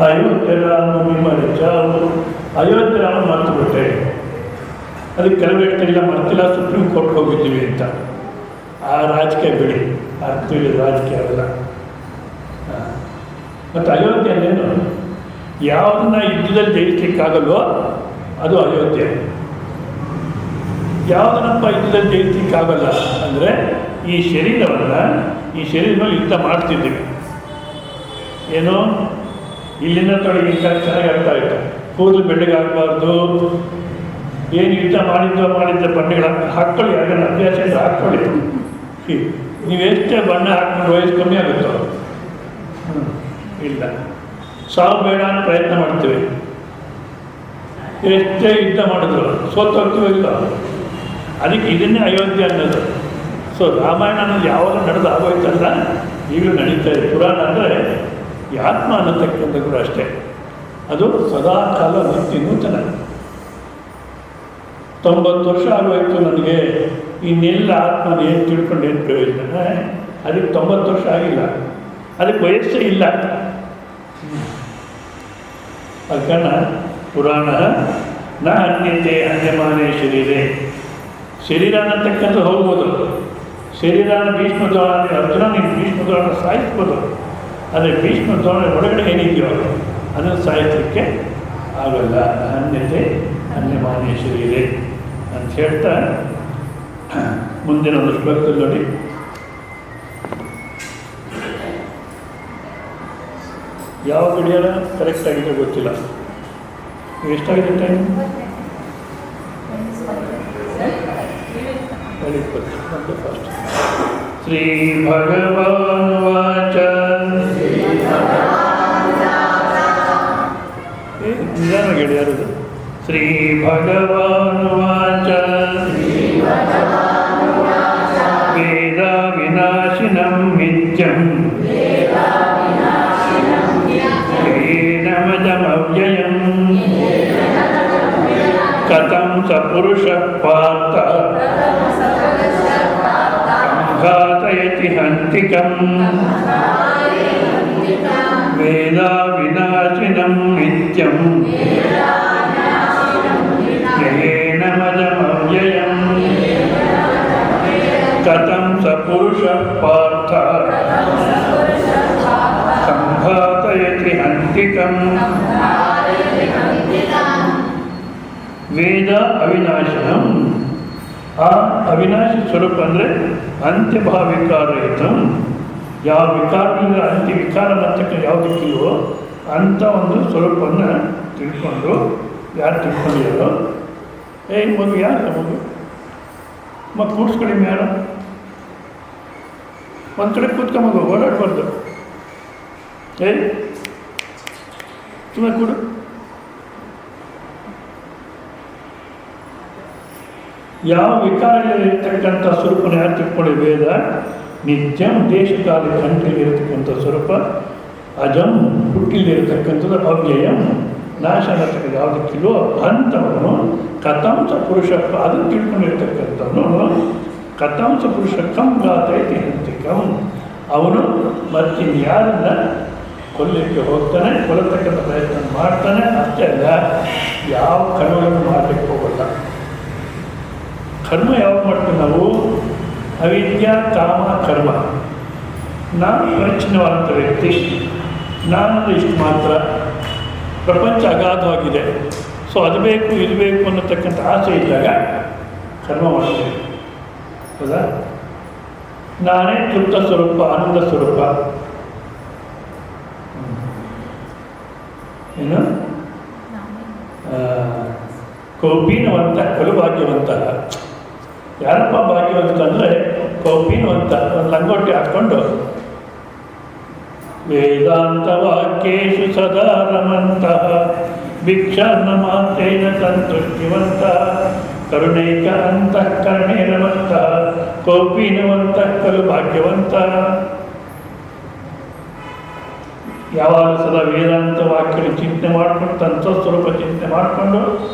అయోధ్య రాముని మరిచారు. ಅಯೋಧ್ಯ ರಾಮ ಮರ್ತು ಬಿಟ್ಟೆ. ಅದಕ್ಕೆ ಕೆಲವು ಹೇಳ್ತಿಲ್ಲ, ಮರ್ತಿಲ್ಲ, ಸುಪ್ರೀಂ ಕೋರ್ಟ್ಗೆ ಹೋಗಿದ್ದೀವಿ ಅಂತ. ಆ ರಾಜಕೀಯ ಬಿಡಿ, ಅರ್ಥವಿಲ್ಲ ರಾಜಕೀಯ ಅಲ್ಲ. ಮತ್ತು ಅಯೋಧ್ಯೆ ಅಂದೇನು? ಯಾವುದನ್ನ ಯುದ್ಧದಲ್ಲಿ ಜಯಿಸಲಿಕ್ಕಾಗಲ್ವೋ ಅದು ಅಯೋಧ್ಯೆ. ಯಾವುದನ್ನಪ್ಪ ಯುದ್ಧದಲ್ಲಿ ಜಯಿಸಲಿಕ್ಕಾಗಲ್ಲ ಅಂದರೆ ಈ ಶರೀರದಲ್ಲಿ ಯುದ್ಧ ಮಾಡ್ತಿದ್ದೀವಿ. ಏನೋ ಇಲ್ಲಿಂದ ತೊಡಗಿ ಚೆನ್ನಾಗಿ ಅರ್ಥ ಆಯಿತು. ಕೂದಲು ಬೆಳ್ಳಗಾಗಬಾರ್ದು. ಏನು ಯುದ್ಧ ಮಾಡಿದ್ದ ಬಣ್ಣಗಳು ಹಾಕ್ಕೊಳ್ಳಿ, ಅದನ್ನು ಅಭ್ಯಾಸ ಇದ್ದರೆ ಹಾಕ್ಕೊಳ್ಳಿ. ನೀವೆಷ್ಟೇ ಬಣ್ಣ ಹಾಕ್ಕೊಂಡು ವಯಸ್ಸು ಕಮ್ಮಿ ಆಗುತ್ತೋ? ಇಲ್ಲ. ಸಾವು ಬೇಡ ಅಂತ ಪ್ರಯತ್ನ ಮಾಡ್ತೀವಿ. ಎಷ್ಟೇ ಯುದ್ಧ ಮಾಡಿದ್ರು ಸೋತೋಗ್ತೀವಿ ಇಲ್ಲ. ಅದಕ್ಕೆ ಇದನ್ನೇ ಅಯೋಧ್ಯೆ ಅನ್ನೋದು. ಸೊ ರಾಮಾಯಣ ಅನ್ನೋದು ಯಾವಾಗ ನಡೆದು ಆಗೋಯ್ತಲ್ಲ, ಈಗಲೂ ನಡೀತಾ ಇದೆ. ಪುರಾಣ ಅಂದರೆ ಈ ಆತ್ಮ ಅನ್ನತಕ್ಕಂಥ ಕೂಡ ಅಷ್ಟೇ. ಅದು ಸದಾ ಕಾಲ ನಿತ್ಯ ನೂತನ. 90 ವರ್ಷ ಆಗೋಯ್ತು ನನಗೆ, ಇನ್ನೆಲ್ಲ ಆತ್ಮನ ಏನು ತಿಳ್ಕೊಂಡು ಏನು ಪ್ರಯೋಜನ? ಅದಕ್ಕೆ 90 ವರ್ಷ ಆಗಿಲ್ಲ, ಅದಕ್ಕೆ ವಯಸ್ಸೇ ಇಲ್ಲ. ಅದಕ್ಕೆ ಪುರಾಣ ನ ಅನ್ಯತೆ ಅನ್ಯಮಾನೇ ಶರೀರೇ. ಶರೀರ ಅನ್ನತಕ್ಕಂಥ ಹೋಗ್ಬೋದು, ಶರೀರನ ಭೀಷ್ಮ ದ್ರೋಣ, ಅರ್ಜುನ ನೀನು ಭೀಷ್ಮ ದ್ರೋಣ ಸಾಯಿಸ್ಬೋದು, ಆದರೆ ಭೀಷ್ಮ ದ್ರೋಣ ಒಳಗಡೆ ಏನಿದೆಯೋ ಅದನ್ನು ಸಾಯಿಸಲಿಕ್ಕೆ ಆಗಲ್ಲ. ಅನ್ಯತೆ ಅನ್ಯಮಾನ್ಯ ಶರೀರೇ ಅಂತ ಹೇಳ್ತಾ ಮುಂದಿನ ಒಂದು ಶ್ಲೋಕದಲ್ಲಿ ನೋಡಿ. ಯಾವ ಗಡಿಯಾರ ಕರೆಕ್ಟ್ ಆಗಿದೆ ಗೊತ್ತಿಲ್ಲ, ಎಷ್ಟಾಗಿದೆ ಟೈಮ್? 20 ಫಸ್ಟ್. ಶ್ರೀ ಭಗವಾನ್ ವಾಚ. ನಿಧಾನ ಗಡಿಯಾರದು. ಶ್ರೀ ಭಗವಾನ್ ವಾಚ. ವೇದ ವಿನಾಶಿನಂ ನಿತ್ಯಂ ಏನಮಜಮವ್ಯಯಂ ಕಥಂ ಸ ಪುರುಷಃ ಪಾರ್ಥ ಸಂಘಾತಯತಿ ಹಂತಿಕಂ ವೇದ ವಿನಾಶಿನಂ ನಿತ್ಯಂ ಏನಮಜಮವ್ಯಯಂ ಕಥಂ ಸ ಪುರುಷಃ ಪಾರ್ಥ ಸಂಘಾತಯತಿ ಹಂತಿಕಂ. ವೇದ ಅವಿನಾಶನಂ. ಆ ಅವಿನಾಶಿ ಸ್ವರೂಪ ಅಂದರೆ ಅಂತ್ಯಭಾವ ವಿಕಾರಯುತ. ಯಾವ ವಿಕಾರದಿಂದ ಅಂತ್ಯ ವಿಕಾರ ಅಂತಕ್ಕ ಯಾವುದಕ್ಕಿಲ್ವೋ ಅಂಥ ಒಂದು ಸ್ವರೂಪವನ್ನು ತಿಳ್ಕೊಂಡು, ಯಾರು ತಿಳ್ಕೊಂಡಿದ್ದಾರೋ, ಮಗು ಯಾರು ಮಗು ಮತ್ತು ಕೂಡ್ಸ್ಕೊಳ್ಳಿ ಯಾರು ಒಂದು ಕಡೆ ಕೂತ್ಕೊಂಬಗು, ಓಡಾಡಬಾರ್ದು. ಸುಮ್ಮನೆ ಕೂಡು. ಯಾವ ವಿಕಾರದಲ್ಲಿರ್ತಕ್ಕಂಥ ಸ್ವರೂಪನ ಯಾರು ತಿಳ್ಕೊಳ್ಳಿ? ವೇದ ನಿತ್ಯಂ ದೇಶಕಾಲ ಕಂಠಿಲಿರತಕ್ಕಂಥ ಸ್ವರೂಪ, ಅಜಂ ಹುಟ್ಟಿಲಿರತಕ್ಕಂಥದ್ದು, ಅವ್ಯಯಂ ನಾಶ ಅನ್ನತಕ್ಕಂಥ ಯಾವುದಕ್ಕಿಲ್ವೋ ಅಂಥವನು ಕಥಂಸ ಪುರುಷ, ಅದನ್ನು ತಿಳ್ಕೊಂಡಿರ್ತಕ್ಕಂಥವನು ಕಥಂಸ ಪುರುಷ ಕಂ ಗಾತೈತಿ ಹಂತಿಕಂ. ಅವನು ಮತ್ತಿನ್ಯಾರನ್ನ ಕೊಲ್ಲಲಿಕ್ಕೆ ಹೋಗ್ತಾನೆ, ಕೊಲ್ಲತಕ್ಕಂಥ ಪ್ರಯತ್ನ ಮಾಡ್ತಾನೆ. ಅಷ್ಟೇ ಅಲ್ಲ, ಯಾವ ಕರ್ಮಗಳನ್ನು ಮಾಡಲಿಕ್ಕೆ ಹೋಗಲ್ಲ. ಕರ್ಮ ಯಾವಾಗ ಮಾಡ್ತೀವಿ ನಾವು? ಅವಿದ್ಯಾ ಕಾಮ ಕರ್ಮ. ನಾನು ಪರಿಚ್ಛಿನ್ನವಾದಂಥ ವ್ಯಕ್ತಿ, ನಾನಂದ್ರೆ ಇಷ್ಟು ಮಾತ್ರ, ಪ್ರಪಂಚ ಅಗಾಧವಾಗಿದೆ, ಸೊ ಅದು ಬೇಕು ಇದು ಬೇಕು ಅನ್ನತಕ್ಕಂಥ ಆಸೆ ಇದ್ದಾಗ ಕರ್ಮ ಮಾಡ್ತೀವಿ, ಹೌದಾ? ನಾನೇ ತೃಪ್ತ ಸ್ವರೂಪ, ಆನಂದ ಸ್ವರೂಪ. ಏನು ಕೌಪೀನವಂತ ಕಲು ಭಾಗ್ಯವಂತ. ಯಾರಪ್ಪ ಭಾಗ್ಯವಂತ ಅಂದರೆ ಕೌಪೀನವಂತ, ಒಂದು ಲಂಗೋಟಿ ಹಾಕ್ಕೊಂಡು ವೇದಾಂತ ವಾಕ್ಯೇಶು ಸದಾ ರಮಂತಃ ಭಿಕ್ಷಾನ್ನ ಮಾತೇನ ಸಂತುಷ್ಟಿವಂತ ಕರುಣೈಕ ಅಂತಃಕರಣೇ ರಮಂತ ಕೌಪೀನವಂತ ಕಲು ಭಾಗ್ಯವಂತ. ಯಾವಾಗ ಸದಾ ವೇದಾಂತ ವಾಕ್ಯಗಳು ಚಿಂತನೆ ಮಾಡಿಕೊಂಡು, ತಂತ್ರ ಸ್ವರೂಪ ಚಿಂತನೆ ಮಾಡಿಕೊಂಡು,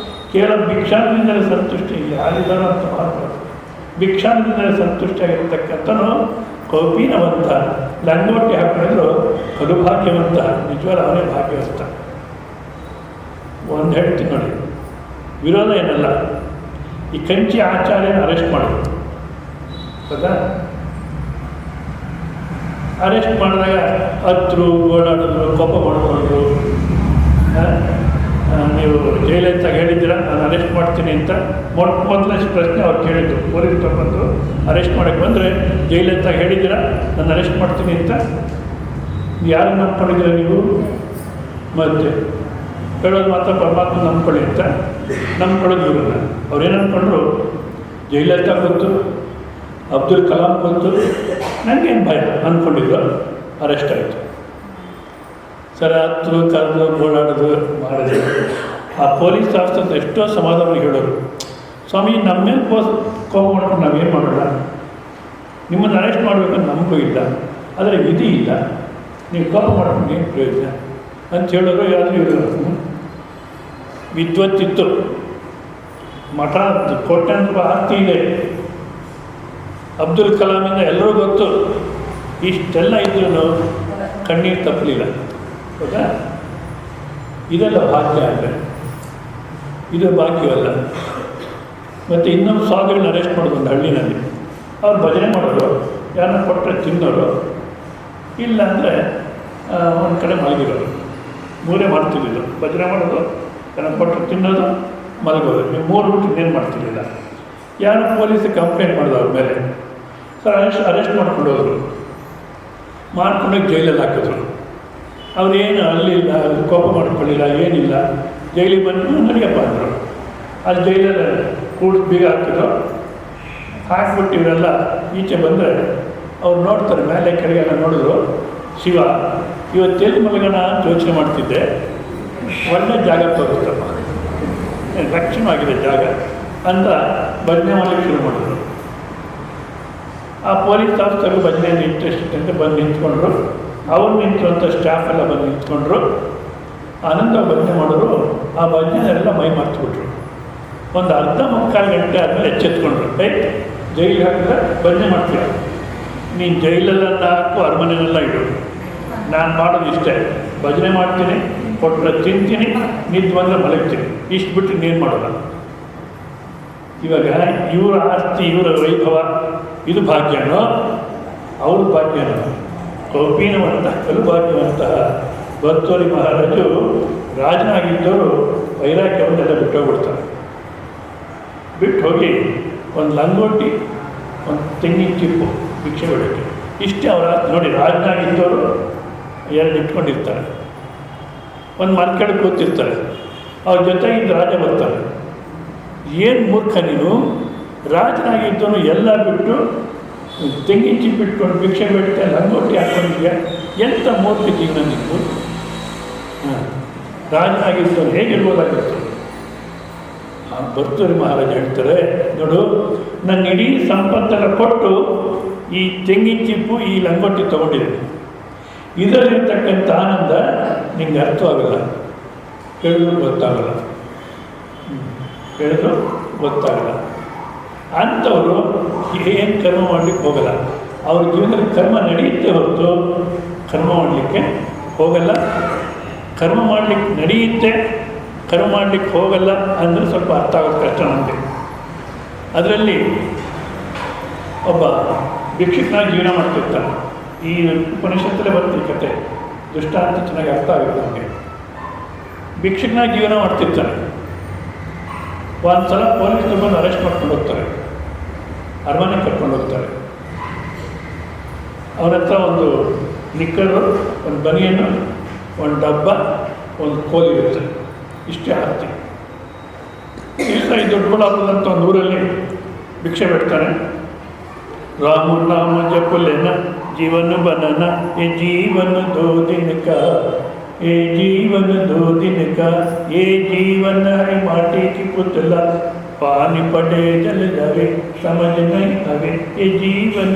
ಕೇವಲ ಭಿಕ್ಷಾಂತದಿಂದಲೇ ಸಂತುಷ್ಟಿ, ಯಾರಿದ್ದಾರೋ ಅಂತ ಮಾಡ್ಬೋದು, ಭಿಕ್ಷಾಂತದಿಂದಲೇ ಸಂತುಷ್ಟಿಯಾಗಿರ್ತಕ್ಕಂಥನು ಕೌಪೀನವಂತ. ಲಂಗೋಟಿ ಹಾಕಿದ್ರು ಕಡುಭಾಗ್ಯವಂತ, ನಿಜವಾದ ಅವನೇ ಭಾಗ್ಯವಂತ. ಒಂದು ಹೇಳ್ತೀನಿ ನೋಡಿ, ವಿರೋಧ ಏನಲ್ಲ. ಈ ಕಂಚಿ ಆಚಾರ್ಯನ ಅರೆಸ್ಟ್ ಮಾಡೋದು, ಹೌದಾ? ಅರೆಸ್ಟ್ ಮಾಡಿದಾಗ ಹತ್ರು, ಓಡಾಡಿದ್ರು, ಕೋಪ ಮಾಡಿಕೊಂಡ್ರು. ನೀವು ಜೈಲಂತ ಹೇಳಿದ್ದೀರಾ ನಾನು ಅರೆಸ್ಟ್ ಮಾಡ್ತೀನಿ ಅಂತ ಮೊದಲನೇ ಪ್ರಶ್ನೆ ಅವ್ರು ಕೇಳಿದ್ರು. ಪೊಲೀಸ್ ಬಂದು ಅರೆಸ್ಟ್ ಮಾಡೋಕ್ಕೆ ಬಂದರೆ ಜೈಲಂತ ಹೇಳಿದ್ದೀರಾ ನಾನು ಅರೆಸ್ಟ್ ಮಾಡ್ತೀನಿ ಅಂತ. ಯಾರು ನಂಬ್ಕೊಂಡಿದ್ದೀರ ನೀವು? ಮತ್ತೆ ಹೇಳೋದು ಮಾತ್ರ ಪರಮಾತ್ಮ ನಂಬ್ಕೊಳ್ಳಿ ಅಂತ ನಂಬ್ಕೊಳ್ಳೋದು ಇವ್ರನ್ನ. ಅವ್ರೇನು ಅಂದ್ಕೊಂಡ್ರು, ಜೈಲಂತ ಗೊತ್ತು, ಅಬ್ದುಲ್ ಕಲಾಂ ಗೊತ್ತು, ನನಗೇನು ಭಯ ಅಂದ್ಕೊಂಡಿದ್ರು. ಅರೆಸ್ಟ್ ಆಯಿತು. ಸರ್ ಹತ್ತು ಕರೆದು ಓಡಾಡೋದು ಮಾಡಿದ್ರು. ಆ ಪೊಲೀಸ್ ಆಫೀಸರ್ ಎಷ್ಟೋ ಸಮಾಧಾನ ಹೇಳೋರು, ಸ್ವಾಮಿ ನಮ್ಮ ಮೇಲೆ ಕೋಪ ಮಾಡ್ಕೊಂಡು ನಾವೇನು ಮಾಡೋಣ, ನಿಮ್ಮನ್ನು ಅರೆಸ್ಟ್ ಮಾಡಬೇಕಂತ ನಮಗೂ ಇಲ್ಲ, ಆದರೆ ವಿಧಿ ಇಲ್ಲ, ನೀವು ಕೋಪ ಮಾಡ್ಕೊಂಡು ಏನು ಪ್ರಯೋಜನ ಅಂತ ಹೇಳೋರು. ಯಾರು ಇವರು ವಿದ್ವತ್ತಿತ್ತು, ಮಠ ಕೋಟ್ಯಾಂತರ ಆಸ್ತಿ ಇದೆ. ಅಬ್ದುಲ್ ಕಲಾಮಿಂದ ಎಲ್ಲರೂ ಗೊತ್ತು. ಇಷ್ಟೆಲ್ಲ ಇದ್ರೂ ಕಣ್ಣೀರು ತಪ್ಪಲಿಲ್ಲ. ಹೌದಾ? ಇದೆಲ್ಲ ಭಾಗ್ಯ ಅಂದರೆ ಇದು ಭಾಗ್ಯವಲ್ಲ. ಮತ್ತು ಇನ್ನೊಂದು ಸ್ವಾಮಿಗಳನ್ನ ಅರೆಸ್ಟ್ ಮಾಡೋದು ಒಂದು ಹಳ್ಳಿನಲ್ಲಿ. ಅವ್ರು ಭಜನೆ ಮಾಡೋರು, ಯಾರನ್ನ ಕೊಟ್ಟರೆ ತಿನ್ನೋರು, ಇಲ್ಲ ಅಂದರೆ ಒಂದು ಕಡೆ ಮಲಗಿರೋರು. ಮೂರೇ ಮಾಡ್ತಿದ್ದಿದ್ದು, ಭಜನೆ ಮಾಡೋದು, ಯಾರನ್ನ ಕೊಟ್ಟರೆ ತಿನ್ನೋದು, ಮಲಗೋದು. ನೀವು ಮೂರು ಬಿಟ್ಟು ಇನ್ನೇನು ಮಾಡ್ತಿರ್ಲಿಲ್ಲ. ಯಾರು ಪೊಲೀಸಿಗೆ ಕಂಪ್ಲೇಂಟ್ ಮಾಡಿದ್ರು ಅವ್ರ ಮೇಲೆ. ಸರ್ ಅರೆಸ್ಟ್ ಮಾಡ್ಕೊಂಡು ಹೋದರು. ಮಾಡ್ಕೊಂಡೋಗಿ ಜೈಲಲ್ಲಿ ಹಾಕಿದ್ರು. ಅವರೇನು ಅಲ್ಲಿಲ್ಲ, ಕೋಪ ಮಾಡ್ಕೊಳ್ಳಿಲ್ಲ, ಏನಿಲ್ಲ. ಜೈಲಿಗೆ ಬಂದು ನಡಿಯಪ್ಪ ಅಂದರು. ಅಲ್ಲಿ ಜೈಲಲ್ಲಿ ಕೂಡಿಸಿ ಬೀಗ ಹಾಕಿದ್ರು. ಹಾಕ್ಬಿಟ್ಟು ಇವರೆಲ್ಲ ಈಚೆ ಬಂದರೆ ಅವ್ರು ನೋಡ್ತಾರೆ, ಮೇಲೆ ಕೆಳಗೆಲ್ಲ ನೋಡಿದ್ರು. ಶಿವ, ಇವತ್ತೆಲ್ಲಿ ಮಲಗೋಣ ಅಂತ ಯೋಚನೆ ಮಾಡ್ತಿದ್ದೆ, ಒಳ್ಳೆ ಜಾಗ ತೋರಿಸ್ತಪ್ಪ, ಲಕ್ಷಣವಾಗಿದೆ ಜಾಗ ಅಂತ ಭಜನೆ ಮಾಡಲಿಕ್ಕೆ ಶುರು ಮಾಡಿದ್ರು. ಆ ಪೊಲೀಸ್ ಆಫೀಸರ್ಗಳು ಭಜನೆಯಲ್ಲಿ ಇಂಟ್ರೆಸ್ಟ್ ಅಂತ ಬಂದು ನಿಂತ್ಕೊಂಡ್ರು. ಅವ್ರು ನಿಂತಿರುವಂಥ ಸ್ಟಾಫ್ ಎಲ್ಲ ಬಂದು ನಿಂತ್ಕೊಂಡ್ರು. ಆನಂದ ಭಜನೆ ಮಾಡಿದ್ರು. ಆ ಭಜನೆಲ್ಲ ಮೈ ಮರ್ತ್ಬಿಟ್ರು. ಒಂದು ಅರ್ಧ ಮುಕ್ಕಾಲು ಗಂಟೆ ಆದಮೇಲೆ ಎಚ್ಚೆತ್ಕೊಂಡ್ರು. ಜೈಲಿಗೆ ಹಾಕಿದ್ರೆ ಭಜನೆ ಮಾಡ್ತೀರ, ನೀನು ಜೈಲಲ್ಲೆಲ್ಲ ಹಾಕು, ಅರಮನೆಯಲ್ಲೆಲ್ಲ ಇಡು, ನಾನು ಮಾಡೋದು ಇಷ್ಟೇ, ಭಜನೆ ಮಾಡ್ತೀನಿ, ಕೊಟ್ಟರೆ ತಿಂತೀನಿ, ನಿಂತು ಬಂದರೆ ಮಲಗ್ತೀನಿ, ಇಷ್ಟು ಬಿಟ್ಟು ಇನ್ನೇನು ಮಾಡೋಲ್ಲ. ಇವಾಗ ಇವರ ಆಸ್ತಿ, ಇವರ ವೈಭವ, ಇದು ಭಾಗ್ಯನೋ ಅವ್ರ ಭಾಗ್ಯನೋ? ಕೌಪೀನವಂತಹ ಕಲುಭಾಗ್ಯವಂತಹ ಬರ್ತೋರಿ ಮಹಾರಾಜು ರಾಜನಾಗಿದ್ದವರು ವೈರಾಗ್ಯವನ್ನೆಲ್ಲ ಬಿಟ್ಟೋಗ್ಬಿಡ್ತಾರೆ. ಬಿಟ್ಟು ಹೋಗಿ ಒಂದು ಲಂಗೋಟಿ, ಒಂದು ತೆಂಗಿನ ಚಿಪ್ಪು ಭಿಕ್ಷೆ ಬಿಡೋಕ್ಕೆ, ಇಷ್ಟೇ ಅವರ ನೋಡಿ. ರಾಜನಾಗಿದ್ದವರು ಎರಡು ಇಟ್ಕೊಂಡಿರ್ತಾರೆ, ಒಂದು ಮರ್ಕೆಡೆ ಕೂತಿರ್ತಾರೆ, ಅವ್ರ ಜೊತೆಗಿದ್ದ ರಾಜ ಬರ್ತಾರೆ. ಏನು ಮೂರ್ಖ ನೀನು, ರಾಜನಾಗಿದ್ದವನು ಎಲ್ಲ ಬಿಟ್ಟು ತೆಂಗಿನ ಚಿಪ್ಪು ಇಟ್ಕೊಂಡು ಭಿಕ್ಷೆ ಬೇಡ್ತಾ ಲಂಗೋಟಿ ಹಾಕ್ಕೊಂಡಿದ್ಯಾ, ಎಂಥ ಮೂರ್ಖ ಜೀವನ ನಿಂತು. ರಾಜನಾಗಿದ್ದವನು ಹೇಗಿರ್ಬೋದಾಗಿತ್ತು? ಬರ್ತೂರಿ ಮಹಾರಾಜ ಹೇಳ್ತಾರೆ, ನೋಡು, ನನ್ನ ಇಡೀ ಸಂಪತ್ತನ್ನು ಕೊಟ್ಟು ಈ ತೆಂಗಿನ ಚಿಪ್ಪು, ಈ ಲಂಗೋಟಿ ತೊಗೊಂಡಿದ್ದೀನಿ. ಇದರಲ್ಲಿರ್ತಕ್ಕಂಥ ಆನಂದ ನಿಂಗೆ ಅರ್ಥವಾಗಲ್ಲ, ಹೇಳಿದ್ರು ಗೊತ್ತಾಗಲ್ಲ, ಹೇಳಿದ್ರು ಗೊತ್ತಾಗಲ್ಲ. ಅಂಥವರು ಏನು ಕರ್ಮ ಮಾಡಲಿಕ್ಕೆ ಹೋಗಲ್ಲ. ಅವ್ರ ಜೀವನದಲ್ಲಿ ಕರ್ಮ ನಡೆಯುತ್ತೆ ಹೊರತು ಕರ್ಮ ಮಾಡಲಿಕ್ಕೆ ಹೋಗಲ್ಲ. ಕರ್ಮ ಮಾಡಲಿಕ್ಕೆ ನಡೆಯುತ್ತೆ, ಕರ್ಮ ಮಾಡಲಿಕ್ಕೆ ಹೋಗಲ್ಲ ಅಂದರೆ ಸ್ವಲ್ಪ ಅರ್ಥ ಆಗೋದು ಕಷ್ಟ ನಮಗೆ. ಅದರಲ್ಲಿ ಒಬ್ಬ ಭಿಕ್ಷುಕನಾಗಿ ಜೀವನ ಮಾಡ್ತಿರ್ತಾನೆ. ಈ ಉಪನಿಷತ್ತಲ್ಲೇ ಬರ್ತೀವಿ ಕತೆ, ದೃಷ್ಟಾಂತ ಚೆನ್ನಾಗಿ ಅರ್ಥ ಆಗುತ್ತೆ ನಮಗೆ. ಭಿಕ್ಷುಕನಾಗಿ ಜೀವನ ಮಾಡ್ತಿರ್ತಾನೆ. ಒಂದು ಸಲ ಪೊಲೀಸರು ಬಂದು ಅರೆಸ್ಟ್ ಮಾಡ್ಕೊಂಡು ಹೋಗ್ತಾರೆ, ಅರಮನೆಗೆ ಕರ್ಕೊಂಡು ಹೋಗ್ತಾರೆ. ಅವನ ಹತ್ರ ಒಂದು ನಿಕ್ಕರು, ಒಂದು ಬನಿಯನ್ನು, ಒಂದು ಡಬ್ಬ, ಒಂದು ಕೋಲಿ ಇರುತ್ತೆ, ಇಷ್ಟೇ ಆಸ್ತಿ. ಇಲ್ಲ, ಈ ದೊಡ್ಡಬಳ್ಳಾಪುರದಂಥ ಒಂದು ಊರಲ್ಲಿ ಭಿಕ್ಷೆ ಬಿಡ್ತಾನೆ. ರಾಮ ನಾಮ ಜಪುಲೆನ जीवन बनना, ये जीवन 2 दिन का, ये जीवन 2 दिन का, ये जीवन है माटी की पुतला, पानी पड़े जल जावे समझ नहीं आवे, ये जीवन,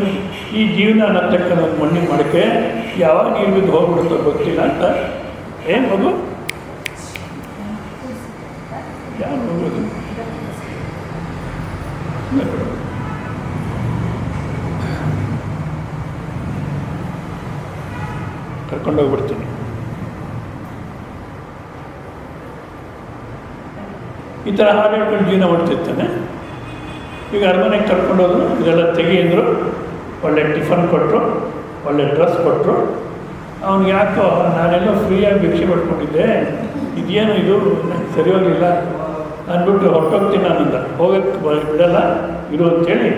ಈ ಜೀವನ ಅನ್ನತಕ್ಕ ನಮ್ಮ ಮಣ್ಣಿನ ಮಡಕೆ ಯಾವಾಗ ನೀರು ಬಿದ್ದು ಹೋಗ್ಬಿಡುತ್ತೋ ಗೊತ್ತಿಲ್ಲ ಅಂತ. ಏನು ಮಗು, ಯಾರು ಹೋಗೋದು? ಕರ್ಕೊಂಡೋಗ್ಬಿಡ್ತೀನಿ. ಈ ಥರ ಹಾಡು ಹೇಳ್ಕೊಂಡು ಜೀವನ ಮಾಡ್ತಿರ್ತಾನೆ. ಈಗ ಅರಮನೆಗೆ ಕರ್ಕೊಂಡೋದ್ರು, ಇದೆಲ್ಲ ತೆಗೆಯಿದ್ರು, ಒಳ್ಳೆ ಟಿಫನ್ ಕೊಟ್ಟರು, ಒಳ್ಳೆ ಡ್ರೆಸ್ ಕೊಟ್ಟರು. ಅವ್ನಿಗೆ ಯಾಕೋ ನಾನೆಲ್ಲೋ ಫ್ರೀಯಾಗಿ ಭಿಕ್ಷೆ ಪಡ್ಕೊಂಡಿದ್ದೆ, ಇದೇನು ಇದು ನಂಗೆ ಸರಿ ಹೋಗಲಿಲ್ಲ ಅಂದ್ಬಿಟ್ಟು ಹೊರಟೋಗ್ತೀನಿ ನಾನಿಂದ, ಹೋಗೋಕ್ಕೆ ಬಿಡಲ್ಲ ಇರು ಅಂತೇಳಿ,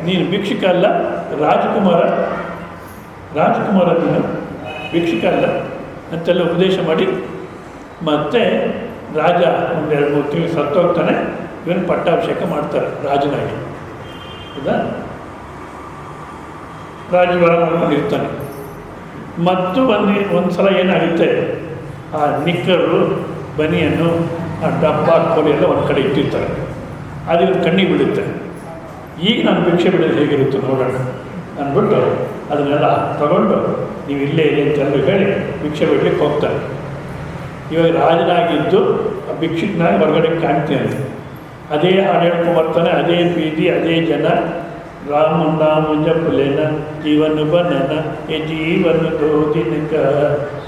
ನೀನು ಭಿಕ್ಷುಕ ಅಲ್ಲ ರಾಜಕುಮಾರ ನೀನು ಭಿಕ್ಷುಕ ಅಲ್ಲ ಅಂತೆಲ್ಲ ಉಪದೇಶ ಮಾಡಿ, ಮತ್ತು ರಾಜ 1-2-3 ತಿಂಗಳು ಸತ್ತೋಗ್ತಾನೆ. ಇವನು ಪಟ್ಟಾಭಿಷೇಕ ಮಾಡ್ತಾರೆ ರಾಜನಾಗಿ. ಹೌದಾ? ರಾಜಭಾರ ಮಾಡ್ಕೊಂಡಿರ್ತಾನೆ. ಮತ್ತು ಒಂದು ಸಲ ಏನಾಗುತ್ತೆ, ಆ ನಿಕ್ಕರು, ಬನಿಯನ್ನು, ಆ ಡಬ್ಬ, ಕೋಲಿ ಎಲ್ಲ ಒಂದು ಕಡೆ ಇಟ್ಟಿರ್ತಾರೆ. ಅದು ಇವ್ರ ಕಣ್ಣಿಗೆ ಬಿಡುತ್ತೆ. ಈಗ ನಾನು ಭಿಕ್ಷೆ ಬಿಡೋದು ಹೇಗಿರುತ್ತೆ ನೋಡೋಣ ಅಂದ್ಬಿಟ್ಟು ಅದನ್ನೆಲ್ಲ ತಗೊಂಡು ನೀವು ಇಲ್ಲೇ ಇದೆ ಅಂತಂದು ಹೇಳಿ ಭಿಕ್ಷೆ ಬಿಡ್ಲಿಕ್ಕೆ ಹೋಗ್ತಾರೆ. ಇವಾಗ ರಾಜನಾಗಿದ್ದು ಭಿಕ್ಷುಕನಾಗಿ ಹೊರಗಡೆ ಕಾಣ್ತೀನಿ. ಅದೇ ಹಾಡು ಹೇಳ್ಕೊಂಬರ್ತಾನೆ, ಅದೇ ಬೀದಿ, ಅದೇ ಜನ. ರಾಮ ನಾಮ ಜಪ लेना जीवन बनाना, ये जीवन 2 दिन का,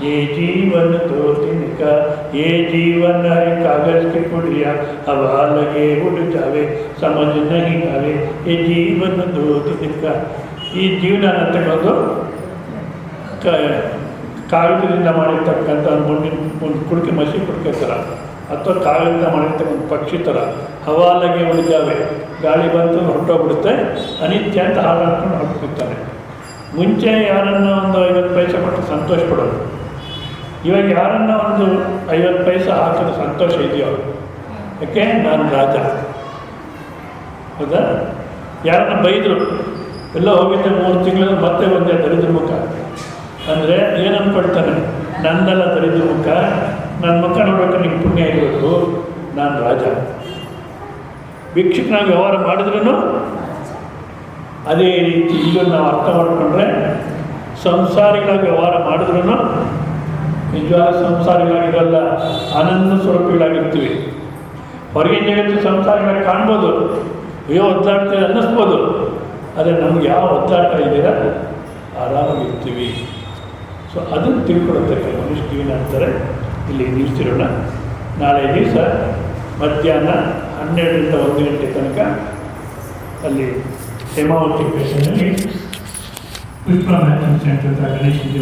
ये जीवन 2 दिन का, ये जीवन है कागज की पुड़िया, हवा लगे उड़ जावे, समझ नहीं आवे, ये जीवन 2 दिन का. ಈ ಜೀವನ ಅಂತಕ್ಕಂಥದ್ದು ಕಾಗದದಿಂದ ಮಾಡಿರ್ತಕ್ಕಂಥ ಒಂದು ಕುಡಿಕೆ ಮಸಿ ಕುಡಿಕೆ ಥರ, ಅಥವಾ ಕಾಗದದಿಂದ ಮಾಡಿರ್ತಕ್ಕಂಥ ಪಕ್ಷಿ ಥರ. ಹವಾಲಗೆ ಉಳಿದಾವೆ, ಗಾಳಿ ಬಂತು ಹೊರಟೋಗ್ಬಿಡುತ್ತೆ, ಅನಿತ್ಯ ಅಂತ ಹಾಲು ಹಾಕ್ಕೊಂಡು ಹೊರಟಿರ್ತಾನೆ. ಮುಂಚೆ ಯಾರನ್ನ ಒಂದು 50 ಪೈಸೆ ಕೊಟ್ಟು ಸಂತೋಷ ಪಡೋದು, ಇವಾಗ ಯಾರನ್ನ ಒಂದು 50 ಪೈಸೆ ಹಾಕಿದ್ರೆ ಸಂತೋಷ ಇದೆಯೋ? ಯಾಕೆ? ನಾನು ರಾಜ. ಹೌದಾ? ಯಾರನ್ನ ಬೈದರು, ಎಲ್ಲ ಹೋಗಿದ್ದೆ 3 ತಿಂಗಳು ಮತ್ತೆ ಒಂದೇ ದರಿದ್ರ ಮುಖ ಅಂದರೆ ಏನು ಅಂದ್ಕೊಳ್ತಾನೆ? ನಂದೆಲ್ಲ ದರಿದ್ರ ಮುಖ, ನನ್ನ ಮುಖ ನೋಡ್ಬೇಕು, ನಿಮ್ಗೆ ಪುಣ್ಯ ಇರಬೇಕು, ನಾನು ರಾಜ. ಭಿಕ್ಷುಕನಾಗಿ ವ್ಯವಹಾರ ಮಾಡಿದ್ರೂ ಅದೇ ರೀತಿ ಇದನ್ನು ನಾವು ಅರ್ಥ ಮಾಡಿಕೊಂಡ್ರೆ, ಸಂಸಾರಿಗಳಾಗಿ ವ್ಯವಹಾರ ಮಾಡಿದ್ರೂ ನಿಜವಾದ ಸಂಸಾರಿಗಳಾಗಿರಲ್ಲ, ಆನಂದ ಸ್ವರೂಪಿಗಳಾಗಿರ್ತೀವಿ. ಹೊರಗಿನ ಜಗತ್ತು ಸಂಸಾರಿಗಳಾಗಿ ಕಾಣ್ಬೋದು, ಅಯ್ಯೋ ಒದ್ದಾಡ್ತೀವಿ ಅನ್ನಿಸ್ಬೋದು, ಆದರೆ ನಮ್ಗೆ ಯಾವ ಒದ್ದಾಟ ಇದ್ದೀರಾ ಆರಾಮಾಗಿರ್ತೀವಿ. ಸೊ ಅದನ್ನು ತಿಳ್ಕೊಳುತ್ತೆ ಮನುಷ್ಯ ಜೀವನ ಅಂತಾರೆ. ಇಲ್ಲಿ ನಿಲ್ಲಿಸಿರೋಣ. ನಾಳೆ ದಿವಸ ಮಧ್ಯಾಹ್ನ 12ರಿಂದ 1 ಗಂಟೆ ತನಕ ಅಲ್ಲಿ ಹೇಮಾವತಿ ಪೇಷನಲ್ಲಿ ಪುಷ್ಪ ಮ್ಯಾಥಮೆಟಿಕ್ಸ್ ಸೆಂಟರ್ ಗಣೇಶ